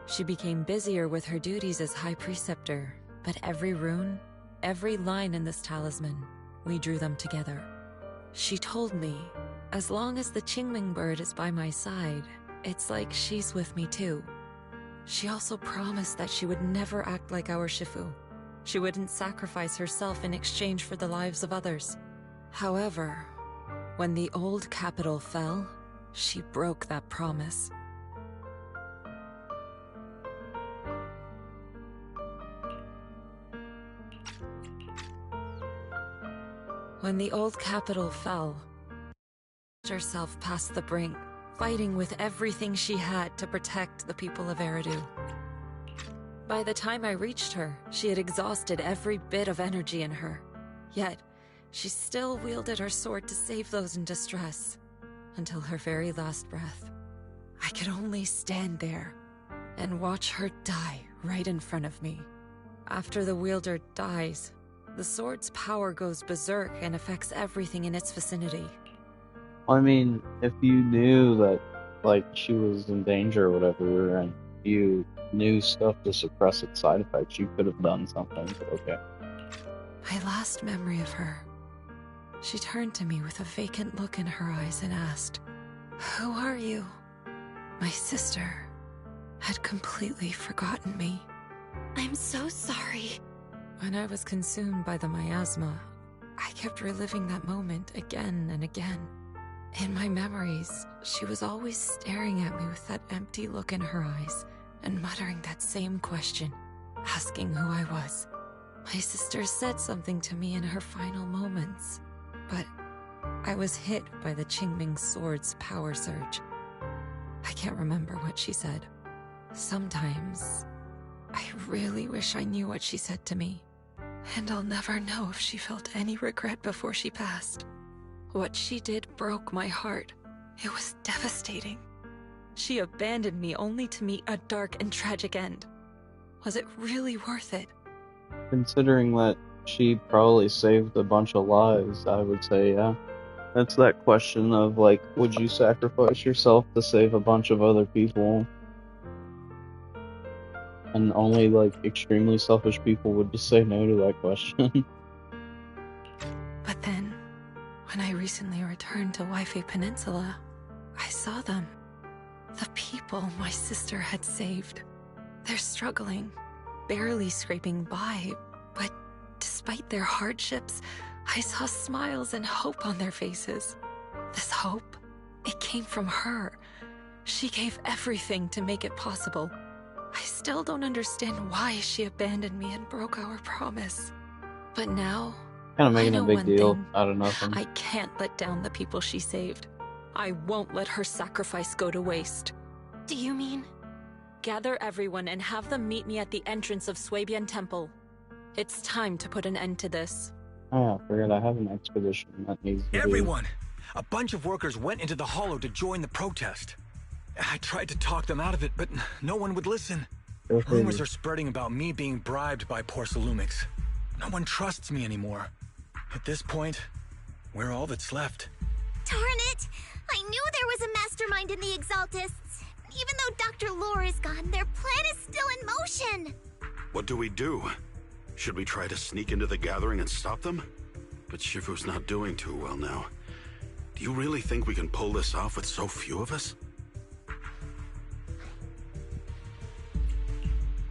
She became busier with her duties as High Preceptor, but every rune, every line in this talisman, we drew them together. She told me, as long as the Qingming bird is by my side, it's like she's with me too. She also promised that she would never act like our Shifu. She wouldn't sacrifice herself in exchange for the lives of others. However, when the old capital fell, she broke that promise. When the old capital fell, she herself past the brink, fighting with everything she had to protect the people of Eridu. By the time I reached her, she had exhausted every bit of energy in her. Yet, she still wielded her sword to save those in distress, until her very last breath. I could only stand there and watch her die right in front of me. After the wielder dies, the sword's power goes berserk and affects everything in its vicinity. I mean, if you knew that, like, she was in danger or whatever, and you knew stuff to suppress its side effects, you could have done something, but okay. My last memory of her, she turned to me with a vacant look in her eyes and asked, "Who are you?" My sister had completely forgotten me. I'm so sorry. When I was consumed by the miasma, I kept reliving that moment again and again. In my memories, she was always staring at me with that empty look in her eyes and muttering that same question, asking who I was. My sister said something to me in her final moments, but I was hit by the Qingming sword's power surge. I can't remember what she said. Sometimes, I really wish I knew what she said to me. And I'll never know if she felt any regret before she passed. What she did broke my heart. It was devastating. She abandoned me only to meet a dark and tragic end. Was it really worth it? Considering that she probably saved a bunch of lives, I would say, yeah. That's that question of, like, would you sacrifice yourself to save a bunch of other people? And only, like, extremely selfish people would just say no to that question. But then, when I recently returned to Waifei Peninsula, I saw them. The people my sister had saved. They're struggling, barely scraping by, but despite their hardships, I saw smiles and hope on their faces. This hope, it came from her. She gave everything to make it possible. I still don't understand why she abandoned me and broke our promise. But now, Kind of making I a know big one deal thing. out of nothing. I can't let down the people she saved. I won't let her sacrifice go to waste. Do you mean? Gather everyone and have them meet me at the entrance of Suibian Temple. It's time to put an end to this. Oh yeah, I forgot I have an expedition that needs to Everyone! A bunch of workers went into the hollow to join the protest. I tried to talk them out of it, but no one would listen. Rumors are spreading about me being bribed by Porcelumix. No one trusts me anymore. At this point, we're all that's left. Darn it! I knew there was a mastermind in the Exaltists. Even though Dr. Lore is gone, their plan is still in motion. What do we do? Should we try to sneak into the gathering and stop them? But Shifu's not doing too well now. Do you really think we can pull this off with so few of us?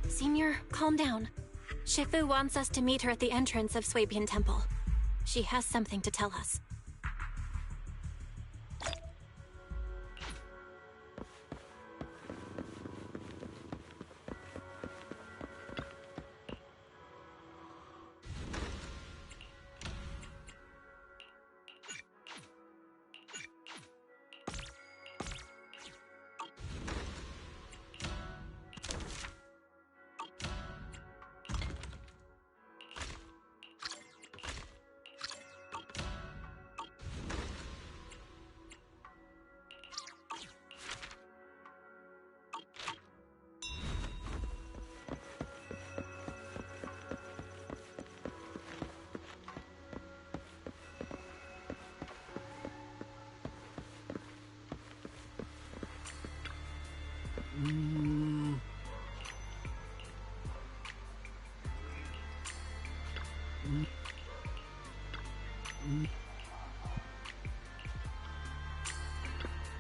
Senior, calm down. Shifu wants us to meet her at the entrance of Suibian Temple. She has something to tell us.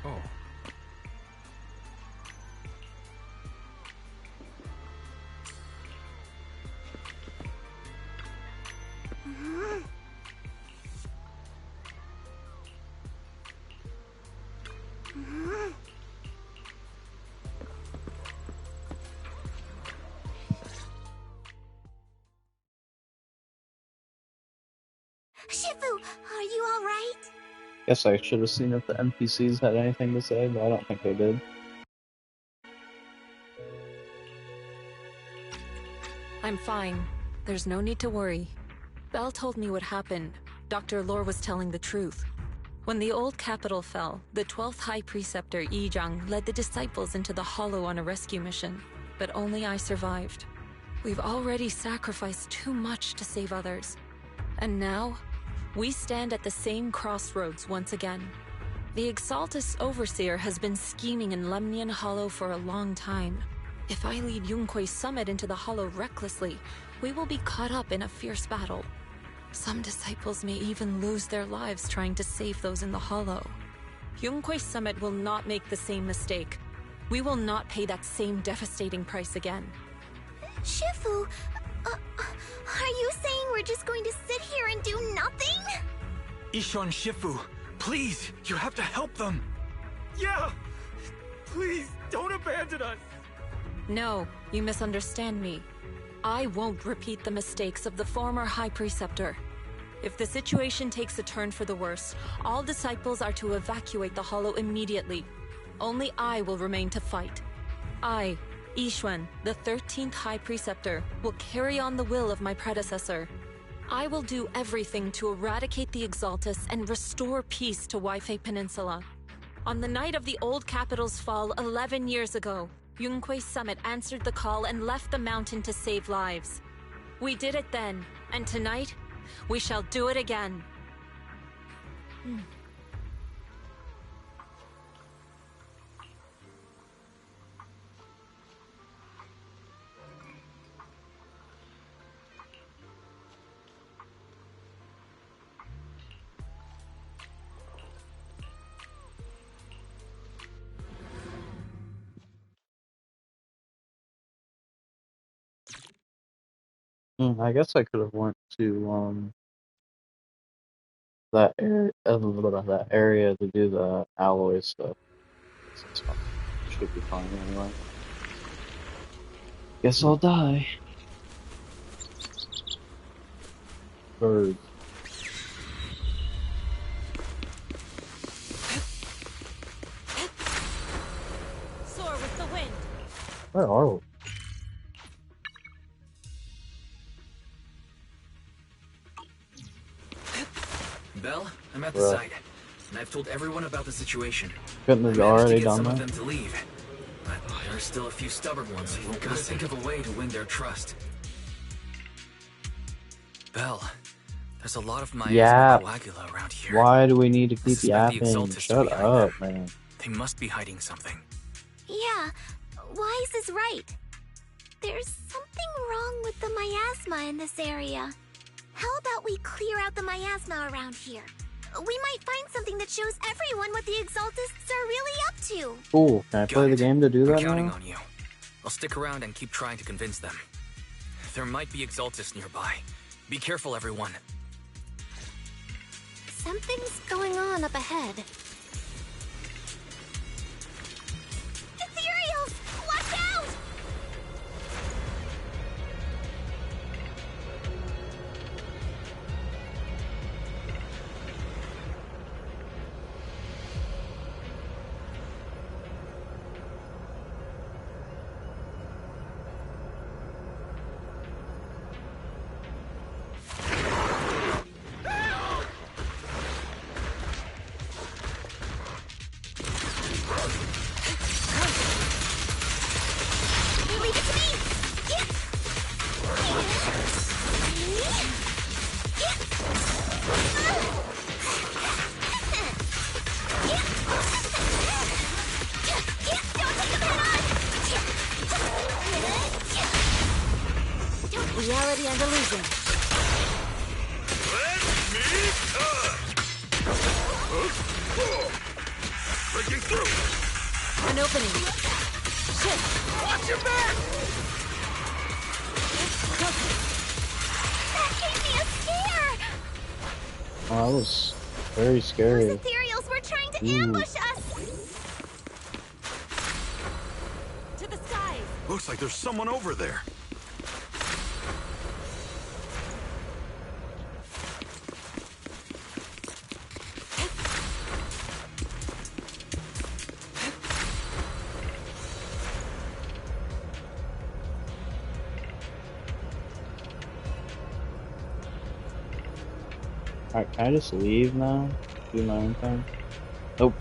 Oh. Shifu, are you alright? Guess I should have seen if the NPCs had anything to say, but I don't think they did. I'm fine. There's no need to worry. Belle told me what happened. Dr. Lore was telling the truth. When the old capital fell, the 12th High Preceptor Yi Zhang led the disciples into the Hollow on a rescue mission, but only I survived. We've already sacrificed too much to save others. And now, we stand at the same crossroads once again. The Exaltus Overseer has been scheming in Lemnian Hollow for a long time. If I lead Yunkui's summit into the Hollow recklessly, we will be caught up in a fierce battle. Some disciples may even lose their lives trying to save those in the Hollow. Yunkui's summit will not make the same mistake. We will not pay that same devastating price again. Shifu, are you saying we're just going to sit here and do nothing? Isho and Shifu, please, you have to help them. Yeah! Please, don't abandon us! No, you misunderstand me. I won't repeat the mistakes of the former High Preceptor. If the situation takes a turn for the worse, all disciples are to evacuate the Hollow immediately. Only I will remain to fight. I, Yixuan, the 13th High Preceptor, will carry on the will of my predecessor. I will do everything to eradicate the Exaltus and restore peace to Waifei Peninsula. On the night of the old capital's fall 11 years ago, Yunquei Summit answered the call and left the mountain to save lives. We did it then, and tonight, we shall do it again. I guess I could have went to that area to do the alloy stuff. It's fine. Should be fine anyway. Guess I'll die. Birds. Soar with the wind. Where are we? Belle, I'm at the Right. site, and I've told everyone about the situation. Couldn't I have managed to already get done some of that? them to leave, but there are still a few stubborn ones who gotta think of a way to win their trust. Belle, there's a lot of Yap. miasma coagula around here. Why do we need to I keep suspect the yapping? Exaltus to Shut be behind up, them. man. They must be hiding something. Yeah, Wise is right. There's something wrong with the miasma in this area. How about we clear out the miasma around here? We might find something that shows everyone what the Exaltists are really up to. Cool. Can I play the game to do I'm that counting now? on you. I'll stick around and keep trying to convince them. There might be Exaltus nearby. Be careful, everyone. Something's going on up ahead. Ethereals! Watch out! You leave it to me! Reality and illusion. Breaking through! An opening. Shit! Watch your back! That gave me a scare! Oh, that was very scary. Those ethereals were trying to Ooh. ambush us! To the skies! Looks like there's someone over there. Alright, can I just leave now? Do my own thing? Nope.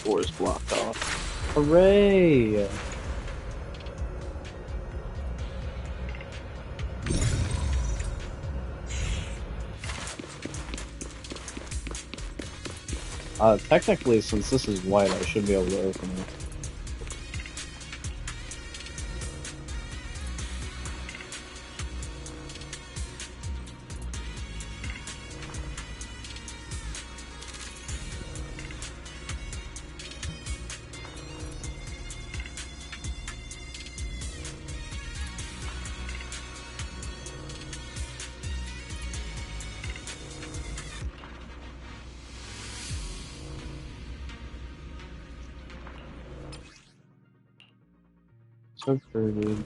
Door is blocked off. Hooray! Technically, since this is white, I should be able to open it. So pretty.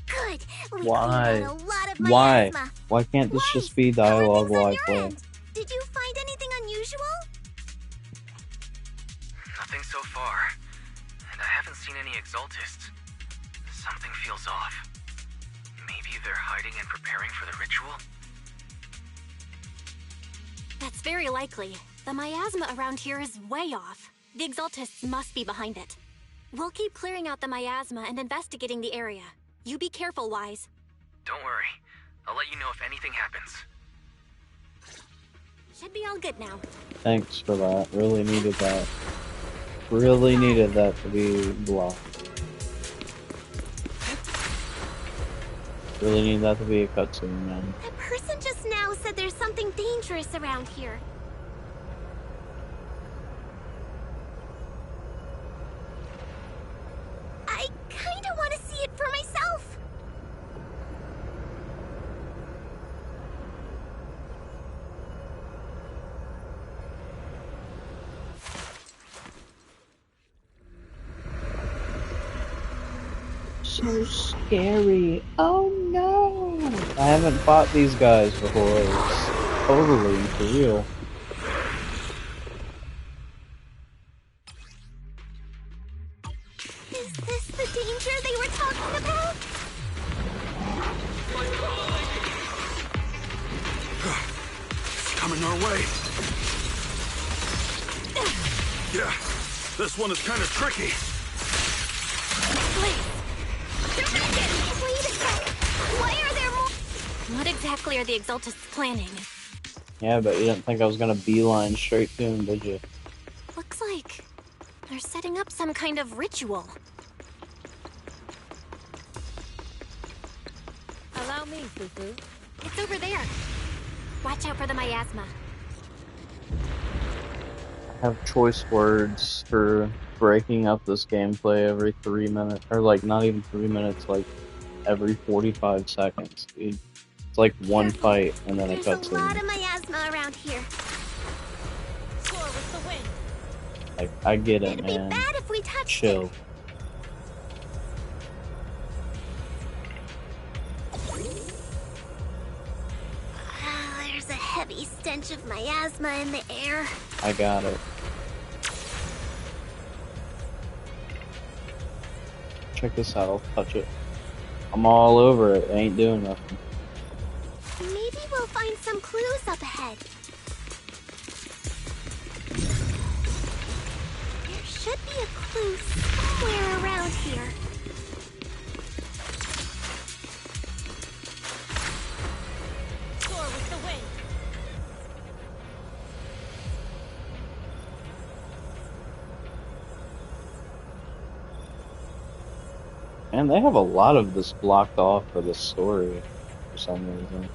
Good. We Why? cleared out a lot of Why? miasma. Why can't this just be dialogue while I play? Did you find anything unusual? Nothing so far. And I haven't seen any exaltists. Something feels off. Maybe they're hiding and preparing for the ritual? That's very likely. The miasma around here is way off. The exaltists must be behind it. We'll keep clearing out the miasma and investigating the area. You be careful, Wise. Don't worry. I'll let you know if anything happens. Should be all good now. Thanks for that. Really needed that. Really needed that to be blocked. Really need that to be a cutscene, man. That person just now said there's something dangerous around here. I kinda want to see it for myself. So scary. Oh no! I haven't fought these guys before. It's totally for real. Is this the danger they were talking about? It's coming our way. Yeah, this one is kind of tricky. Why are there more? What exactly are the exaltists planning? Yeah, but you didn't think I was gonna beeline straight to him, did you? Looks like they're setting up some kind of ritual. Allow me, Fufu. It's over there. Watch out for the miasma. I have choice words for breaking up this gameplay every 3 minutes, or like not even 3 minutes, like every 45 seconds, dude. It's like one fight and then There's a a cutscene. lot of miasma around here. Soar with the wind. Like, I get it, It'd be man. bad if we touched Chill. There's a heavy stench of miasma in the air. I got it. Check this out, I'll touch it. I'm all over it, ain't doing nothing. Maybe we'll find some clues up ahead. There should be a clue somewhere around here. Soar with the wind. And they have a lot of this blocked off for the story for some reason.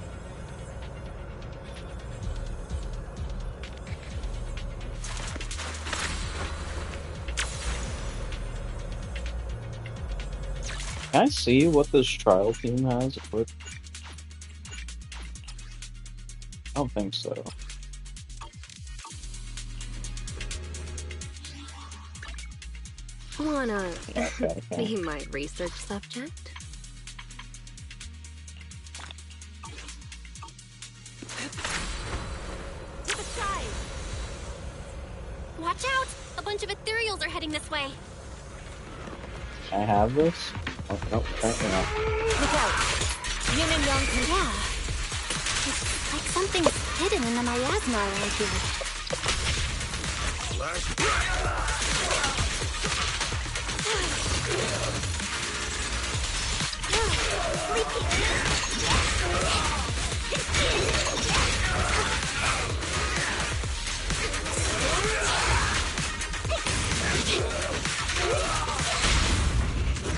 Can I see what this trial team has equipped? I don't think so. Wanna Okay. be my research subject? To the side. Watch out! A bunch of ethereals are heading this way. Can I have this? Oh, nope, apparently not. Look out! Yin and Yang can... Yeah. It's like something's hidden in the miasma around here.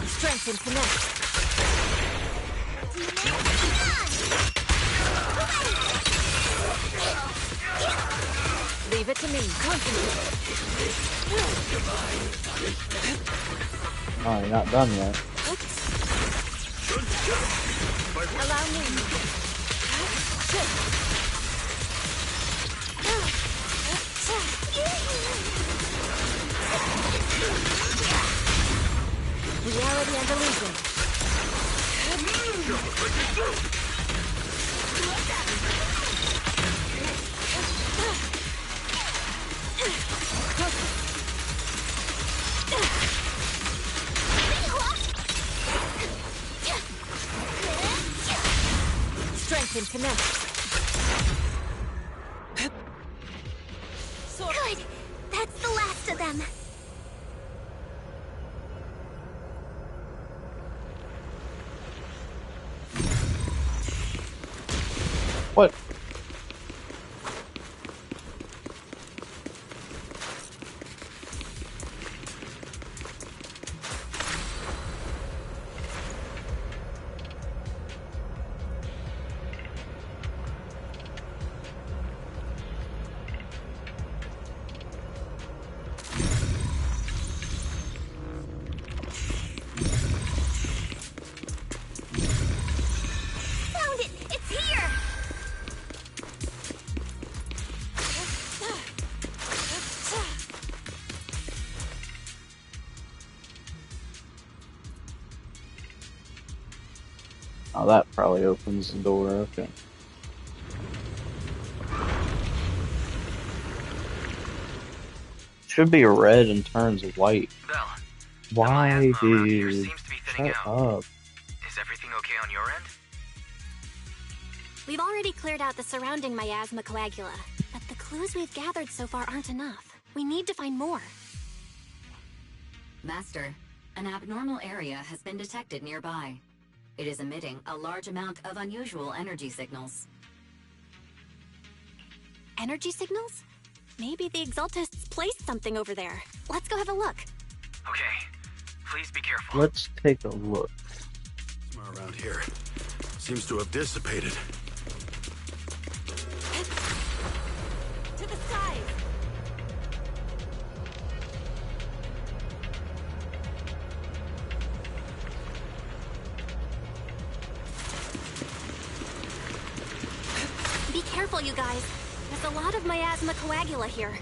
Strength and finesse. Leave it to me. Concentrate. Oh, you're not done yet. Oops. Allow me. Reality and illusion. Strength and connect. Good! That's the last of them! What? Found it! It's here! Oh, that probably opens the door. Okay. Should be red and turns white. Bell, Why, dude? seems to be thinning Shut out. up. Is everything okay on your end? We've already cleared out the surrounding miasma coagula, but the clues we've gathered so far aren't enough. We need to find more. Master, an abnormal area has been detected nearby. It is emitting a large amount of unusual energy signals. Energy signals? Maybe the Exaltists placed something over there. Let's go have a look. Okay. Please be careful. Let's take a look. Somewhere around here. Seems to have dissipated. To the side! Be careful, you guys. There's a lot of miasma coagula here.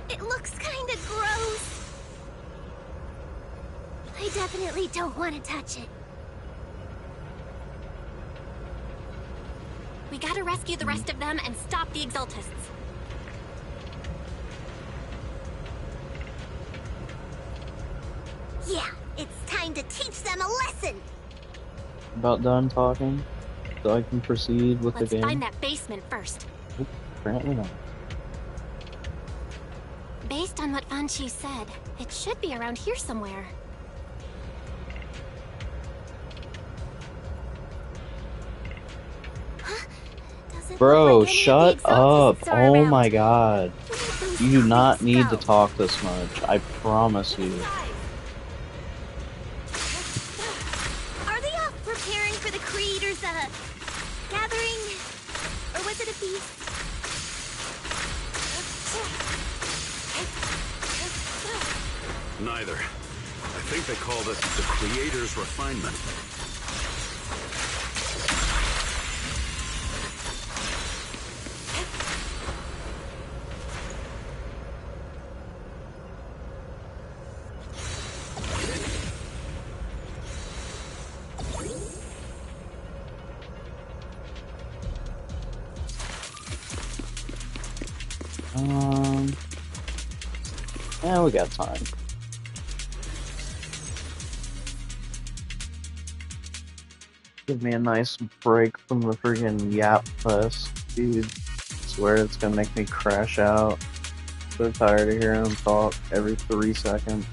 It looks kinda gross. I definitely don't want to touch it. We gotta rescue the rest of them and stop the Exaltists. Yeah, it's time to teach them a lesson. About done talking, so I can proceed with Let's the game. find that basement first. Oop, apparently not. Based on what Fan Chi said, it should be around here somewhere. Bro, shut up. Oh my god. You do not need to talk this much. I promise you. Are they off preparing for the Creator's, gathering? Or was it a feast? Neither. I think they called it the Creator's Refinement. Yeah, we got time. Give me a nice break from the friggin' yap fest, dude. I swear it's gonna make me crash out. So tired of hearing him talk every 3 seconds.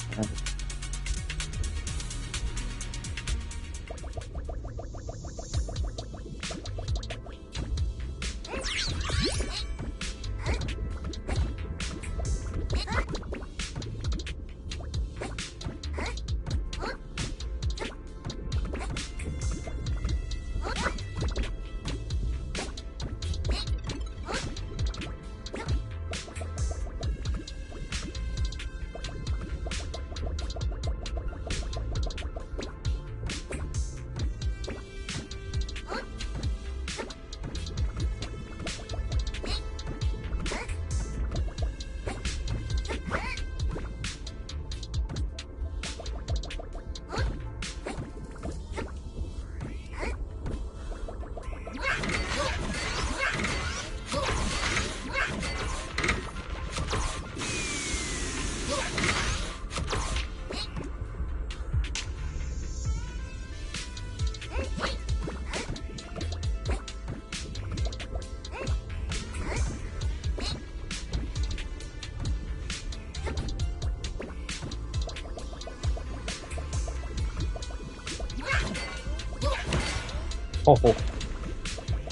Oh.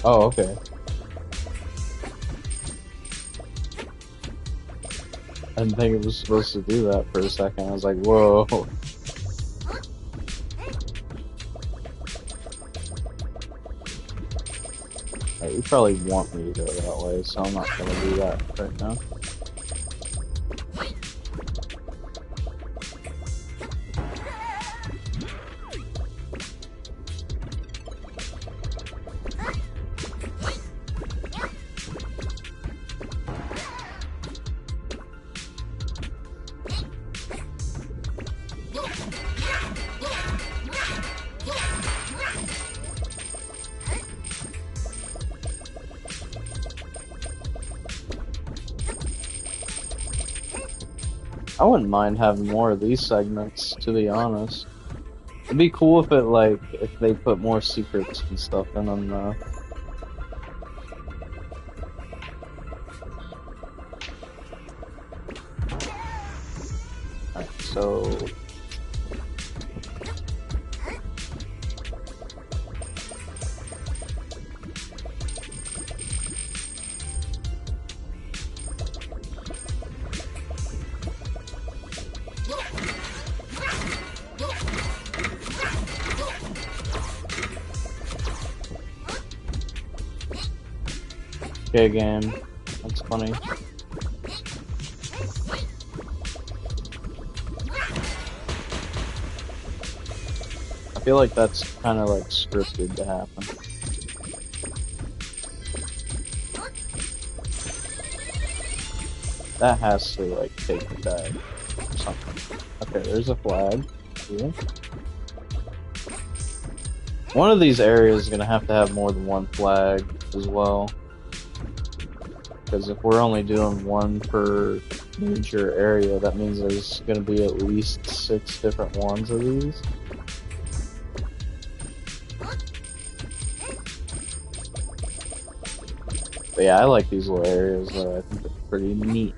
Oh, okay. I didn't think it was supposed to do that for a second. I was like, whoa. You probably want me to go that way, so I'm not gonna do that right now. I wouldn't mind having more of these segments, to be honest. It'd be cool if it, like, if they put more secrets and stuff in them, though. Alright, so... Okay, game. That's funny. I feel like that's kind of like scripted to happen. That has to like take the tag or something. Okay, there's a flag. Yeah. One of these areas is gonna have to have more than one flag as well. Because if we're only doing one per major area, that means there's going to be at least 6 different ones of these. But yeah, I like these little areas, I think they're pretty neat.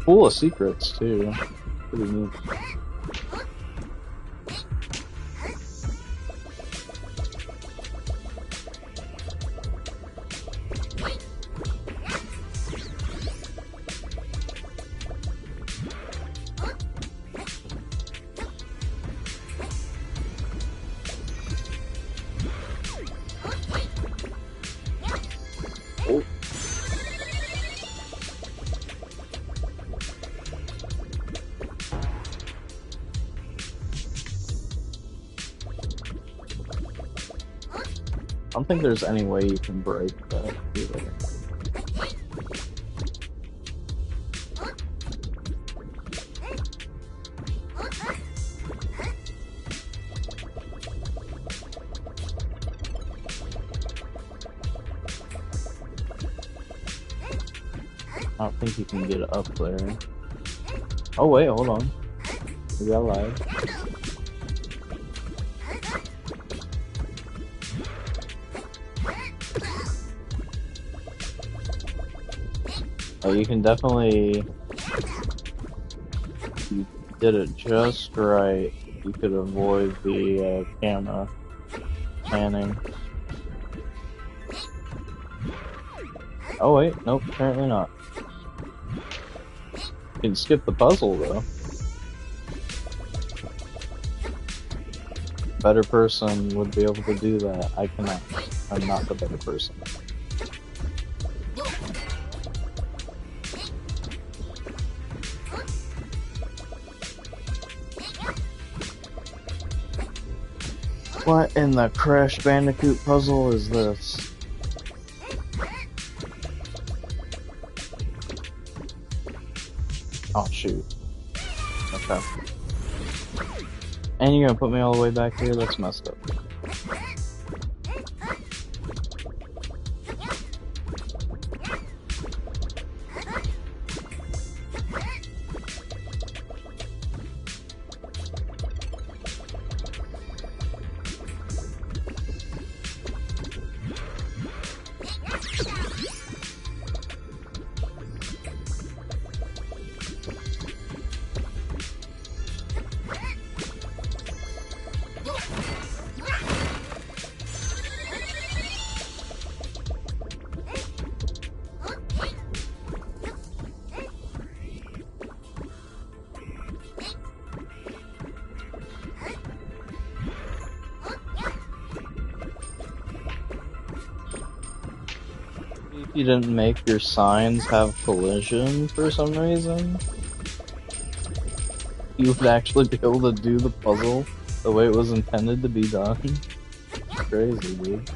Full of secrets, too. Pretty neat. I don't think there's any way you can break that either. I don't think you can get up there. Oh wait, hold on. Maybe I lied. Oh, you can definitely... If you did it just right, you could avoid the camera panning. Oh wait, nope, apparently not. You can skip the puzzle though. Better person would be able to do that. I cannot. I'm not the better person. What in the Crash Bandicoot puzzle is this? Oh shoot. Okay. And you're gonna put me all the way back here? That's messed up. You didn't make your signs have collision for some reason? You would actually be able to do the puzzle the way it was intended to be done? Crazy, dude.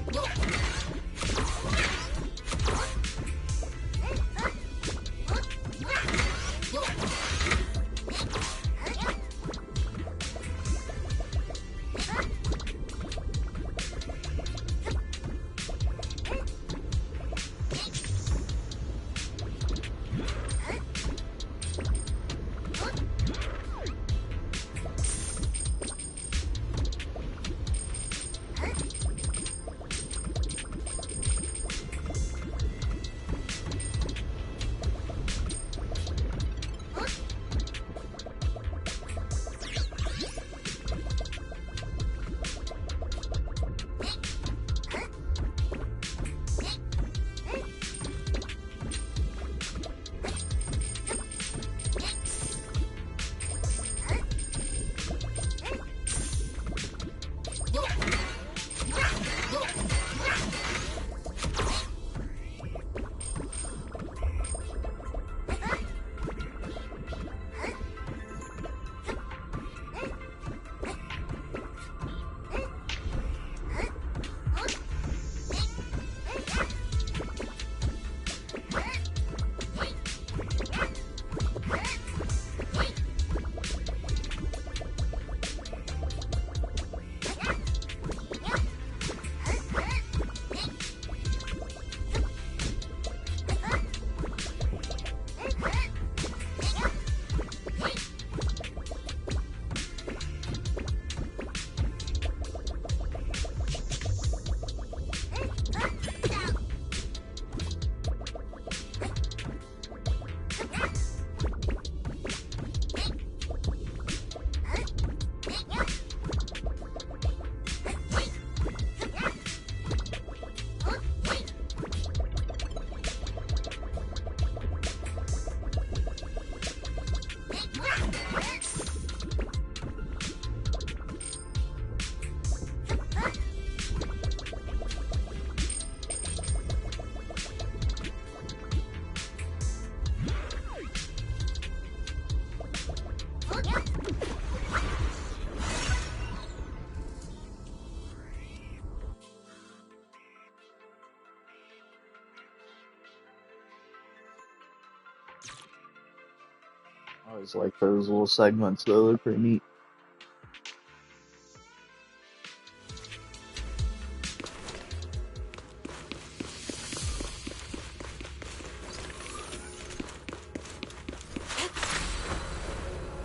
I always like those little segments, though. They're pretty neat.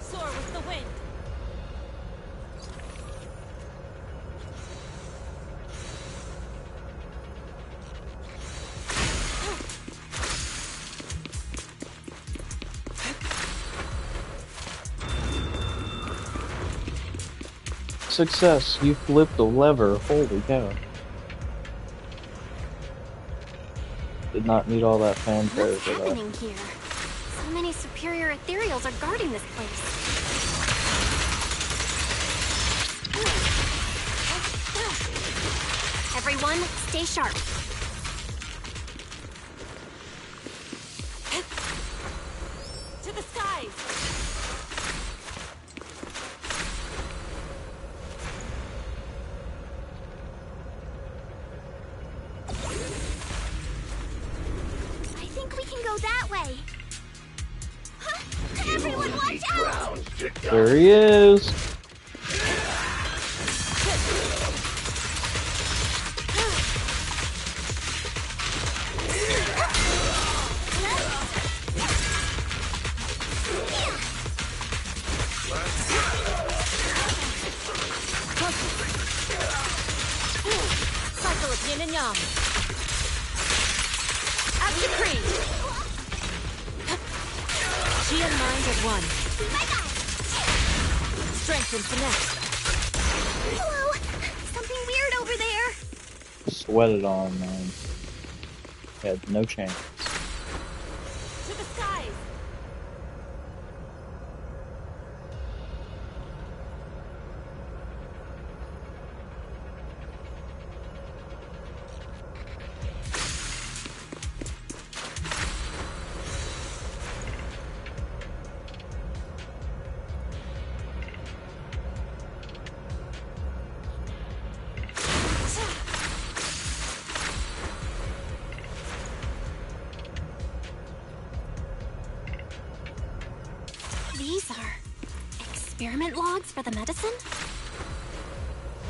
Soar with the wind. Success! You flipped a lever. Holy cow. Did not need all that fanfare What's for that. happening here? So many superior ethereals are guarding this place. Everyone, stay sharp. To the skies! I think we can go that way. Huh? Everyone watch out! There he is! Cycle of yin and yang. At the creed. Chi and mind at one. Strength and finesse. Hello! Something weird over there! Sweated on, man. Had no chance. To the skies! experiment logs for the medicine?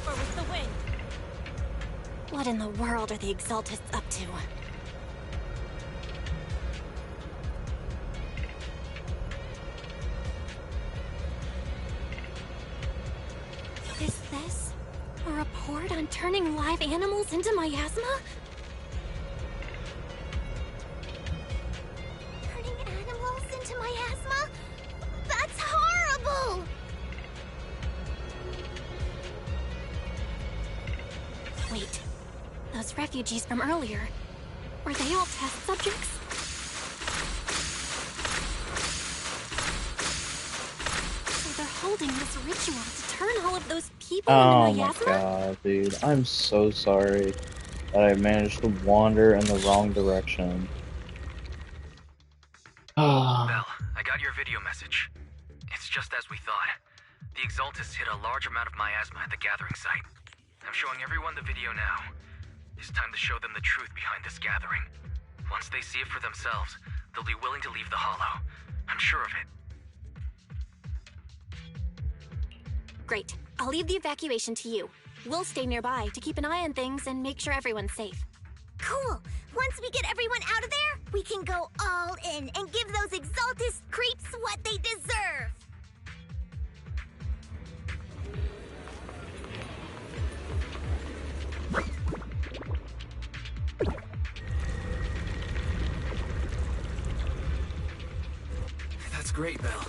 Or was the wind? What in the world are the Exaltists up to? Is this a report on turning live animals into miasma? Turning animals into miasma? That's horrible! Wait, those refugees from earlier, were they all test subjects? So they're holding this ritual to turn all of those people Oh into my miasma? god, dude. I'm so sorry that I managed to wander in the wrong direction. Bell, I got your video message. It's just as we thought. The Exaltists hit a large amount of miasma at the gathering site. I'm showing everyone the video now. It's time to show them the truth behind this gathering. Once they see it for themselves, they'll be willing to leave the Hollow. I'm sure of it. Great. I'll leave the evacuation to you. We'll stay nearby to keep an eye on things and make sure everyone's safe. Cool! Once we get everyone out of there, we can go all in and give those Exaltist creeps what they deserve! That's great, Bell.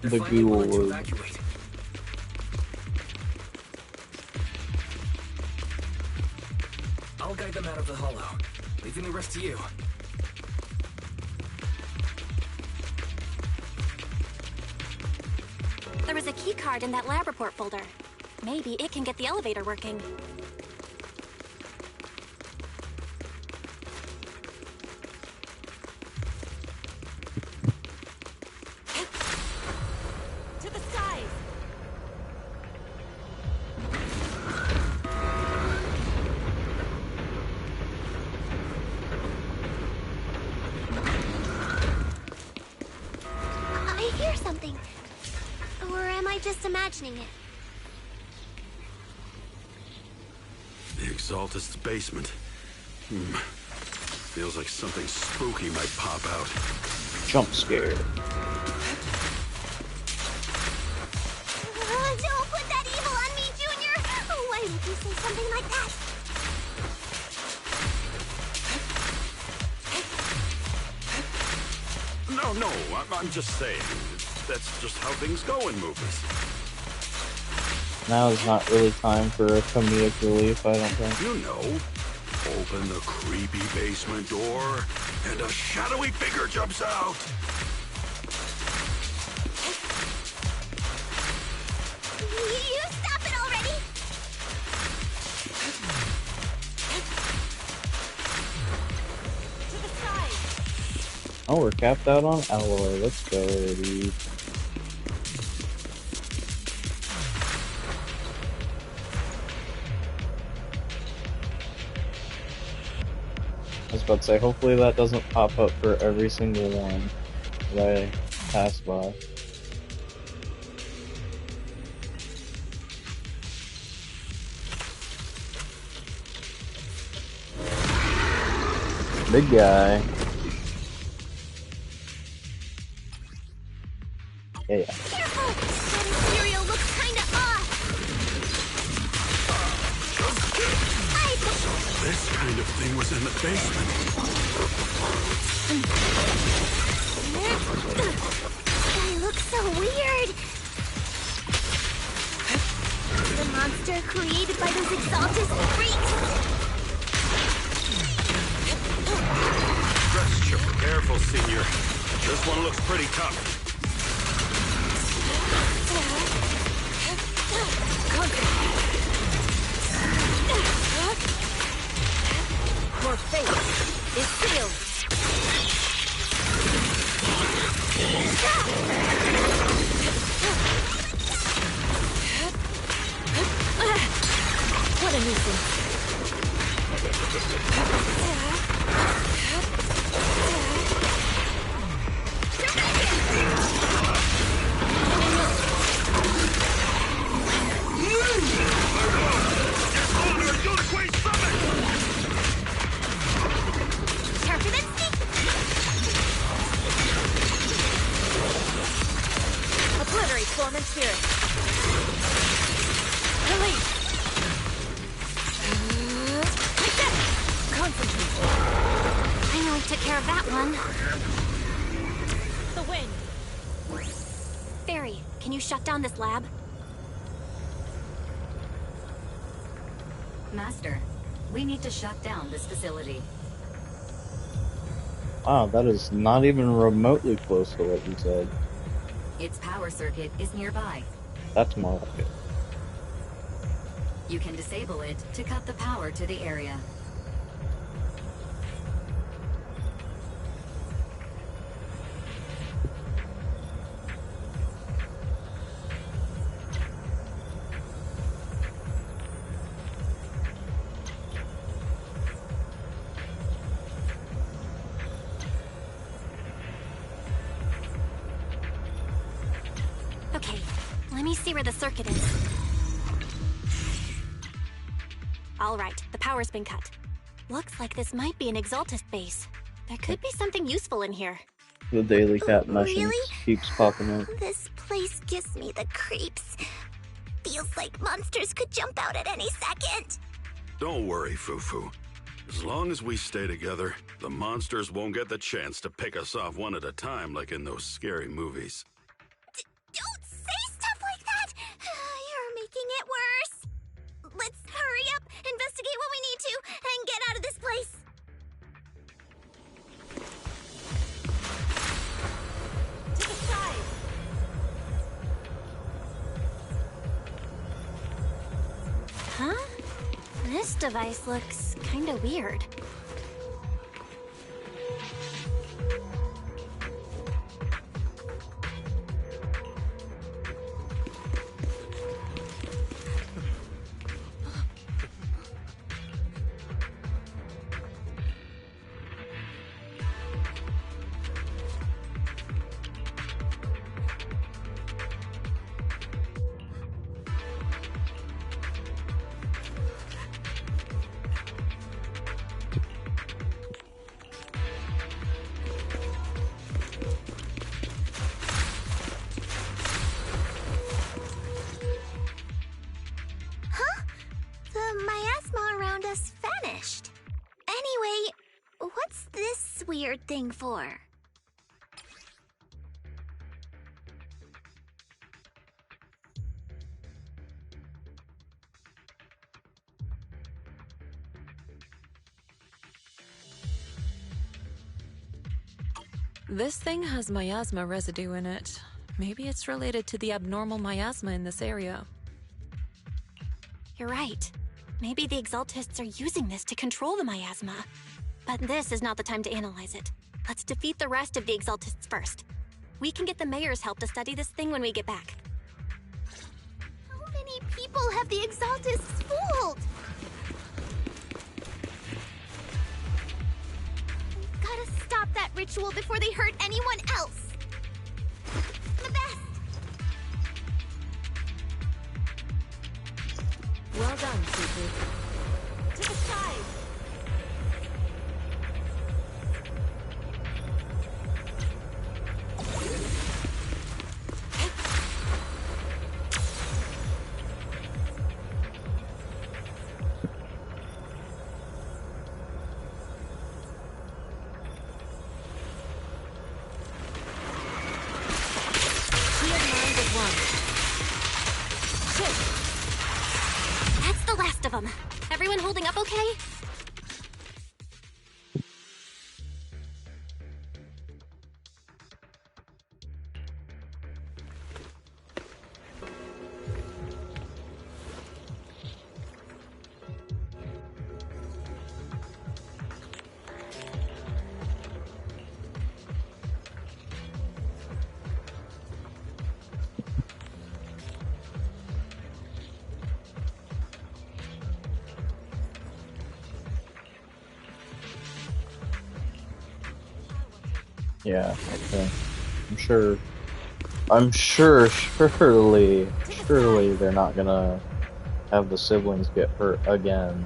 The They're finally willing to ghoul. evacuate. I'll guide them out of the Hollow, leaving the rest to you. There was a key card in that lab report folder. Maybe it can get the elevator working. To the side! I hear something. Or am I just imagining it? The Exaltist's basement. Feels like something spooky might pop out. Jump scare. Don't put that evil on me, Junior! Why would you say something like that? No, I'm just saying. That's just how things go in movies. Now is not really time for a comedic relief, I don't think. You know, open the creepy basement door, and a shadowy figure jumps out. You stop it already! To the side! Oh, we're capped out on alloy. Let's go, dude. I was about to say, hopefully that doesn't pop up for every single one that I pass by. Big guy. Yeah. Careful! That Imperial looks kinda off! This kind of thing was in the basement. They look so weird! The monster created by those Exaltist freaks! Rest your careful, Senior. This one looks pretty tough. Your fate is sealed. What a nuisance. Finally took care of that one. The wind. Fairy, can you shut down this lab? Master, we need to shut down this facility. Wow, that is not even remotely close to what you said. Its power circuit is nearby. That's more like it. You can disable it to cut the power to the area. Okay, let me see where the circuit is. All right, the power's been cut. Looks like this might be an Exaltist base. There could be something useful in here. The Daily Cat mission keeps popping up. This place gives me the creeps. Feels like monsters could jump out at any second. Don't worry, Fufu. As long as we stay together, the monsters won't get the chance to pick us off one at a time like in those scary movies. Don't say stuff like that! You're making it worse. Let's hurry up, investigate what we need to, and get out of this place. To the side. Huh? This device looks kinda weird. The miasma around us vanished. Anyway, what's this weird thing for? This thing has miasma residue in it. Maybe it's related to the abnormal miasma in this area. You're right. Maybe the Exaltists are using this to control the miasma. But this is not the time to analyze it. Let's defeat the rest of the Exaltists first. We can get the mayor's help to study this thing when we get back. How many people have the Exaltists fooled? We've gotta stop that ritual before they hurt anyone else. The best! Well done, Fufu. To the side. That's the last of them. Everyone holding up okay? Yeah, okay. Surely they're not gonna have the siblings get hurt again.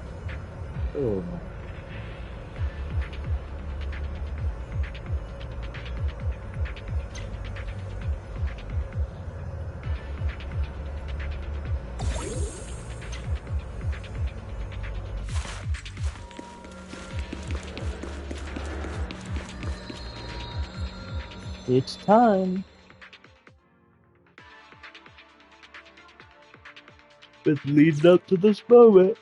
Oh. It's time. It leads up to this moment.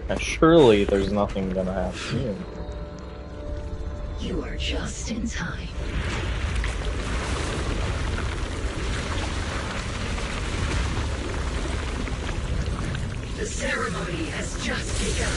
Now, surely there's nothing gonna happen here. You are just in time. The ceremony has just begun.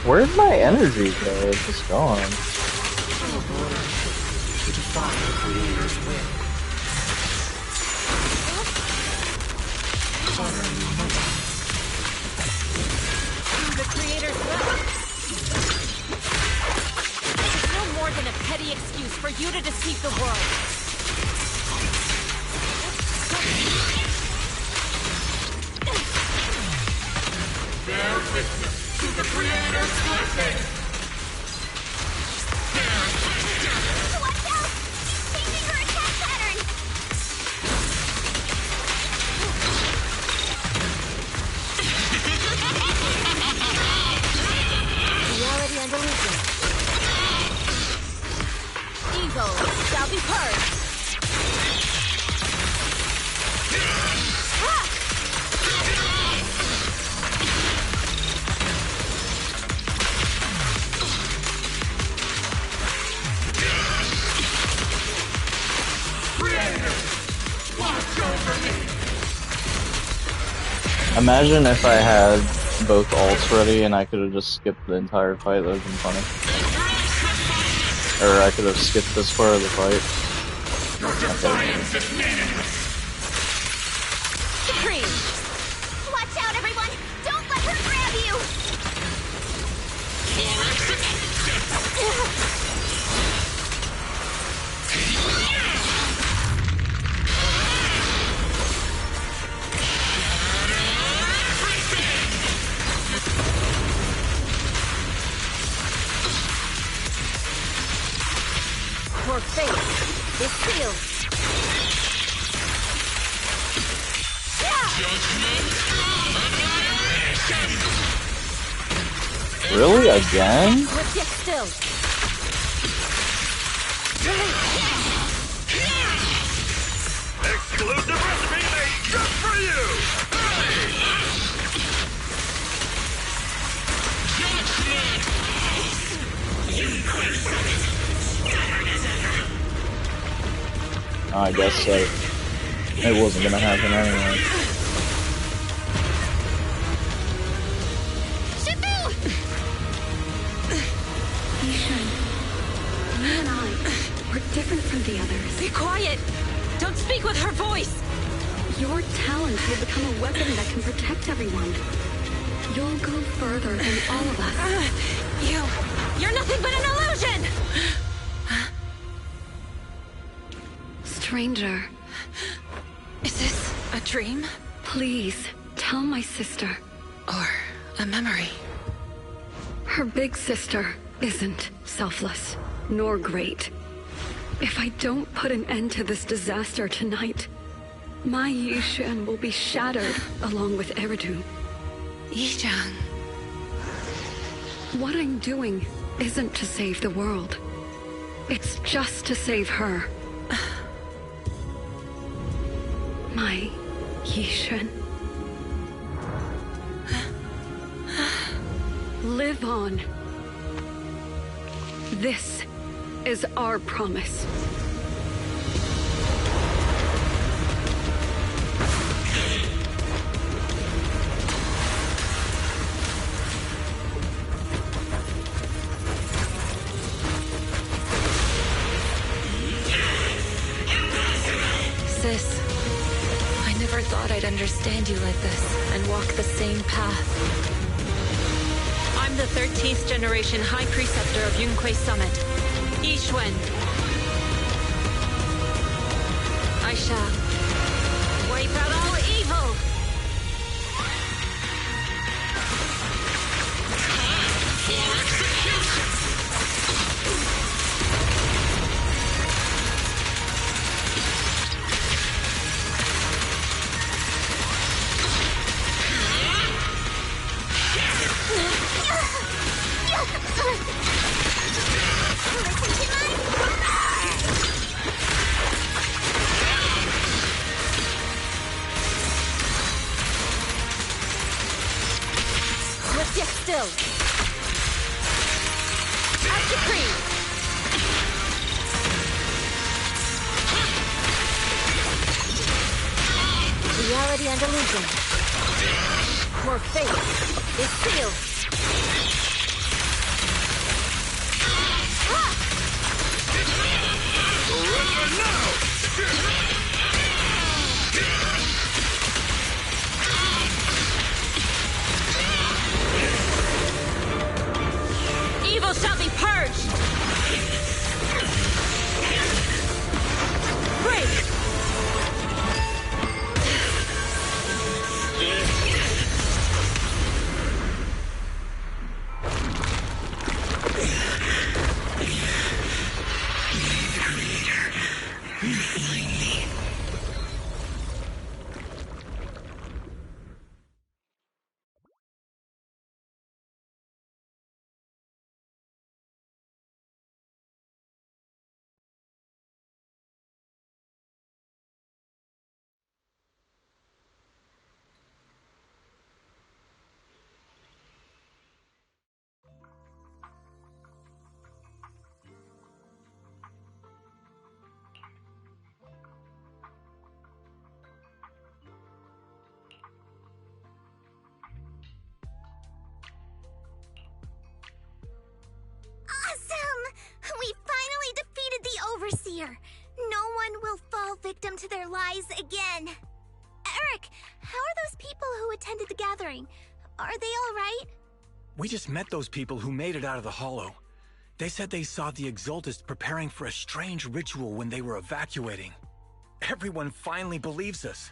Where'd my energy go? It's just gone. The creator's will. It's no more than a petty excuse for you to deceive the world. Bear witness to the creator's blessing. Watch out! Changing her attack pattern! Reality and illusion. Evil shall be purged. Imagine if I had both ults ready and I could have just skipped the entire fight. That would have been funny. Or I could have skipped this part of the fight. Supreme! Watch out, everyone! Don't let her grab you! Your fate is sealed. Really? Again? Sit still. Exclusive recipe made just for you! I guess so. It wasn't gonna happen anyway. You and I, we're different from the others. Be quiet! Don't speak with her voice! Your talent will become a weapon that can protect everyone. You'll go further than all of us. You're nothing but an illusion! Stranger. Is this a dream? Please, tell my sister. Or a memory? Her big sister isn't selfless, nor great. If I don't put an end to this disaster tonight, my Yishan will be shattered along with Eridu. Yizhang. What I'm doing isn't to save the world. It's just to save her. My Yishan. Live on. This is our promise. Sis, I never thought I'd understand you like this and walk the same path. I'm the 13th generation High Preceptor of Yunquei Summit, Yixuan. I shall wipe out all evil! For execution! Let's get still. As decreed. Reality and illusion. Your fate is sealed. Surrender now! Evil shall be purged! Break! Awesome! We finally defeated the Overseer. No one will fall victim to their lies again. Eric, how are those people who attended the gathering? Are they all right? We just met those people who made it out of the Hollow. They said they saw the Exaltists preparing for a strange ritual when they were evacuating. Everyone finally believes us.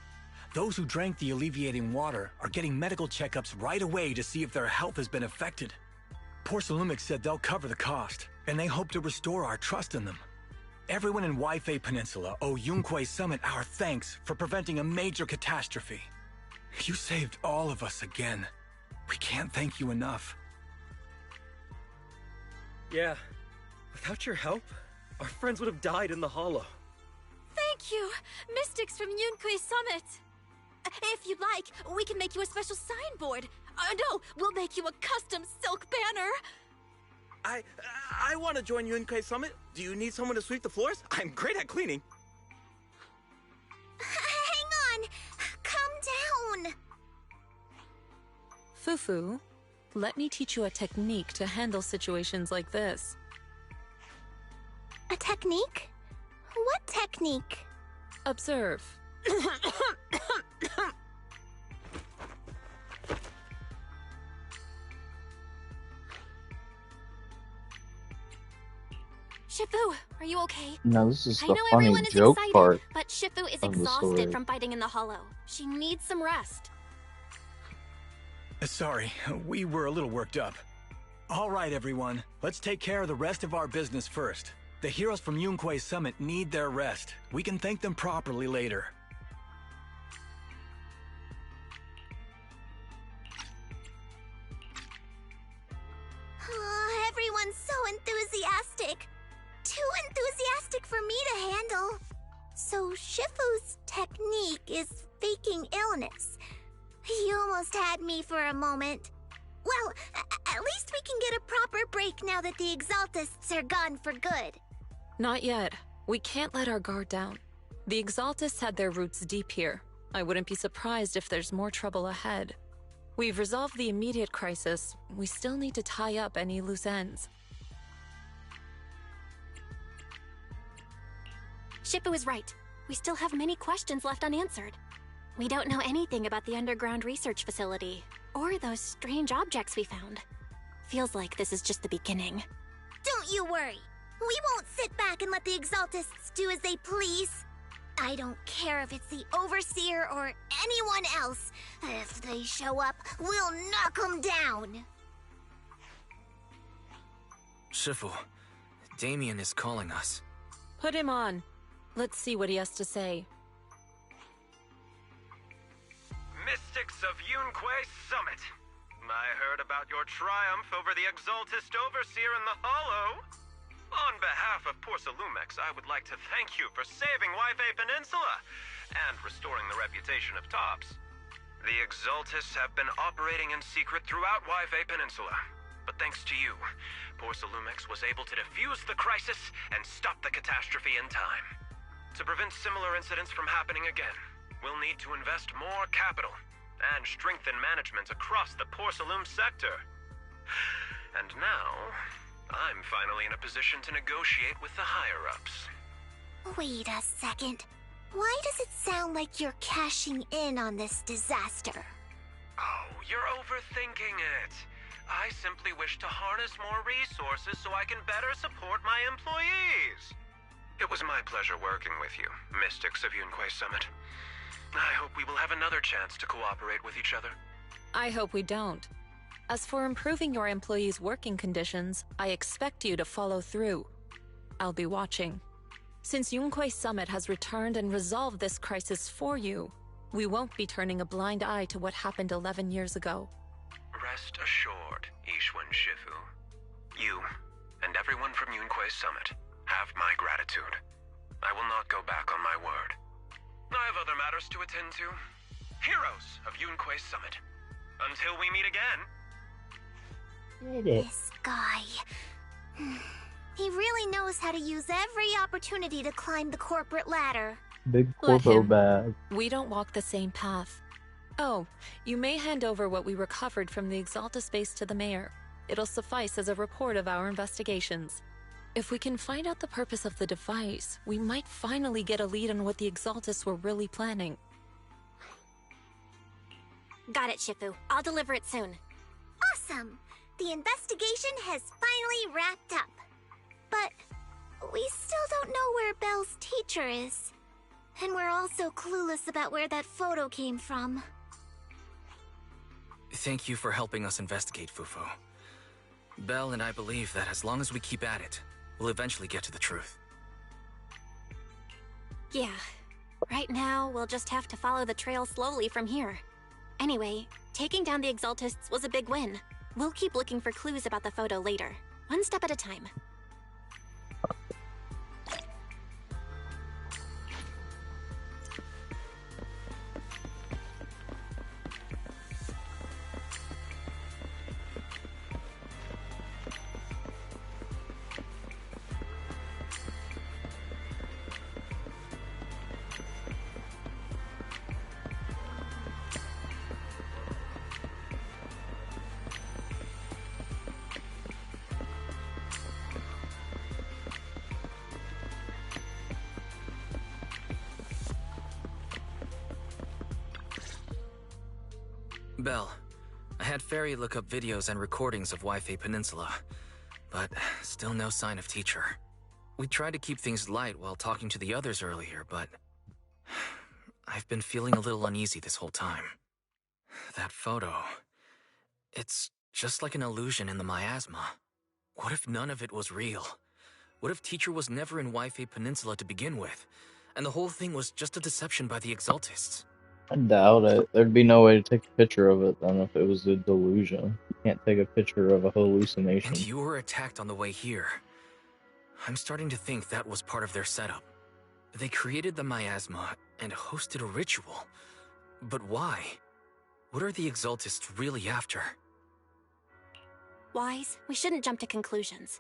Those who drank the alleviating water are getting medical checkups right away to see if their health has been affected. Porcelumix said they'll cover the cost, and they hope to restore our trust in them. Everyone in Waifei Peninsula owe Yunquei Summit our thanks for preventing a major catastrophe. You saved all of us again. We can't thank you enough. Yeah. Without your help, our friends would have died in the Hollow. Thank you, Mystics from Yunquei Summit. If you'd like, we can make you a special signboard. No, we'll make you a custom silk banner. I want to join Yunquei Summit. Do you need someone to sweep the floors? I'm great at cleaning. Hang on. Calm down. Fufu, let me teach you a technique to handle situations like this. A technique? What technique? Observe. Shifu, are you okay? No, this is I the know funny everyone is joke excited, part but Shifu is of the story. exhausted from fighting in the Hollow. She needs some rest. Sorry, we were a little worked up. All right, everyone. Let's take care of the rest of our business first. The heroes from Yunquei Summit need their rest. We can thank them properly later. Everyone's so enthusiastic. Too enthusiastic for me to handle. So Shifu's technique is faking illness. He almost had me for a moment. Well, at least we can get a proper break now that the Exaltists are gone for good. Not yet. We can't let our guard down. The Exaltists had their roots deep here. I wouldn't be surprised if there's more trouble ahead. We've resolved the immediate crisis. We still need to tie up any loose ends. Shifu is right. We still have many questions left unanswered. We don't know anything about the underground research facility, or those strange objects we found. Feels like this is just the beginning. Don't you worry. We won't sit back and let the Exaltists do as they please. I don't care if it's the Overseer or anyone else. If they show up, we'll knock them down. Shifu, Damien is calling us. Put him on. Let's see what he has to say. Mystics of Yunquei Summit. I heard about your triumph over the Exaltist Overseer in the Hollow. On behalf of Porcelumex, I would like to thank you for saving Waifei Peninsula and restoring the reputation of Tops. The Exaltists have been operating in secret throughout Waifei Peninsula, but thanks to you, Porcelumex was able to defuse the crisis and stop the catastrophe in time. To prevent similar incidents from happening again, we'll need to invest more capital and strengthen management across the Porcelume sector. And now, I'm finally in a position to negotiate with the higher-ups. Wait a second. Why does it sound like you're cashing in on this disaster? Oh, you're overthinking it. I simply wish to harness more resources so I can better support my employees. It was my pleasure working with you, Mystics of Yunquei Summit. I hope we will have another chance to cooperate with each other. I hope we don't. As for improving your employees' working conditions, I expect you to follow through. I'll be watching. Since Yunquei Summit has returned and resolved this crisis for you, we won't be turning a blind eye to what happened 11 years ago. Rest assured, Ishwan Shifu. You, and everyone from Yunquei Summit, have my gratitude. I will not go back on my word. I have other matters to attend to. Heroes of Yunquei Summit. Until we meet again. This guy. He really knows how to use every opportunity to climb the corporate ladder. Big Let corpo him. bag. We don't walk the same path. Oh, you may hand over what we recovered from the Exalta space to the mayor. It'll suffice as a report of our investigations. If we can find out the purpose of the device, we might finally get a lead on what the Exaltists were really planning. Got it, Shifu. I'll deliver it soon. Awesome! The investigation has finally wrapped up. But we still don't know where Belle's teacher is. And we're also clueless about where that photo came from. Thank you for helping us investigate, Fufu. Belle and I believe that as long as we keep at it, we'll eventually get to the truth. Yeah. Right now, we'll just have to follow the trail slowly from here. Anyway, taking down the Exaltists was a big win. We'll keep looking for clues about the photo later, one step at a time. Belle, I had Fairy look up videos and recordings of Waifei Peninsula, but still no sign of teacher. We tried to keep things light while talking to the others earlier, but I've been feeling a little uneasy this whole time. That photo, it's just like an illusion in the miasma. What if none of it was real? What if teacher was never in Waifei Peninsula to begin with, and the whole thing was just a deception by the Exaltists? I doubt it. There'd be no way to take a picture of it then if it was a delusion. You can't take a picture of a hallucination. And you were attacked on the way here. I'm starting to think that was part of their setup. They created the miasma and hosted a ritual. But why? What are the Exaltists really after? Wise, we shouldn't jump to conclusions.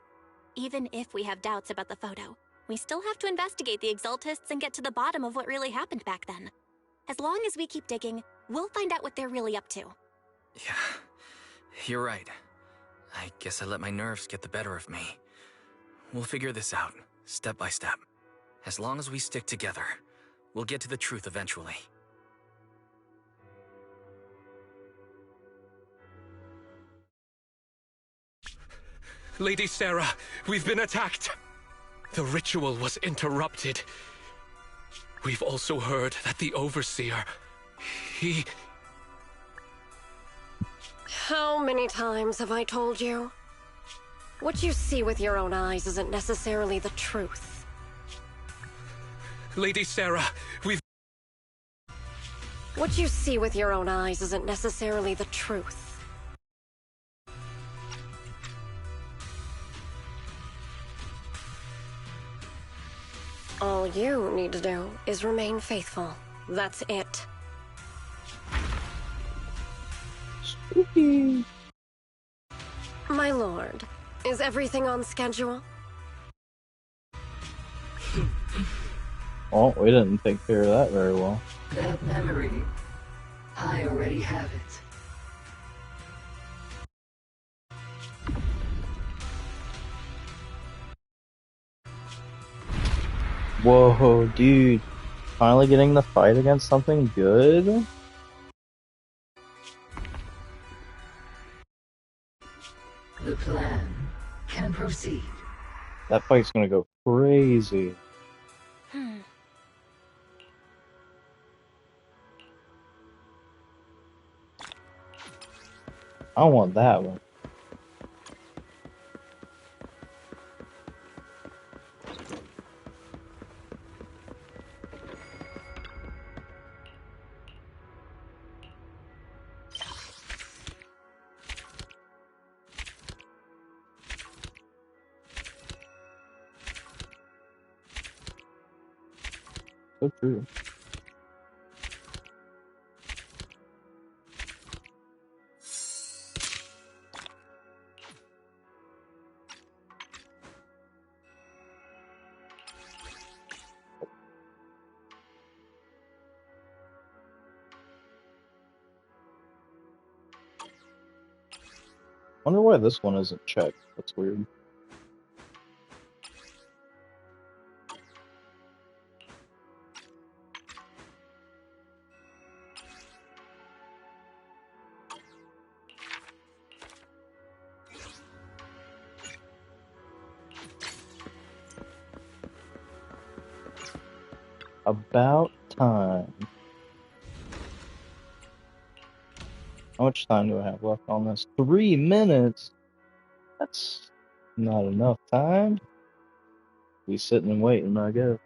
Even if we have doubts about the photo, we still have to investigate the Exaltists and get to the bottom of what really happened back then. As long as we keep digging, we'll find out what they're really up to. Yeah, you're right. I guess I let my nerves get the better of me. We'll figure this out, step by step. As long as we stick together, we'll get to the truth eventually. Lady Sarah, we've been attacked. The ritual was interrupted. we've also heard that the Overseer, he... How many times have I told you? What you see with your own eyes isn't necessarily the truth. Lady Sarah, we've... What you see with your own eyes isn't necessarily the truth. All you need to do is remain faithful. That's it. Spooky. My lord, is everything on schedule? Oh, we didn't take care of that very well. That memory, I already have it. Whoa, dude. Finally getting the fight against something good? The plan can proceed. That fight's gonna go crazy. I want that one. So true. Wonder why this one isn't checked. That's weird. About time. How much time do I have left on this? 3 minutes? That's not enough time. Be sitting and waiting, I guess.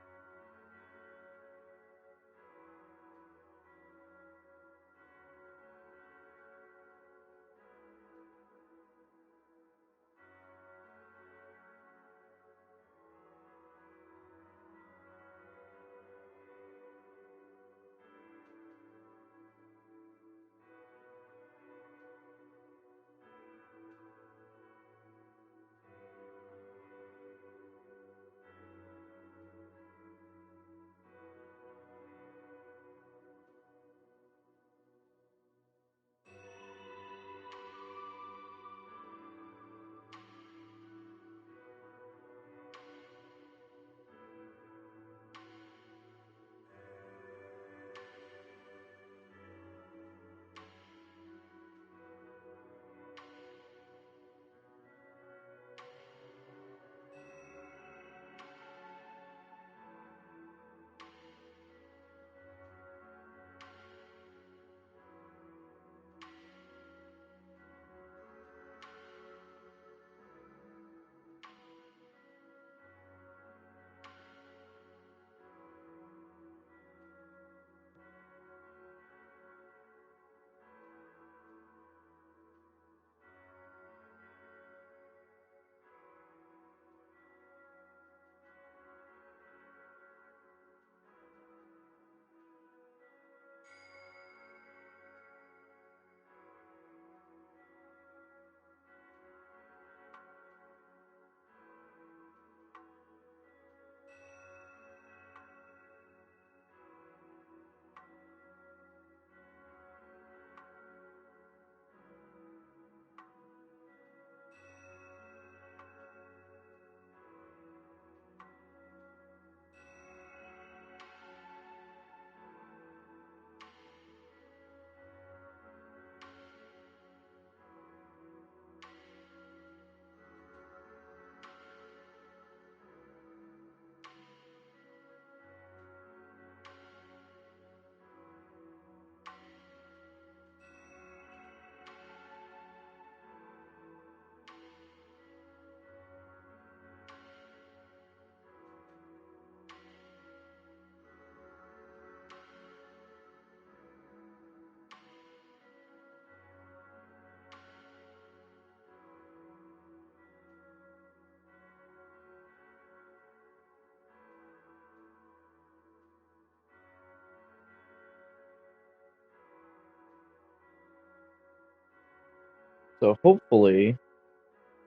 So hopefully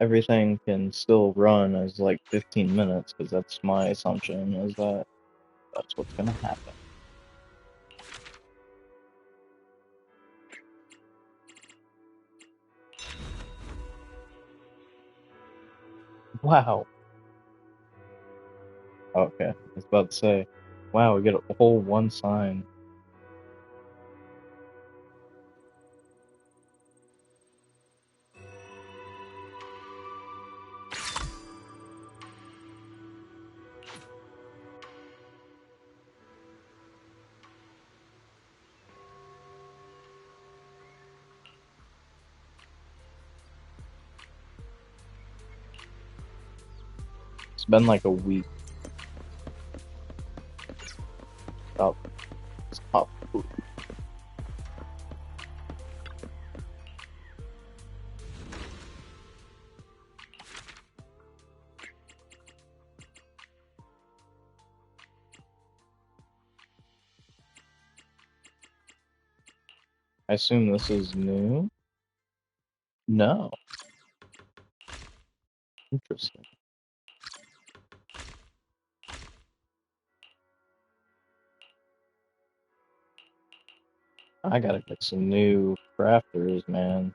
everything can still run as like 15 minutes, because that's my assumption, is that that's what's gonna happen. Wow. Okay, I was about to say, wow, we get a whole one sign. It's been like a week. Stop. Stop. I assume this is new? No. Interesting. I gotta get some new crafters, man.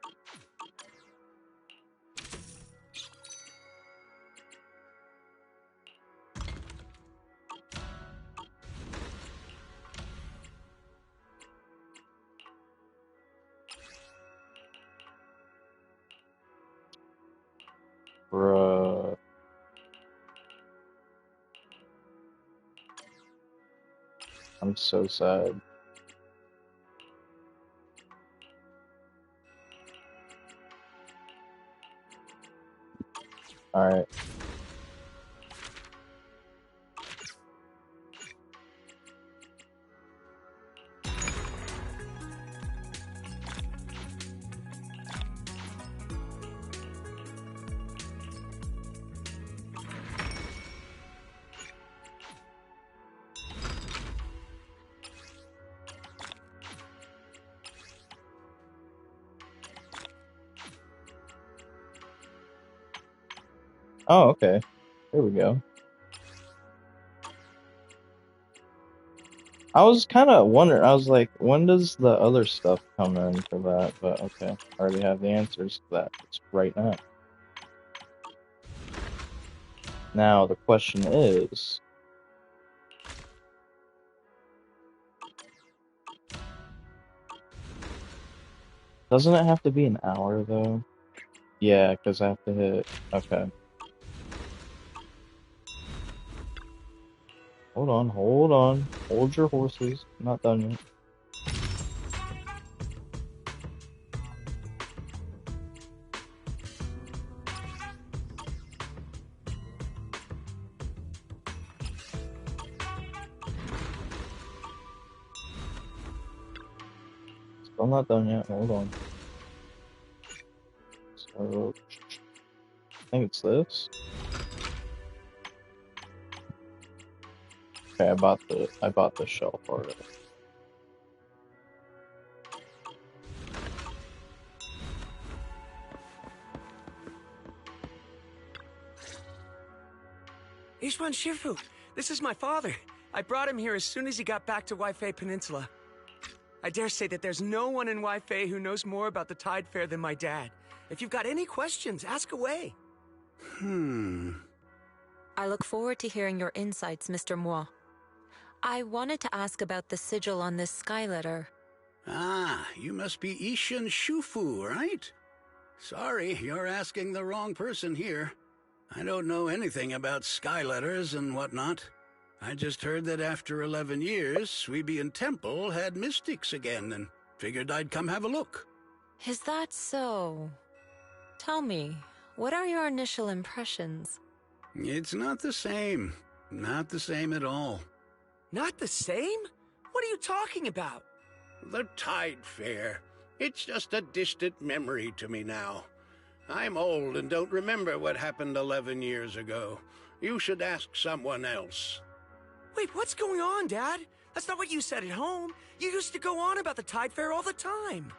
Bruh. I'm so sad. Alright. Oh, okay. There we go. I was kind of wondering, I was like, when does the other stuff come in for that? But okay, I already have the answers to that. It's right now. Now, the question is, doesn't it have to be an hour, though? Yeah, because I have to hit, okay. Hold on, hold on. Hold your horses. I'm not done yet. Still not done yet, hold on. So, I think it's this. Okay, I bought the shelf already. Ishwan Shifu, this is my father. I brought him here as soon as he got back to Waifei Peninsula. I dare say that there's no one in Waifei who knows more about the Tide Fair than my dad. If you've got any questions, ask away. I look forward to hearing your insights, Mr. Moi. I wanted to ask about the sigil on this sky letter. Ah, you must be Ishin Shufu, right? Sorry, you're asking the wrong person here. I don't know anything about sky letters and whatnot. I just heard that after 11 years, Suibian Temple had mystics again and figured I'd come have a look. Is that so? Tell me, what are your initial impressions? It's not the same. Not the same at all. Not the same? What are you talking about? The Tide Fair. It's just a distant memory to me now. I'm old and don't remember what happened 11 years ago. You should ask someone else. Wait, what's going on, Dad? That's not what you said at home. You used to go on about the Tide Fair all the time.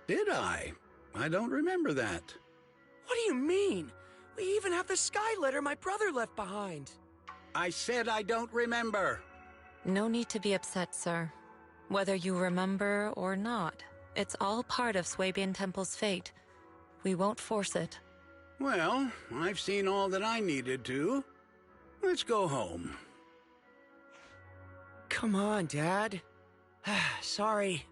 Did I? I don't remember that. What do you mean? We even have the sky letter my brother left behind. I said I don't remember. No need to be upset, sir. Whether you remember or not, it's all part of Swabian Temple's fate. We won't force it. Well, I've seen all that I needed to. Let's go home. Come on, Dad. Sorry.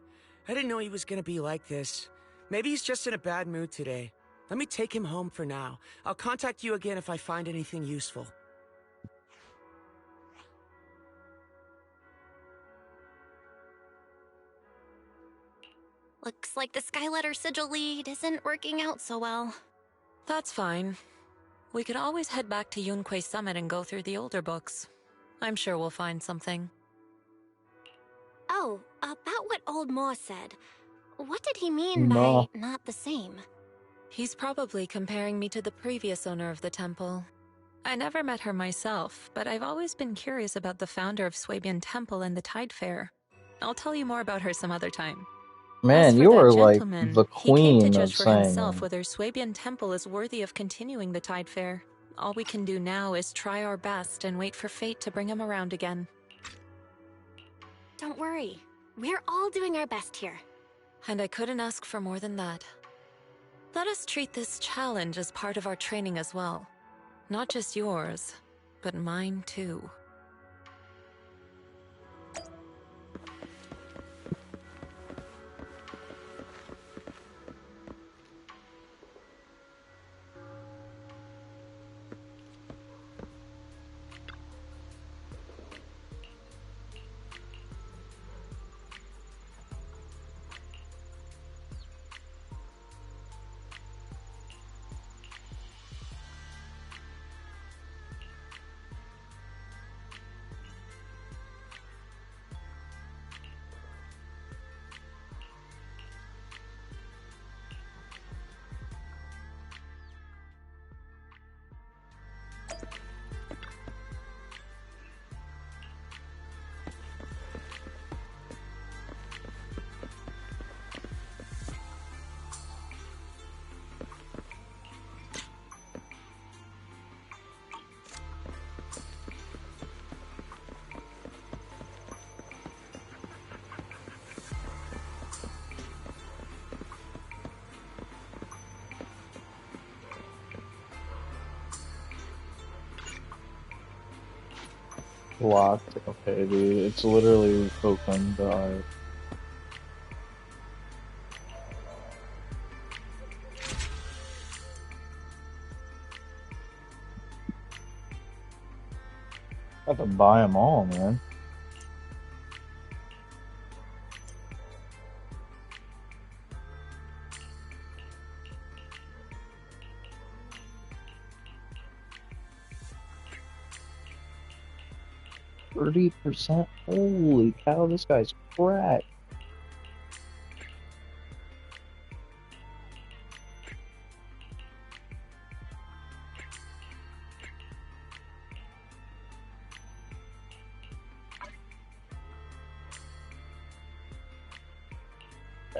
I didn't know he was gonna be like this. Maybe he's just in a bad mood today. Let me take him home for now. I'll contact you again if I find anything useful. Looks like the Skyletter sigil lead isn't working out so well. That's fine. We could always head back to Yunque Summit and go through the older books. I'm sure we'll find something. Oh, about what Old Mo said. What did he mean Ma. by not the same? He's probably comparing me to the previous owner of the temple. I never met her myself, but I've always been curious about the founder of Swabian Temple and the Tide Fair. I'll tell you more about her some other time. Man, As for you that are like gentleman, the he came to queen judge of for saying himself that. whether Swabian Temple is worthy of continuing the Tide Fair. All we can do now is try our best and wait for fate to bring him around again. Don't worry. We're all doing our best here. And I couldn't ask for more than that. Let us treat this challenge as part of our training as well. Not just yours, but mine too. Locked. Okay, dude. It's literally open, but I... have to buy them all, man. %? Holy cow, this guy's cracked.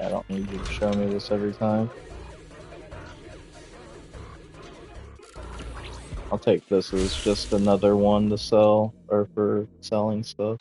I don't need you to show me this every time. I'll take this as just another one to sell, or for selling stuff.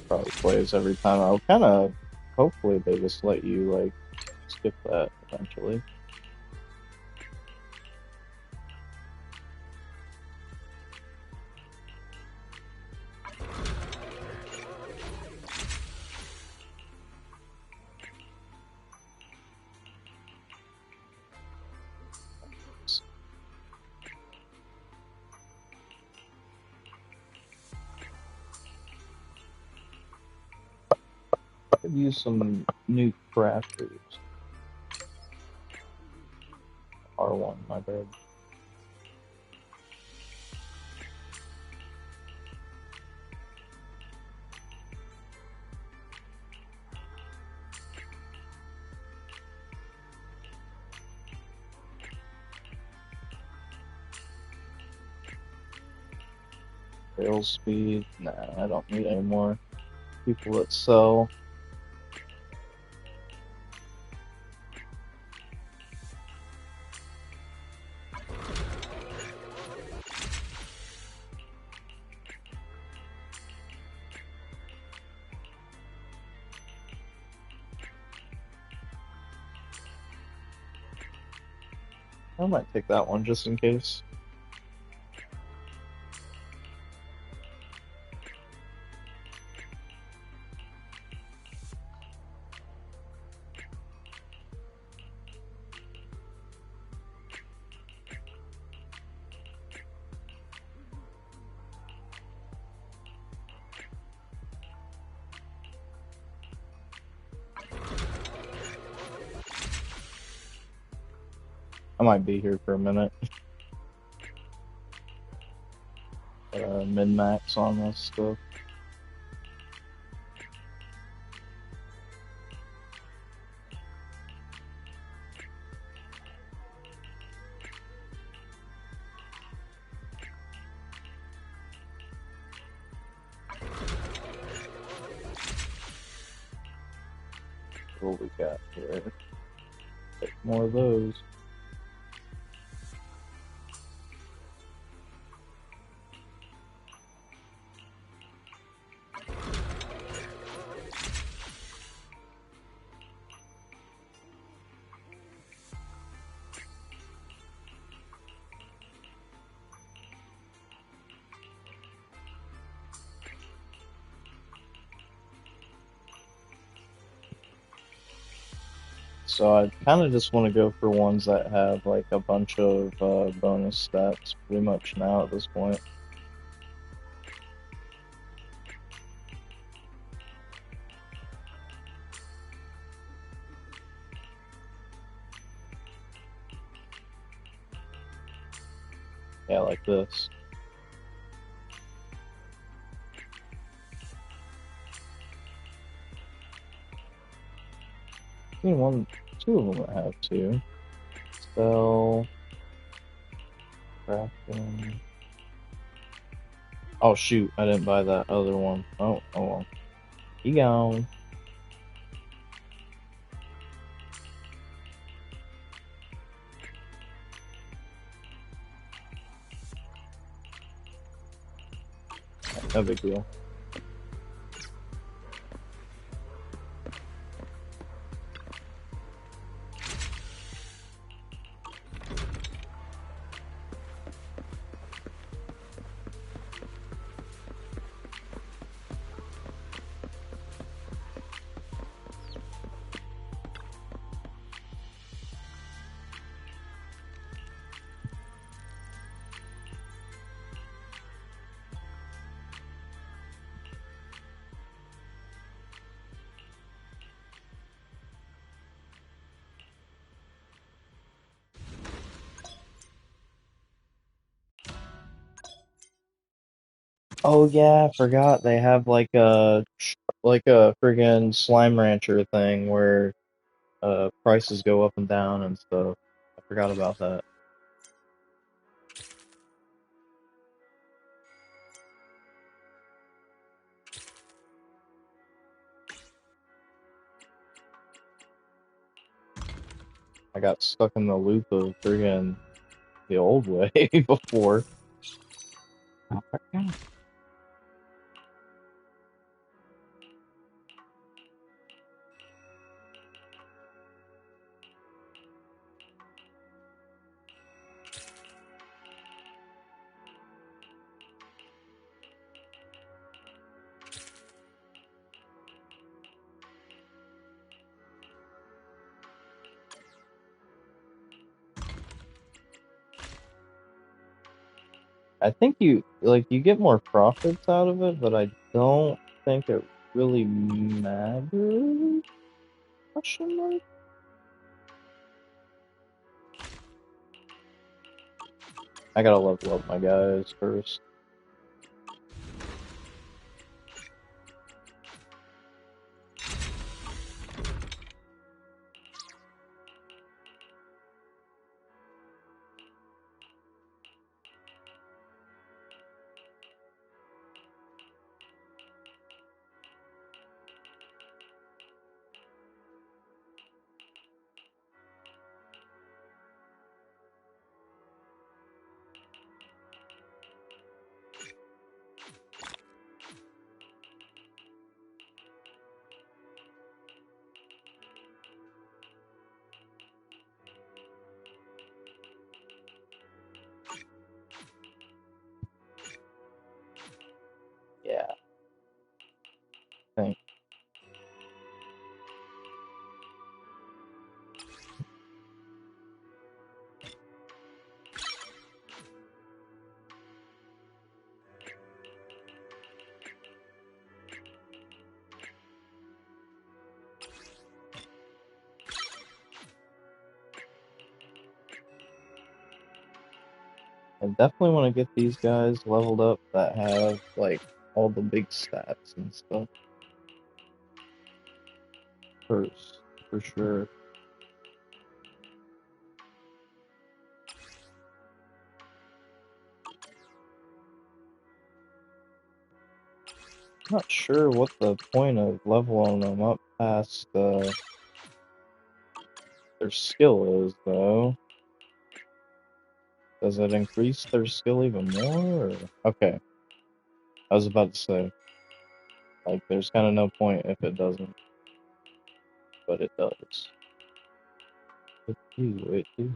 Probably plays every time. I'll kind of, hopefully they just let you like skip that eventually. Could use some new crafters. R1, my bad. Sales speed. Nah, I don't need any more people that sell. I might take that one just in case. I might be here for a minute. Min-max on this stuff. What we got here? Take more of those. So I kind of just want to go for ones that have like a bunch of bonus stats pretty much now at this point. Yeah, like this. I think two of them that have two. Spell. Crafting. Oh shoot, I didn't buy that other one. Oh well. He gone. No big deal. Oh yeah, I forgot they have like a friggin' slime rancher thing where prices go up and down and stuff. I forgot about that. I got stuck in the loop of friggin' the old way before. I think you get more profits out of it, but I don't think it really matters. Question mark? I gotta level up my guys first. think. I definitely want to get these guys leveled up that have, like, all the big stats and stuff. First, for sure. Not sure what the point of leveling them up past their skill is, though. Does it increase their skill even more? Or... Okay, I was about to say, like, there's kind of no point if it doesn't, but it does. It do.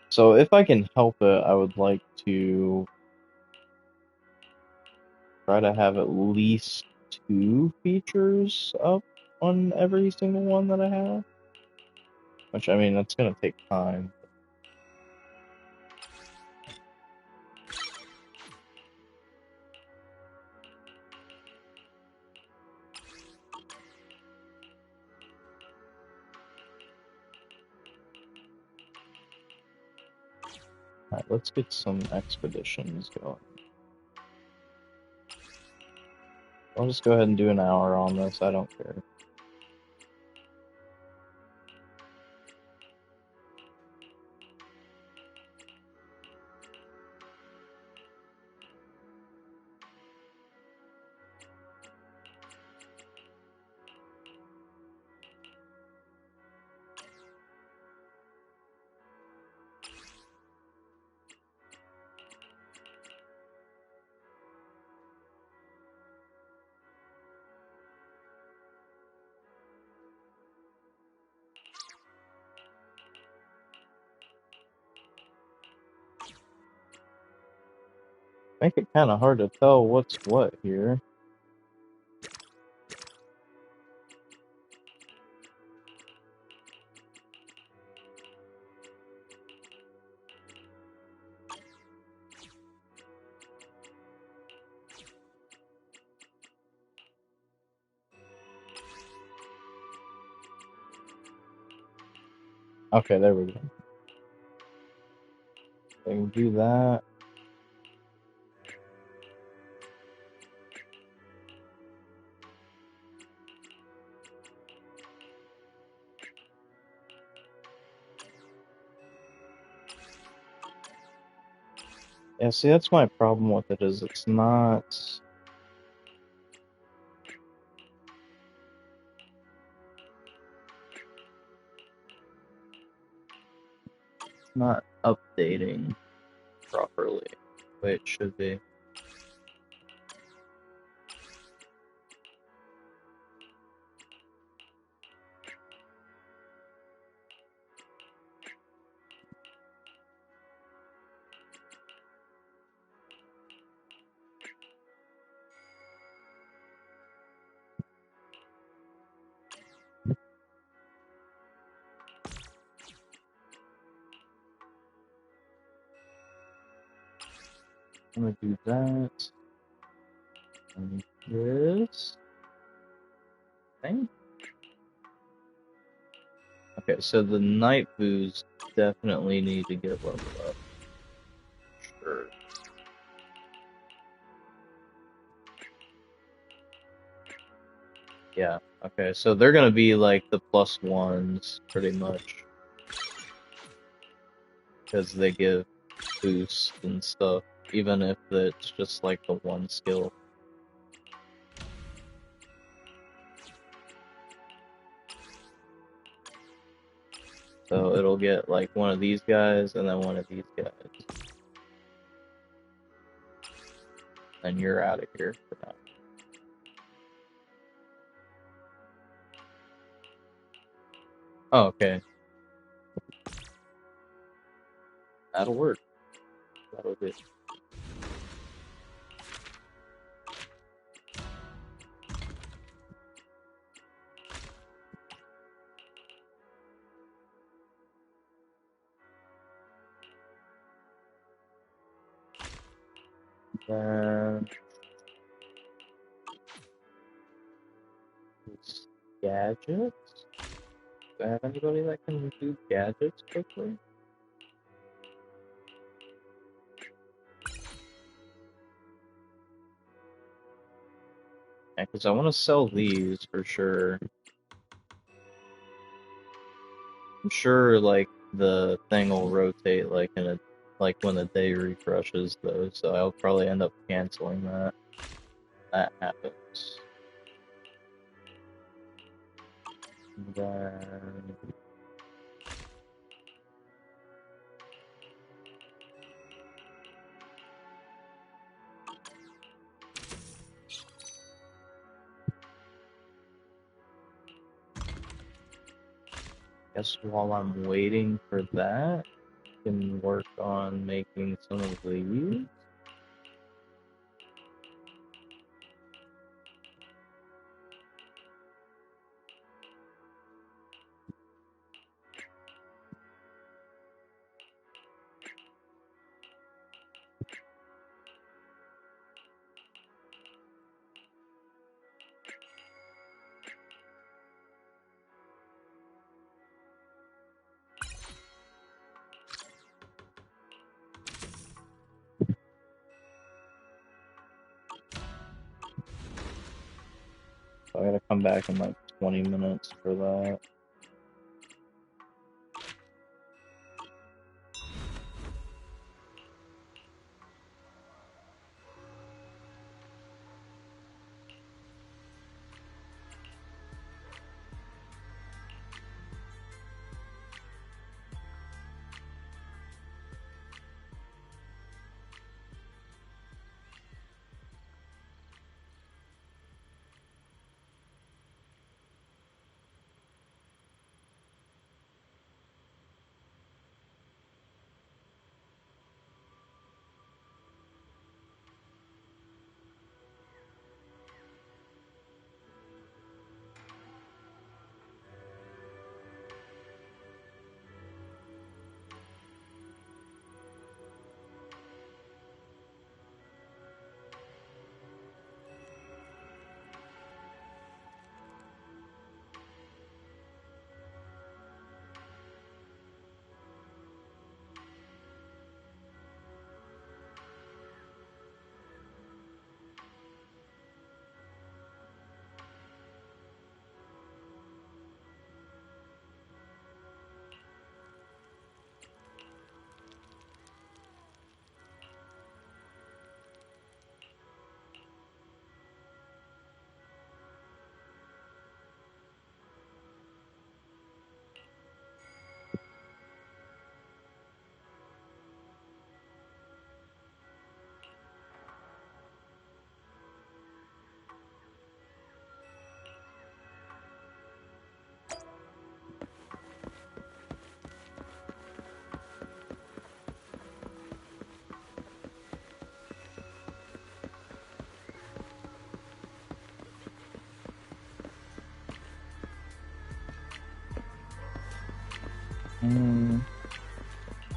So if I can help it, I would like to try to have at least 2 features up on every single one that I have. Which, I mean, that's gonna take time. Alright, let's get some expeditions going. I'll just go ahead and do an hour on this, I don't care. Make it kind of hard to tell what's what here. Okay, there we go. I can do that. Yeah, see, that's my problem with it, is it's not updating properly the way it should be. I'm gonna do that. And this thing. Okay, so the night booze definitely need to get leveled up. Sure. Yeah, okay, so they're gonna be like the +1s, pretty much. Because they give boost and stuff, even if it's just like the one skill. So it'll get like one of these guys and then one of these guys. And you're out of here for now. Oh, okay. That'll work. That'll do. Then gadgets. Do I have anybody that can do gadgets quickly? Yeah, because I want to sell these for sure. I'm sure like the thing will rotate like in a like when the day refreshes though, so I'll probably end up canceling that. That happens. And then guess while I'm waiting for that, I can work on making some of these. So I gotta come back in like 20 minutes for that.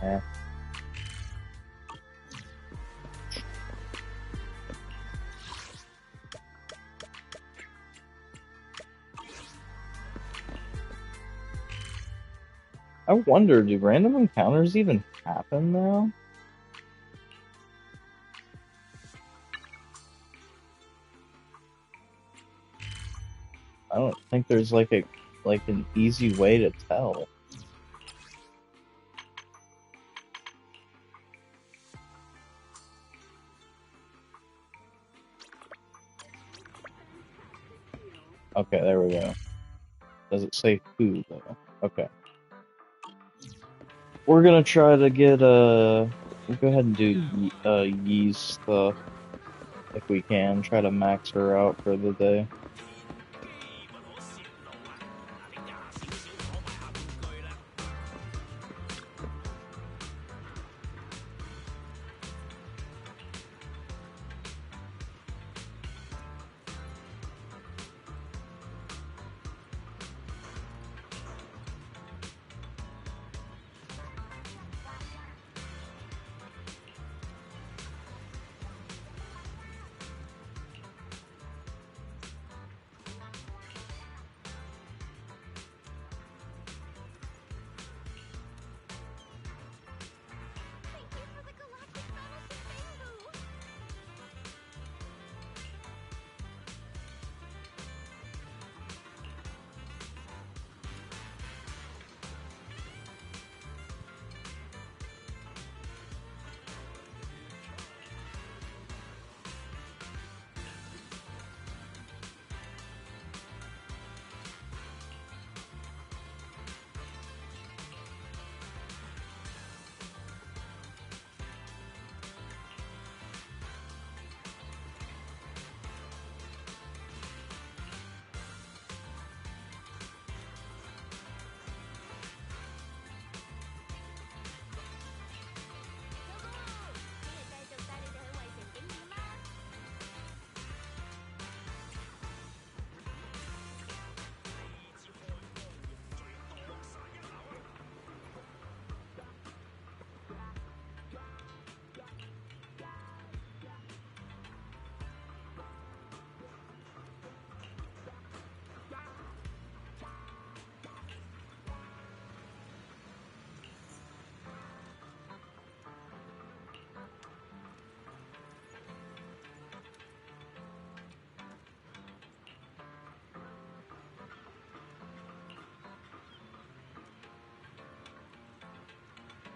Yeah. I wonder, do random encounters even happen now? I don't think there's like an easy way to tell. Okay, there we go. Does it say who though? Okay. We're gonna try to get we'll go ahead and do Yee's stuff if we can. Try to max her out for the day.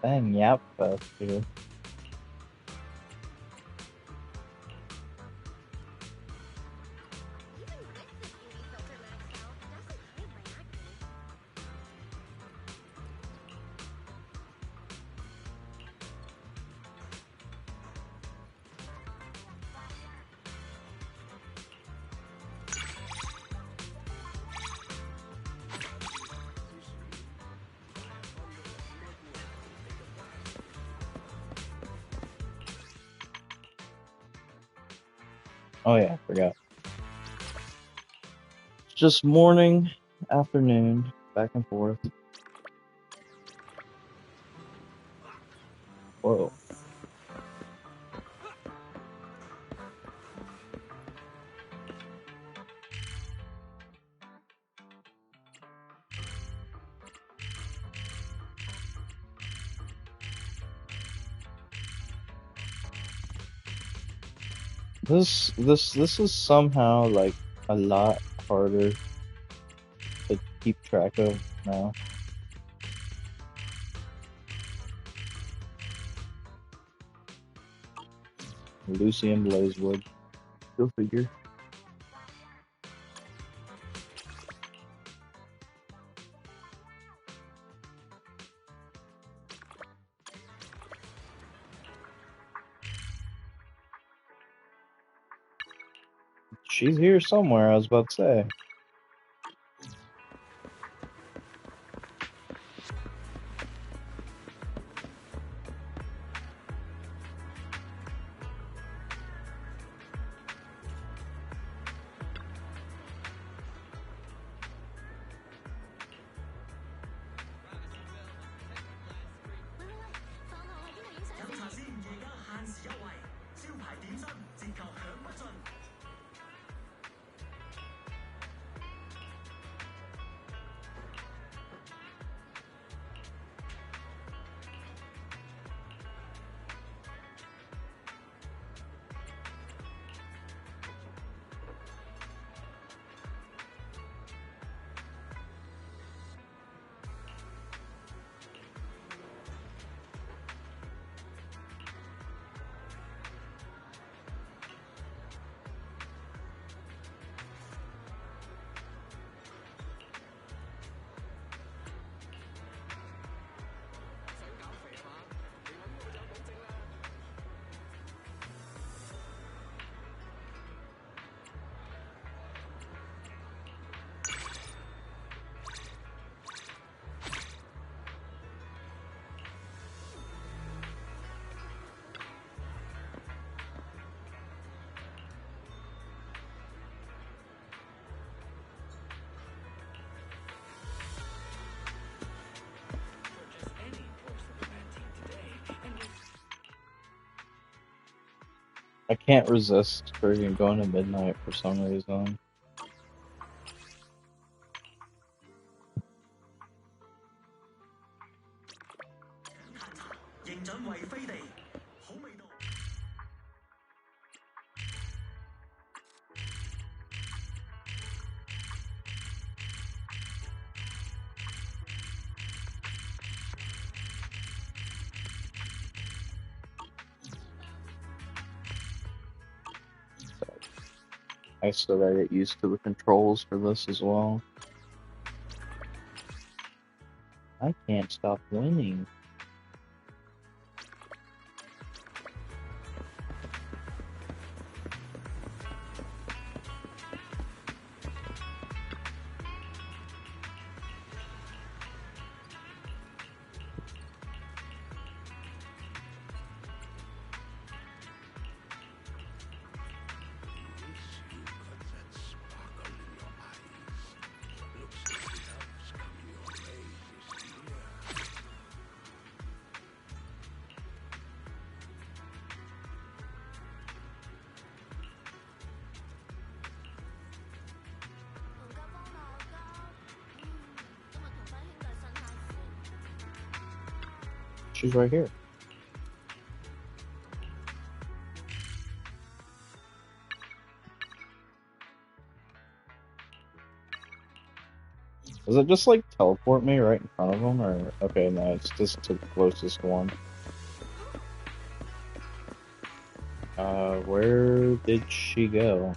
Dang, yap fest here. Oh yeah, I forgot. It's just morning, afternoon, back and forth. Whoa. This is somehow like a lot harder to keep track of now. Lucy and Blazewood. Go figure. She's here somewhere, I was about to say. I can't resist freaking going to midnight for some reason. I still gotta get used to the controls for this as well. I can't stop winning. She's right here. Does it just like teleport me right in front of them, or okay, no, it's just to the closest one. Where did she go?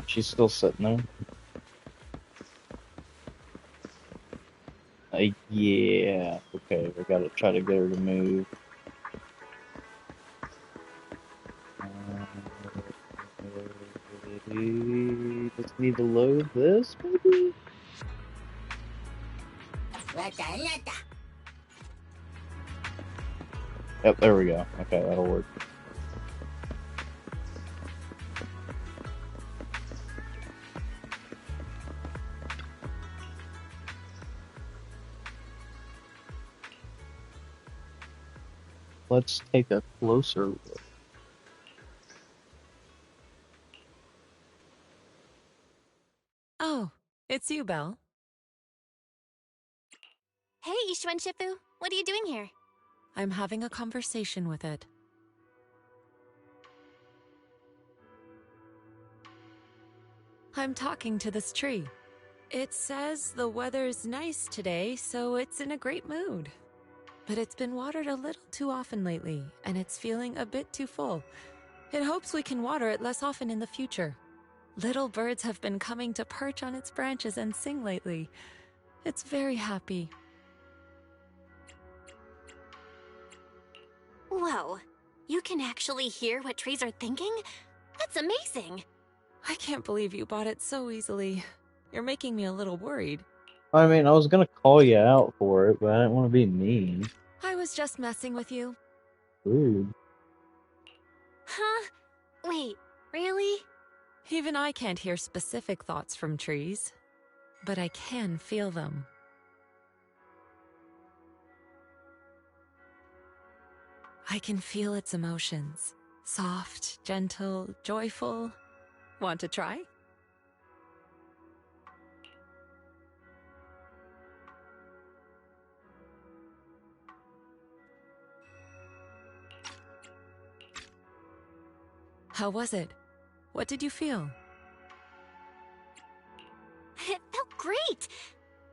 She's still sitting there. Yeah. Okay, we gotta try to get her to move. Just need to load this, maybe? Yep, there we go. Okay, that'll work. Let's take a closer look. Oh, it's you, Belle. Hey, Ishuen Shifu. What are you doing here? I'm having a conversation with it. I'm talking to this tree. It says the weather's nice today, so it's in a great mood. But it's been watered a little too often lately, and it's feeling a bit too full. It hopes we can water it less often in the future. Little birds have been coming to perch on its branches and sing lately. It's very happy. Whoa. You can actually hear what trees are thinking? That's amazing. I can't believe you bought it so easily. You're making me a little worried. I mean, I was gonna call you out for it, but I didn't want to be mean. I was just messing with you. Rude. Huh? Wait, really? Even I can't hear specific thoughts from trees, but I can feel them. I can feel its emotions. Soft, gentle, joyful. Want to try? How was it? What did you feel? It felt great.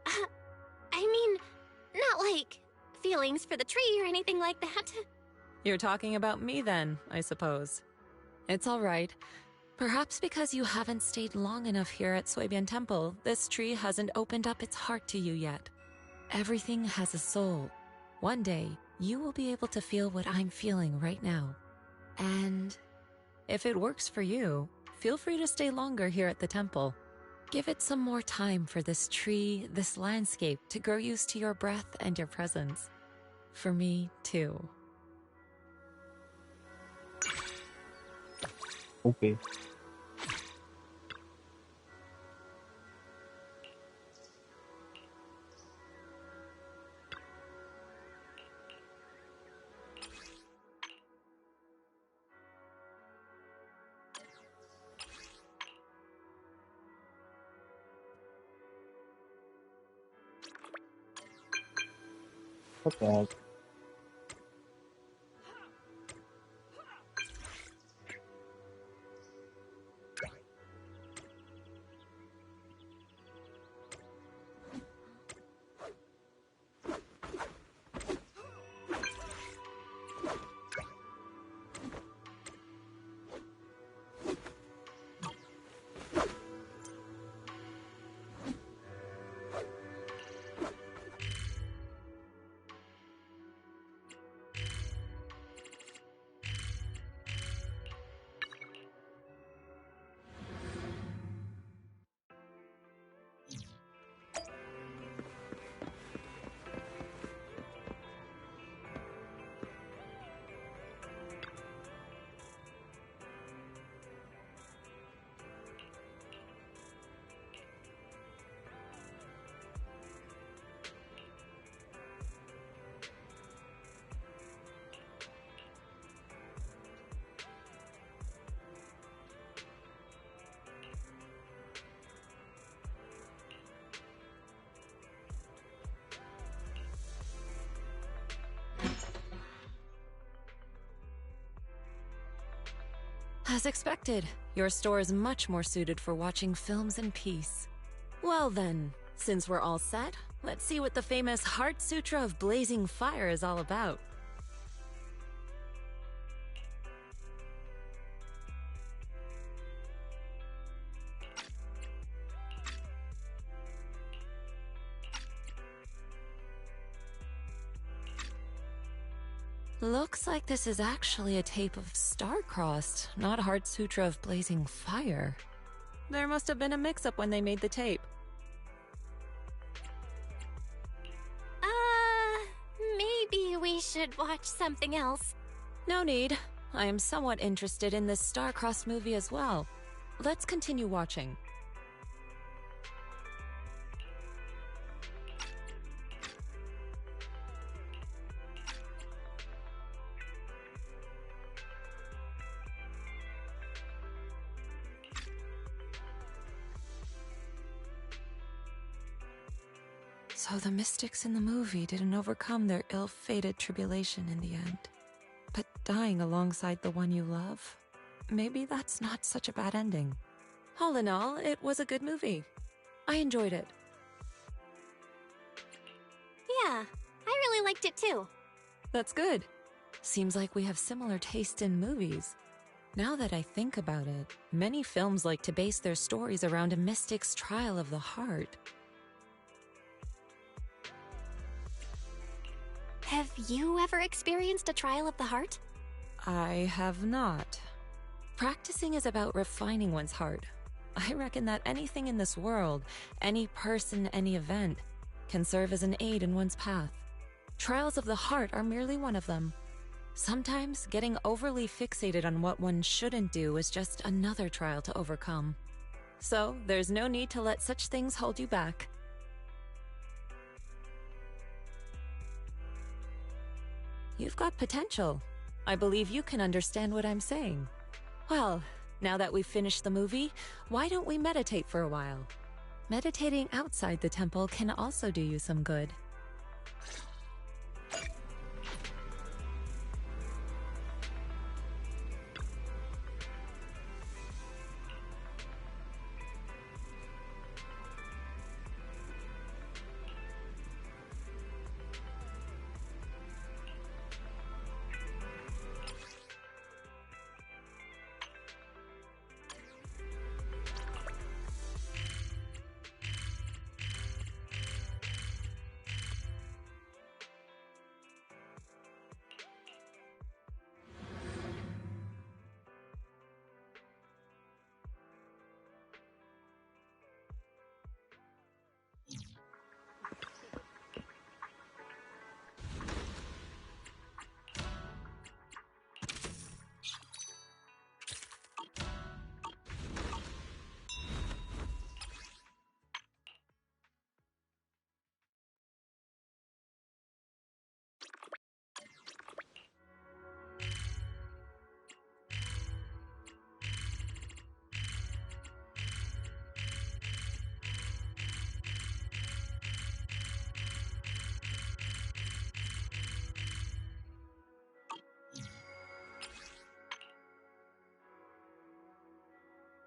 I mean, not like feelings for the tree or anything like that. You're talking about me then, I suppose. It's all right. Perhaps because you haven't stayed long enough here at Suibian Temple, this tree hasn't opened up its heart to you yet. Everything has a soul. One day, you will be able to feel what I'm feeling right now. And if it works for you, feel free to stay longer here at the temple. Give it some more time for this tree, this landscape to grow used to your breath and your presence. For me, too. Okay. What the heck? As expected, Your store is much more suited for watching films in peace. Well then, since we're all set, let's see what the famous Heart Sutra of Blazing Fire is all about. Looks like this is actually a tape of Star-Crossed, not Heart Sutra of Blazing Fire. There must have been a mix-up when they made the tape. Maybe we should watch something else. No need. I am somewhat interested in this Star-Crossed movie as well. Let's continue watching. So the mystics in the movie didn't overcome their ill-fated tribulation in the end. But dying alongside the one you love, maybe that's not such a bad ending. All in all, it was a good movie. I enjoyed it. Yeah, I really liked it too. That's good. Seems like we have similar taste in movies. Now that I think about it, many films like to base their stories around a mystic's trial of the heart. Have you ever experienced a trial of the heart? I have not. Practicing is about refining one's heart. I reckon that anything in this world, any person, any event, can serve as an aid in one's path. Trials of the heart are merely one of them. Sometimes getting overly fixated on what one shouldn't do is just another trial to overcome. So there's no need to let such things hold you back. You've got potential. I believe you can understand what I'm saying. Well, now that we've finished the movie, why don't we meditate for a while? Meditating outside the temple can also do you some good.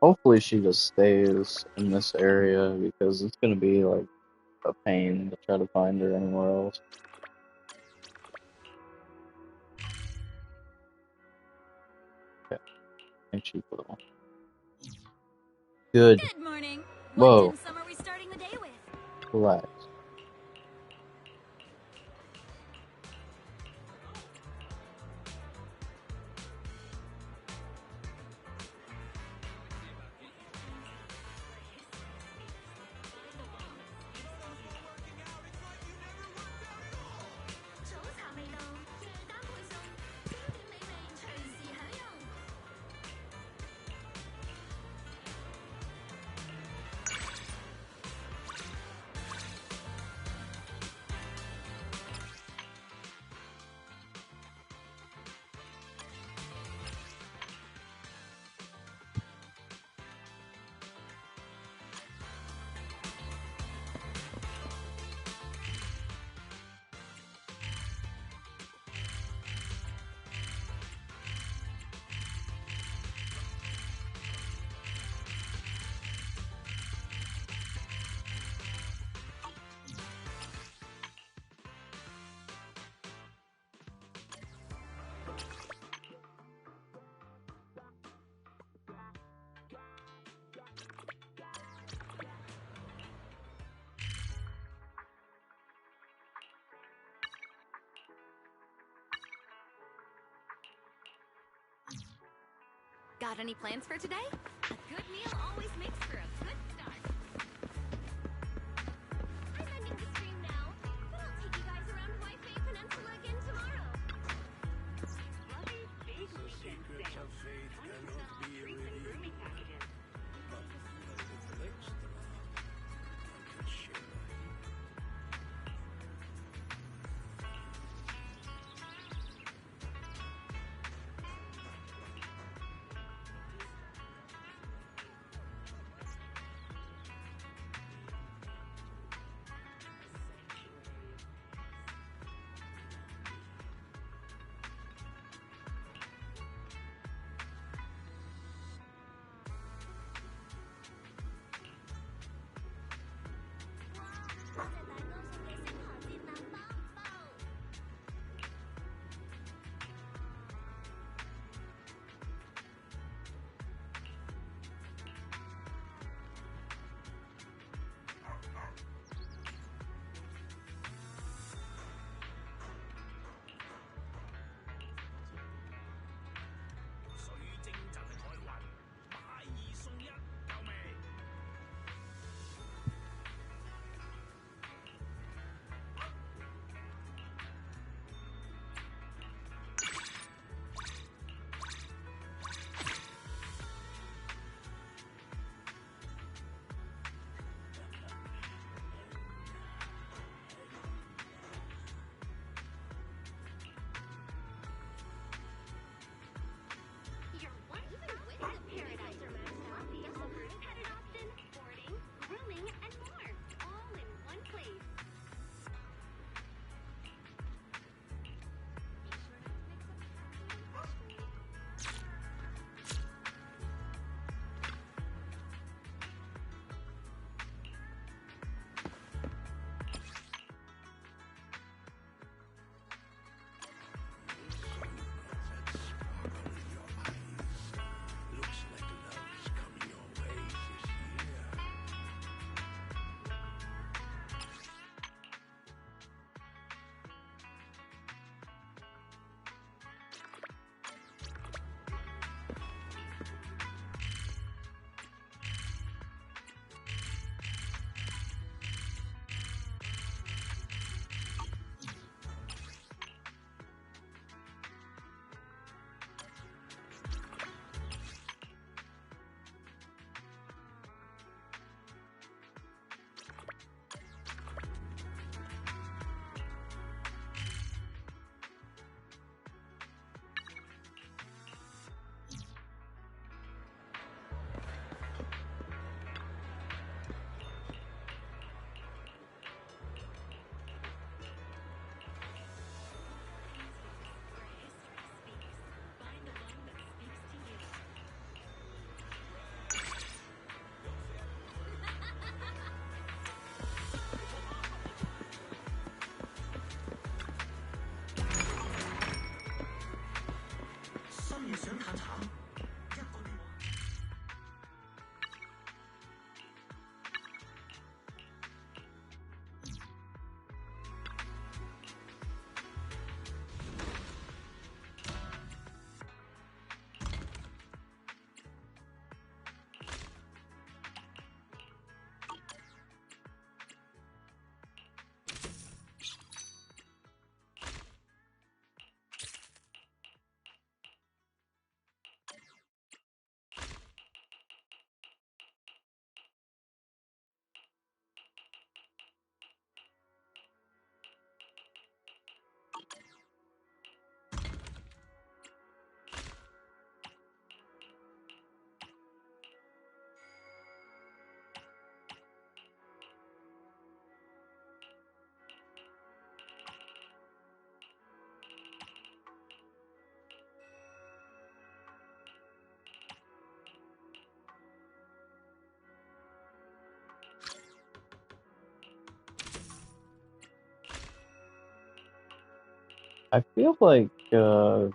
Hopefully she just stays in this area because it's gonna be like a pain to try to find her anywhere else. Okay, I think she will. Good. Good morning. Whoa. What dim sum are we starting the day with? Relax. Got any plans for today? A good meal always makes for a good start. I'm ending the stream now, but I'll take you guys around Wi-Fi Peninsula again tomorrow. The secrets of fate cannot be revealed. But with extra, one can share. I feel like, even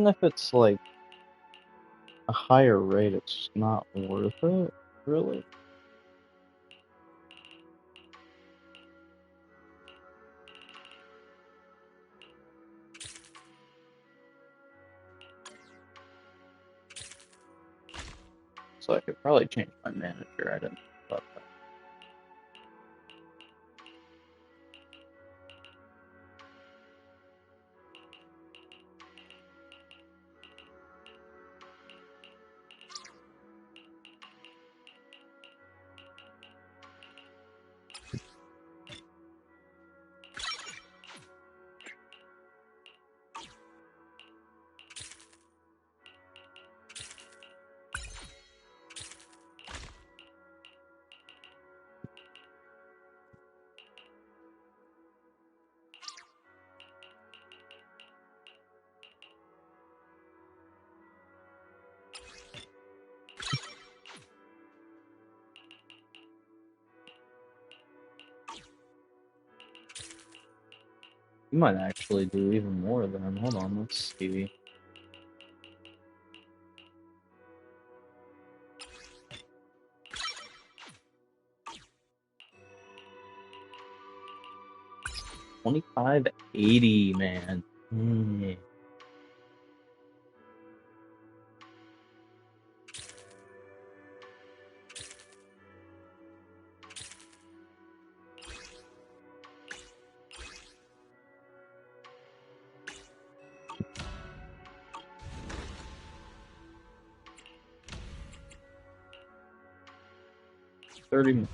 if it's like a higher rate, it's not worth it, really. So I could probably change my manager. I didn't think about that. You might actually do even more than. Hold on, let's see. $25.80, man. Mm. $30.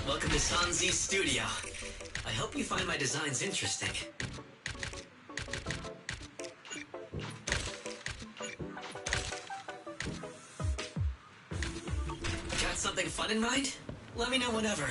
Welcome to ZZZ Studio. I hope you find my designs interesting. Got something fun in mind? Let me know whenever.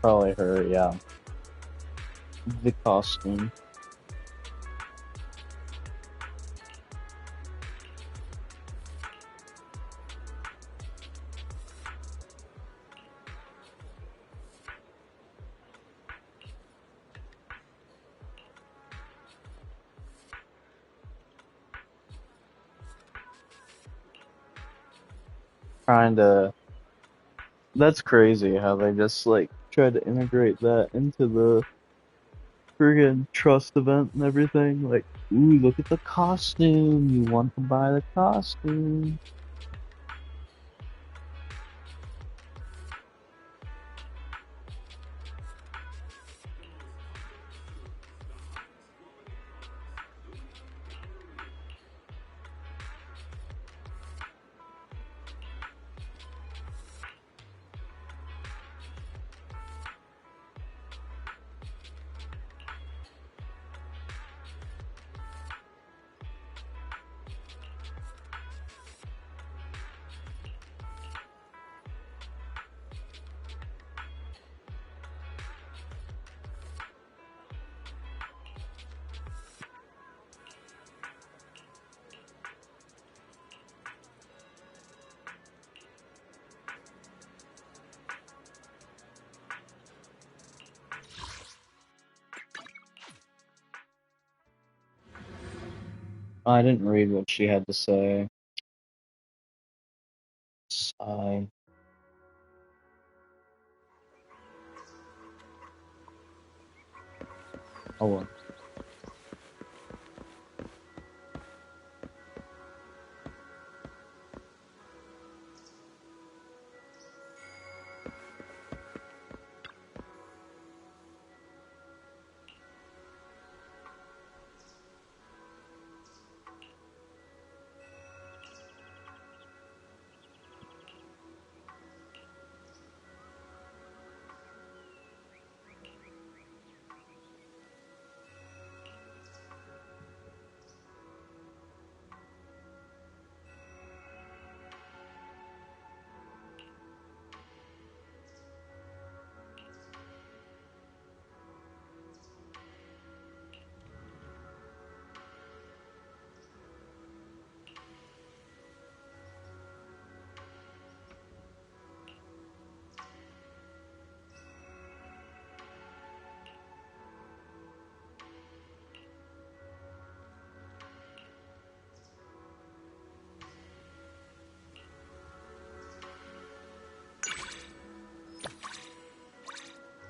Probably her, yeah. The costume. trying to. That's crazy how they just like tried to integrate that into the friggin' trust event and everything. Like, ooh, look at the costume. You want to buy the costume. I didn't read what she had to say. Sigh. Oh well.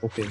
Okay.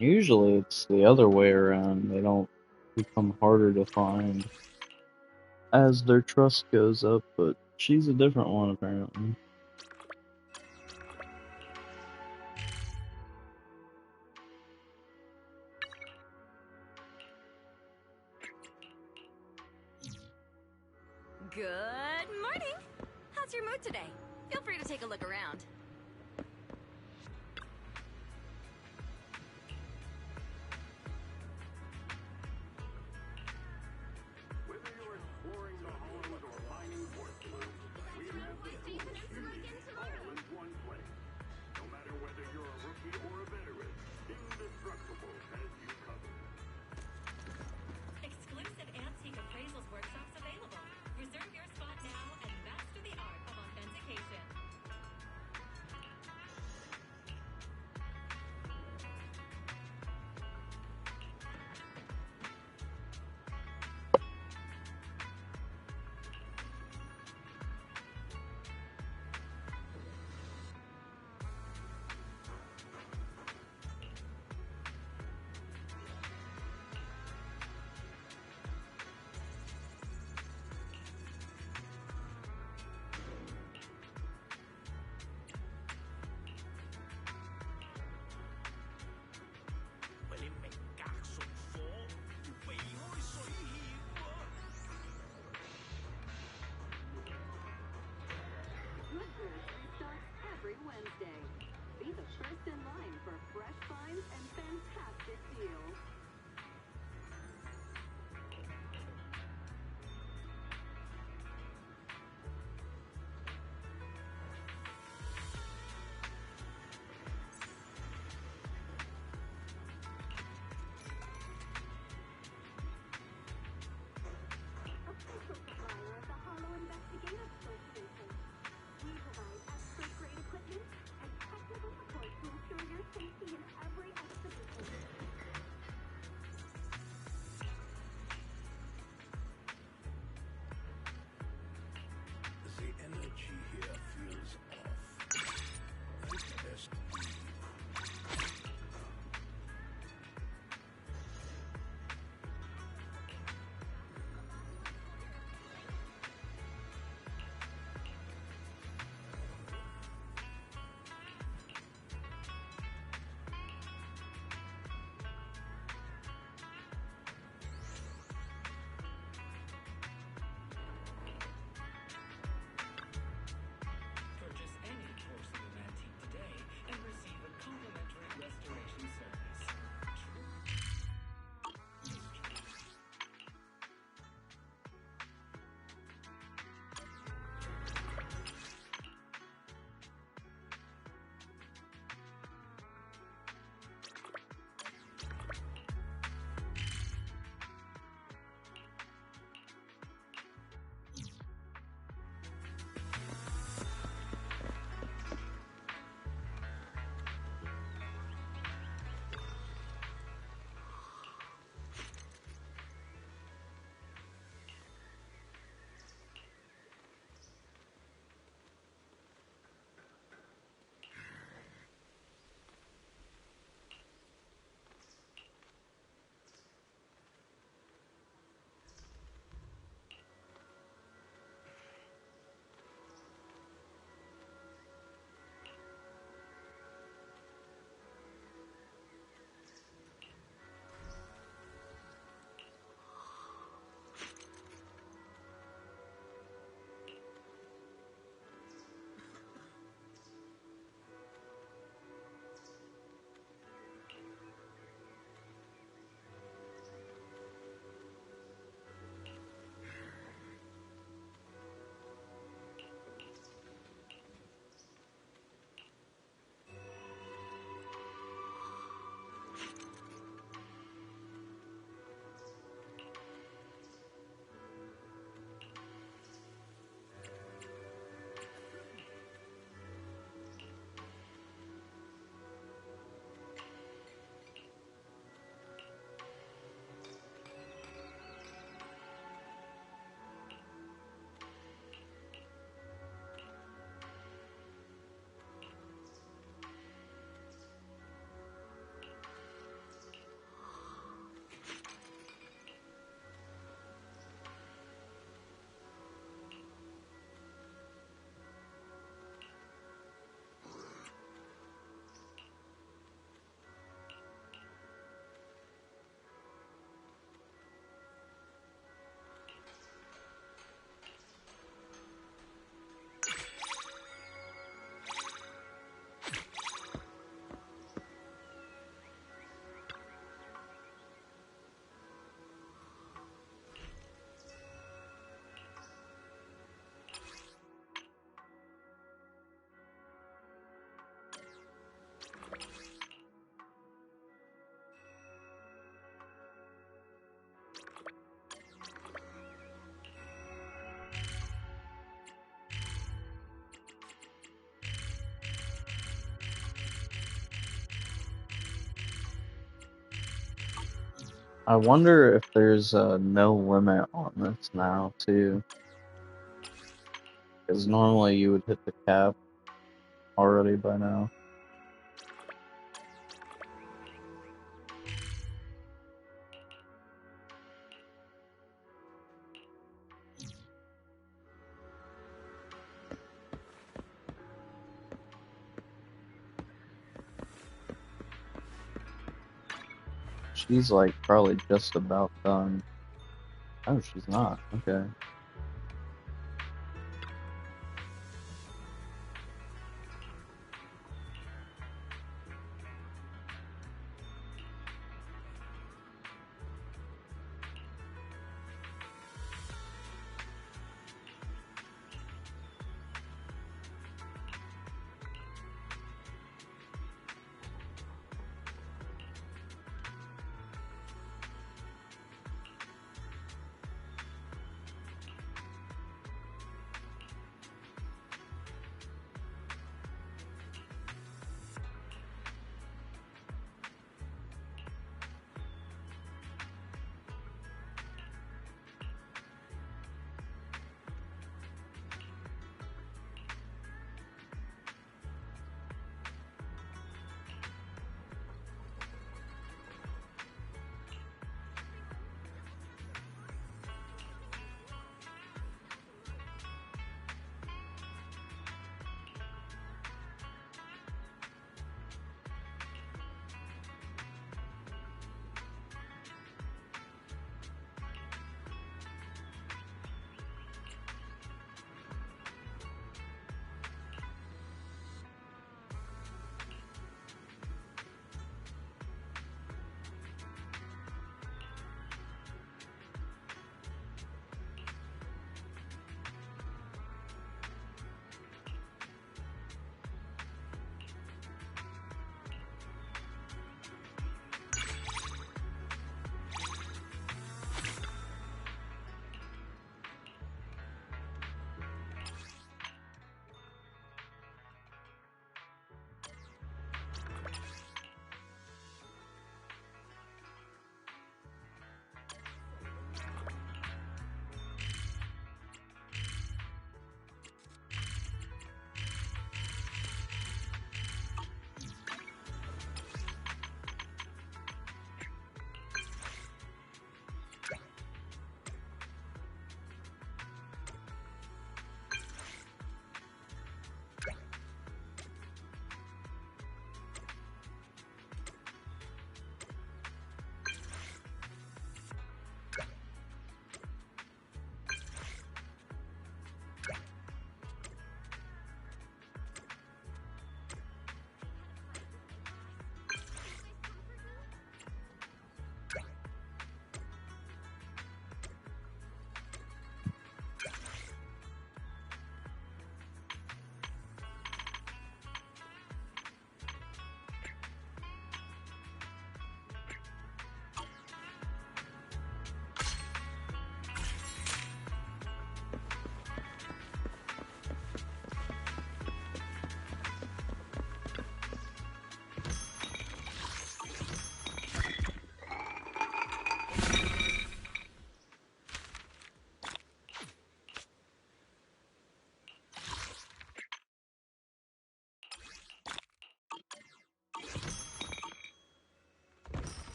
Usually it's the other way around. They don't become harder to find. as their trust goes up, but she's a different one apparently. Good morning! How's your mood today? Feel free to take a look around. Whether you're exploring the halls or mining porcelain, we have the whole series all in one place. No matter whether you're a rookie or a veteran, Indestructible has you covered. Exclusive antique appraisals workshops available. Reserve your spot now and master the art of authentication. I wonder if there's no limit on this now, too. Because normally you would hit the cap already by now. She's like probably just about done. Oh, she's not. Okay.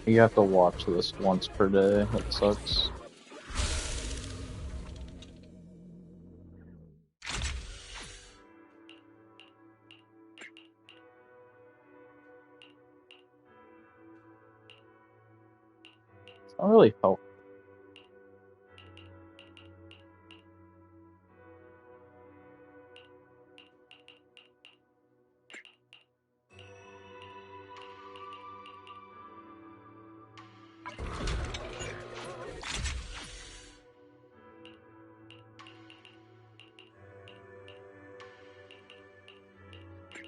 You have to watch this once per day. That sucks. It's not really helpful.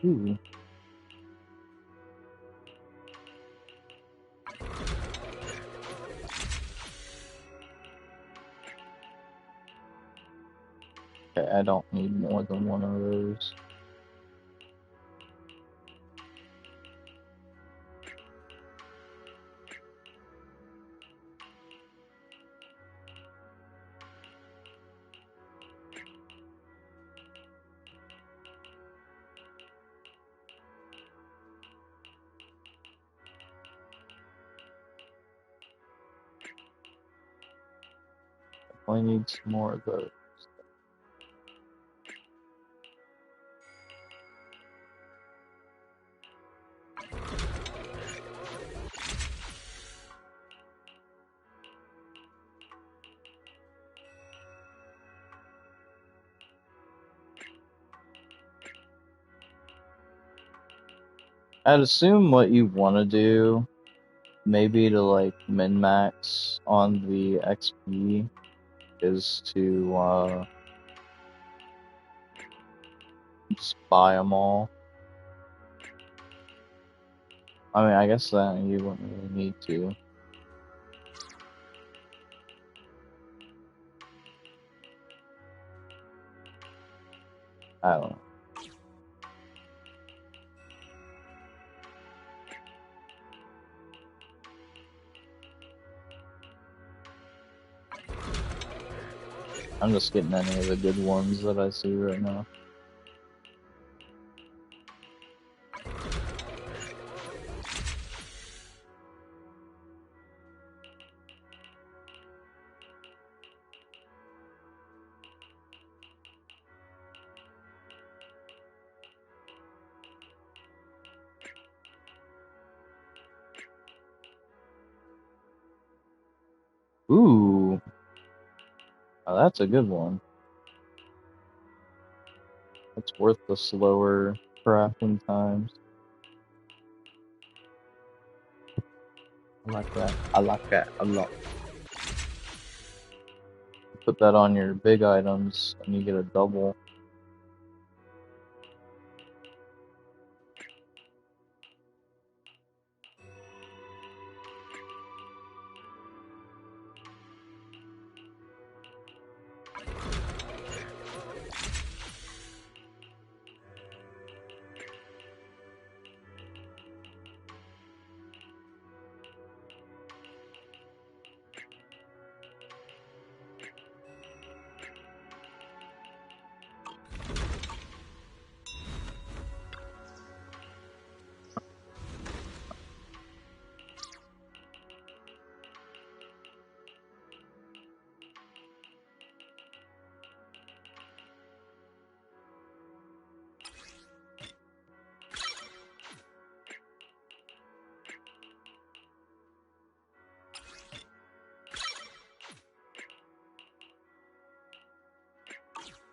Ooh. Okay, I don't need more than one of those. I need some more of those. I'd assume what you want to do, maybe to like min-max on the XP, is to just buy them all. I mean, I guess that you wouldn't really need to. I don't know. I'm just getting any of the good ones that I see right now. Ooh. Oh, that's a good one. It's worth the slower crafting times. I like that. I like that a lot. Put that on your big items and you get a double.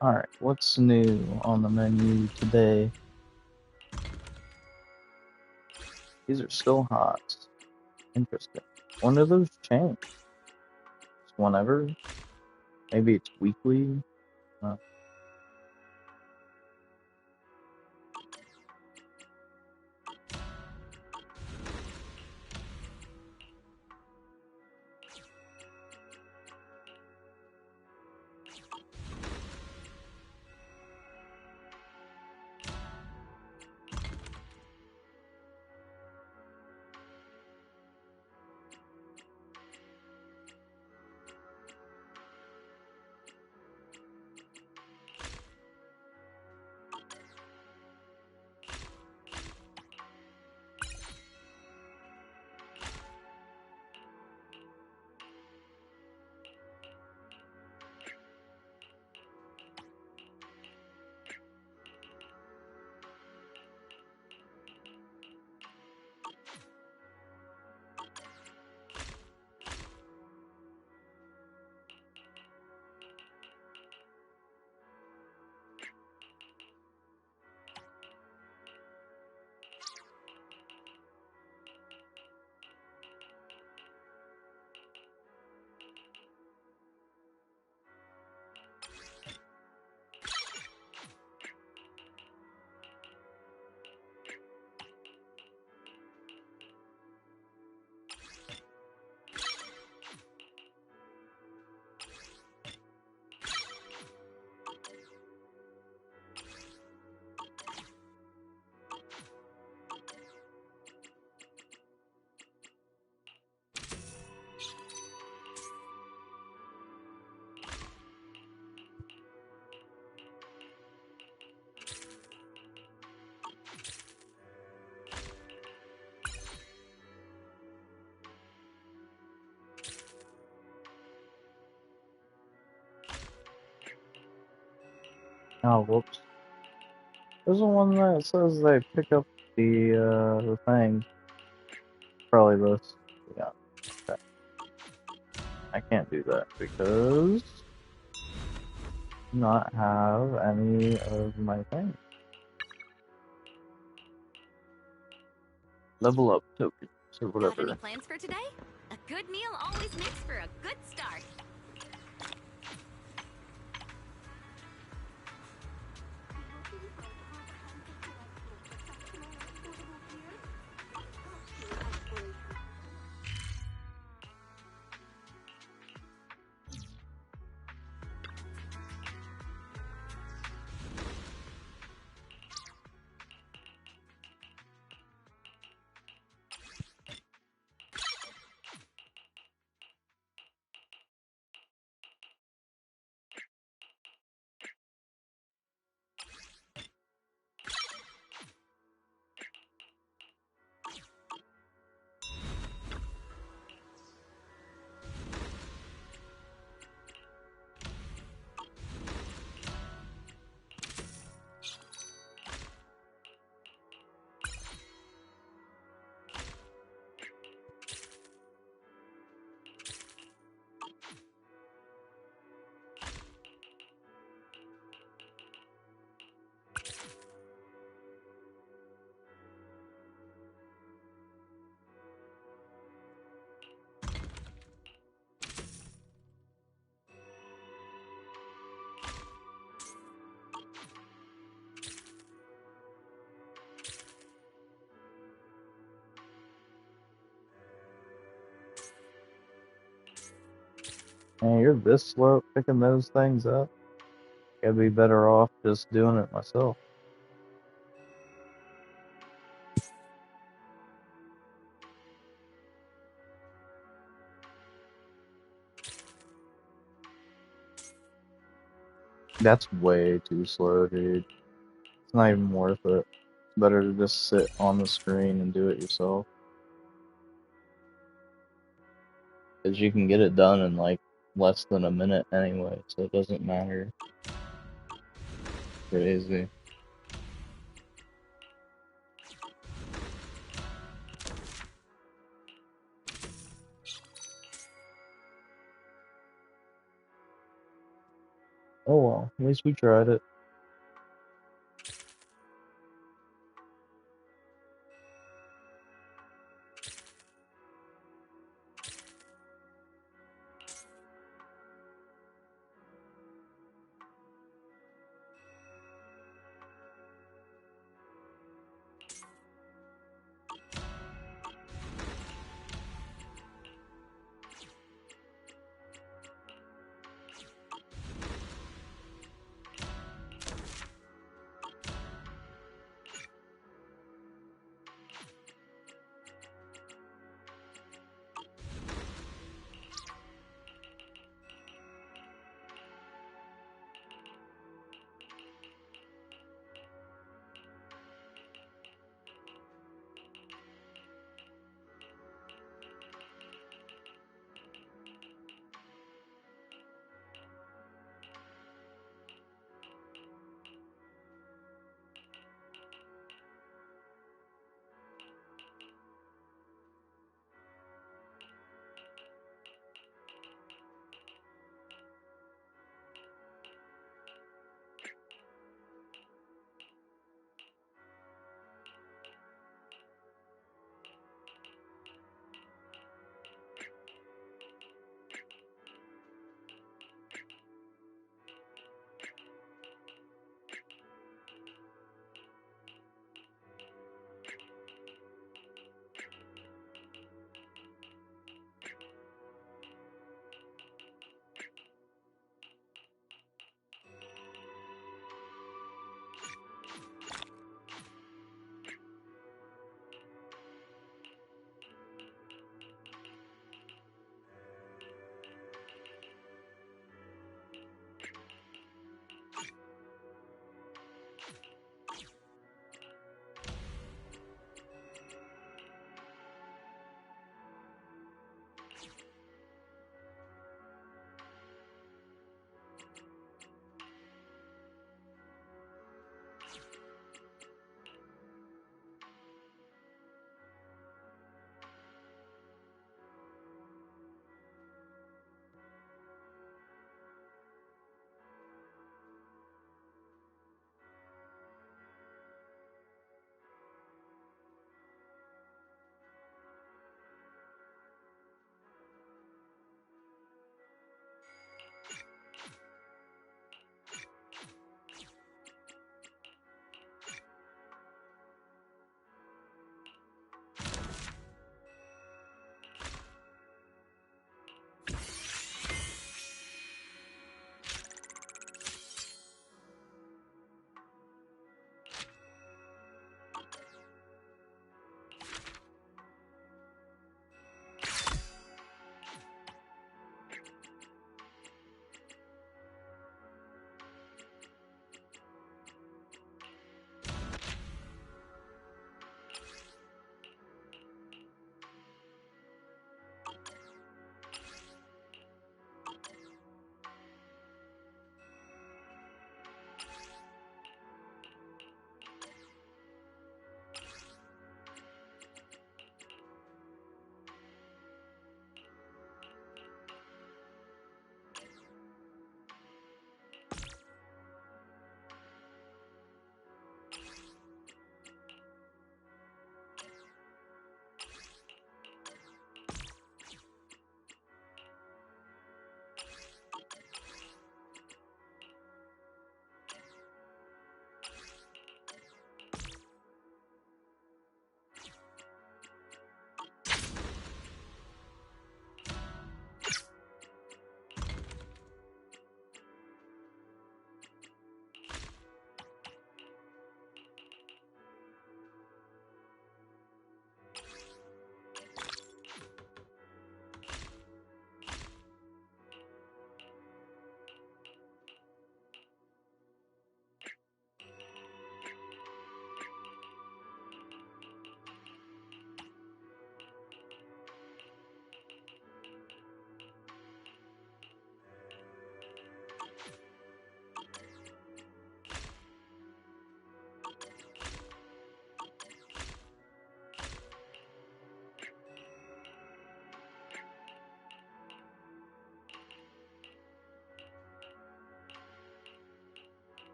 Alright, what's new on the menu today? These are still hot. Interesting. When do those change? Just whenever? Maybe it's weekly? Oh, whoops. There's the one that says they pick up the thing. Probably this. Yeah. Okay. I can't do that because not have any of my things. Level up tokens or Got any whatever. plans for today? A good meal always makes for a good start. Man, you're this slow at picking those things up. I'd be better off just doing it myself. That's way too slow, dude. It's not even worth it. It's better to just sit on the screen and do it yourself. Because you can get it done in like less than a minute anyway, so it doesn't matter. Crazy. Oh well, at least we tried it.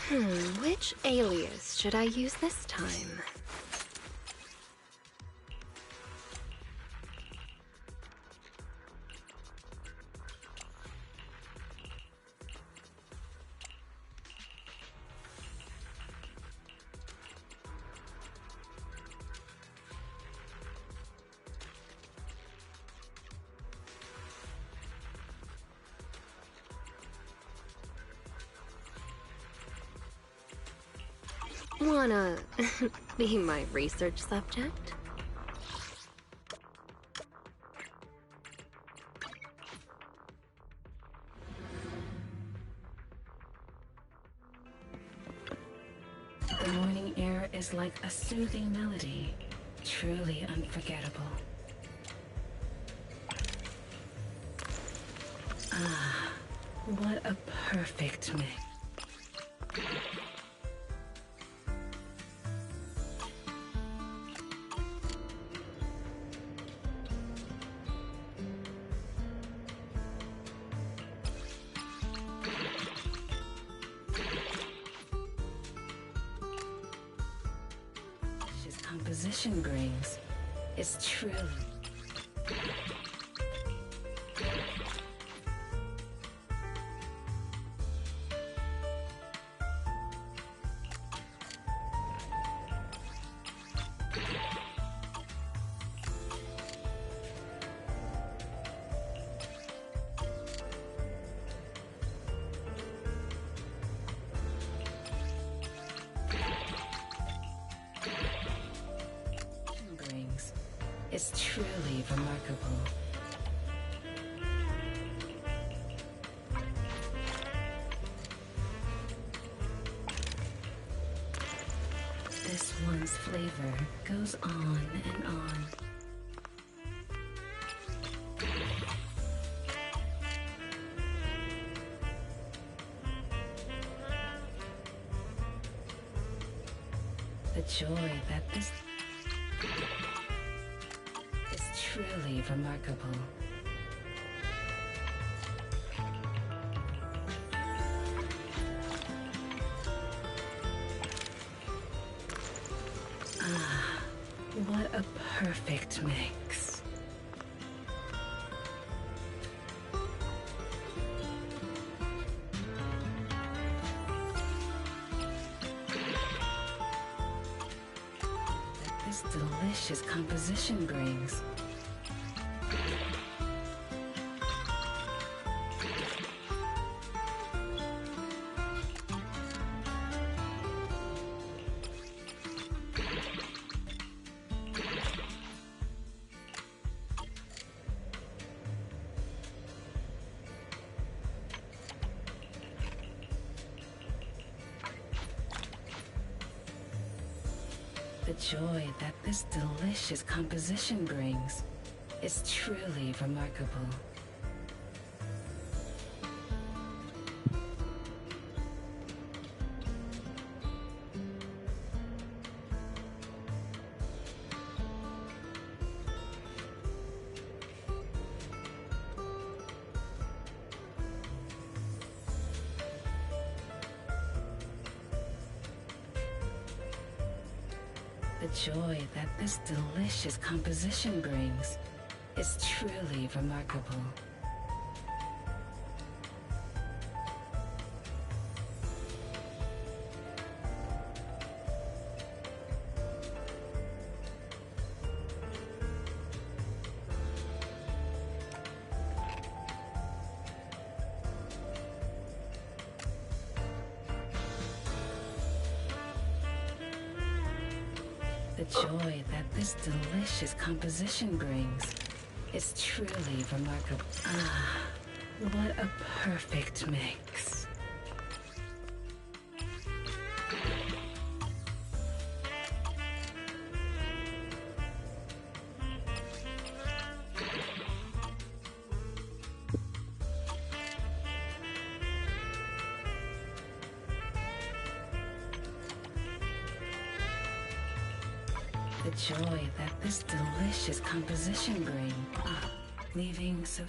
Which alias should I use this time? Wanna be my research subject? The morning air is like a soothing melody, truly unforgettable. Ah, what a perfect mix. Composition brings is truly is truly remarkable. This one's flavor goes on and on. The joy that this truly remarkable. Ah, what a perfect mix. That this delicious composition brings. The joy that this delicious composition brings is truly remarkable. The joy that this delicious composition brings is truly remarkable. The joy that this delicious composition brings is truly remarkable. Ah, what a perfect mix. The joy that this delicious composition brings, leaving so...